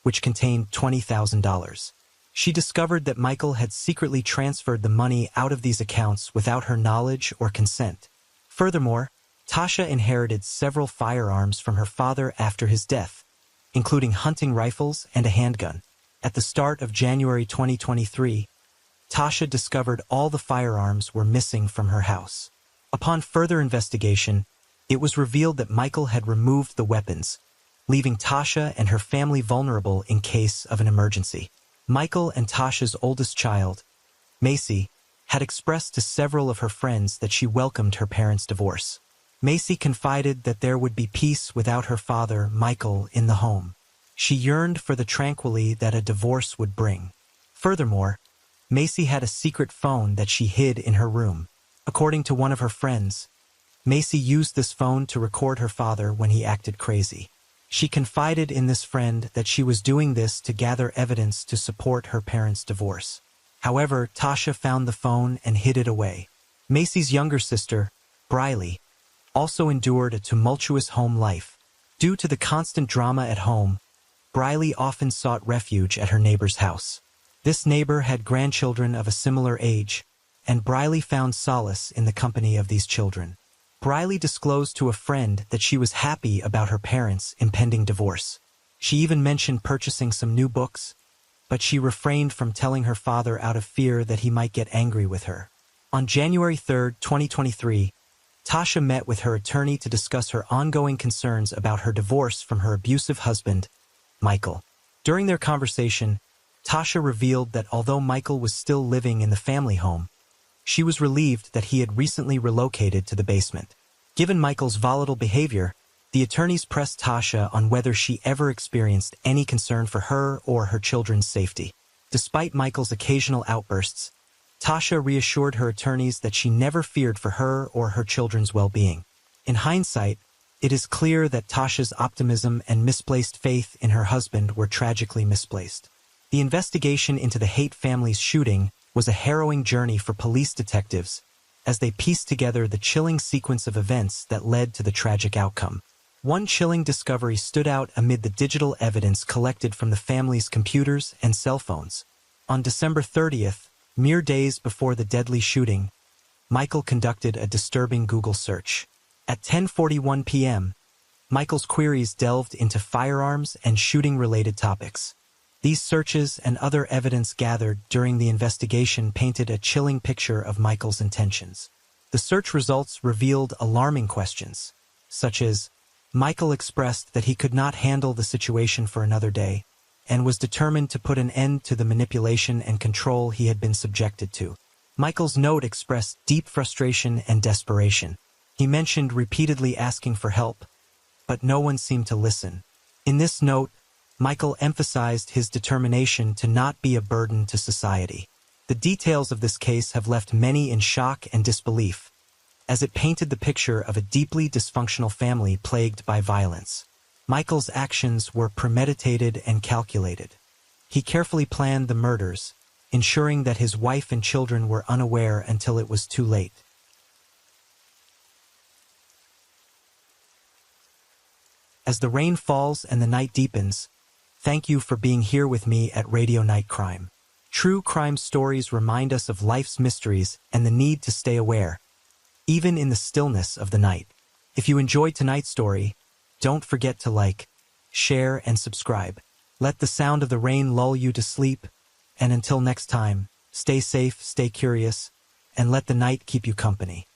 which contained $20,000. She discovered that Michael had secretly transferred the money out of these accounts without her knowledge or consent. Furthermore, Tasha inherited several firearms from her father after his death, including hunting rifles and a handgun. At the start of January 2023, Tasha discovered all the firearms were missing from her house. Upon further investigation, it was revealed that Michael had removed the weapons, leaving Tasha and her family vulnerable in case of an emergency. Michael and Tasha's oldest child, Macy, had expressed to several of her friends that she welcomed her parents' divorce. Macy confided that there would be peace without her father, Michael, in the home. She yearned for the tranquility that a divorce would bring. Furthermore, Macy had a secret phone that she hid in her room. According to one of her friends, Macy used this phone to record her father when he acted crazy. She confided in this friend that she was doing this to gather evidence to support her parents' divorce. However, Tasha found the phone and hid it away. Macy's younger sister, Briley, also endured a tumultuous home life. Due to the constant drama at home, Briley often sought refuge at her neighbor's house. This neighbor had grandchildren of a similar age, and Briley found solace in the company of these children. Briley disclosed to a friend that she was happy about her parents' impending divorce. She even mentioned purchasing some new books, but she refrained from telling her father out of fear that he might get angry with her. On January 3, 2023, Tasha met with her attorney to discuss her ongoing concerns about her divorce from her abusive husband, Michael. During their conversation, Tasha revealed that although Michael was still living in the family home, she was relieved that he had recently relocated to the basement. Given Michael's volatile behavior, the attorneys pressed Tasha on whether she ever experienced any concern for her or her children's safety. Despite Michael's occasional outbursts, Tasha reassured her attorneys that she never feared for her or her children's well-being. In hindsight, It is clear that Tasha's optimism and misplaced faith in her husband were tragically misplaced. The investigation into the Haight family's shooting was a harrowing journey for police detectives as they pieced together the chilling sequence of events that led to the tragic outcome. One chilling discovery stood out amid the digital evidence collected from the family's computers and cell phones. On December 30th, mere days before the deadly shooting, Michael conducted a disturbing Google search. At 10:41 p.m., Michael's queries delved into firearms and shooting-related topics. These searches and other evidence gathered during the investigation painted a chilling picture of Michael's intentions. The search results revealed alarming questions, such as, Michael expressed that he could not handle the situation for another day and was determined to put an end to the manipulation and control he had been subjected to. Michael's note expressed deep frustration and desperation. He mentioned repeatedly asking for help, but no one seemed to listen. In this note, Michael emphasized his determination to not be a burden to society. The details of this case have left many in shock and disbelief, as it painted the picture of a deeply dysfunctional family plagued by violence. Michael's actions were premeditated and calculated. He carefully planned the murders, ensuring that his wife and children were unaware until it was too late. As the rain falls and the night deepens, thank you for being here with me at Radio Night Crime. True crime stories remind us of life's mysteries and the need to stay aware, even in the stillness of the night. If you enjoyed tonight's story, don't forget to like, share, and subscribe. Let the sound of the rain lull you to sleep, and until next time, stay safe, stay curious, and let the night keep you company.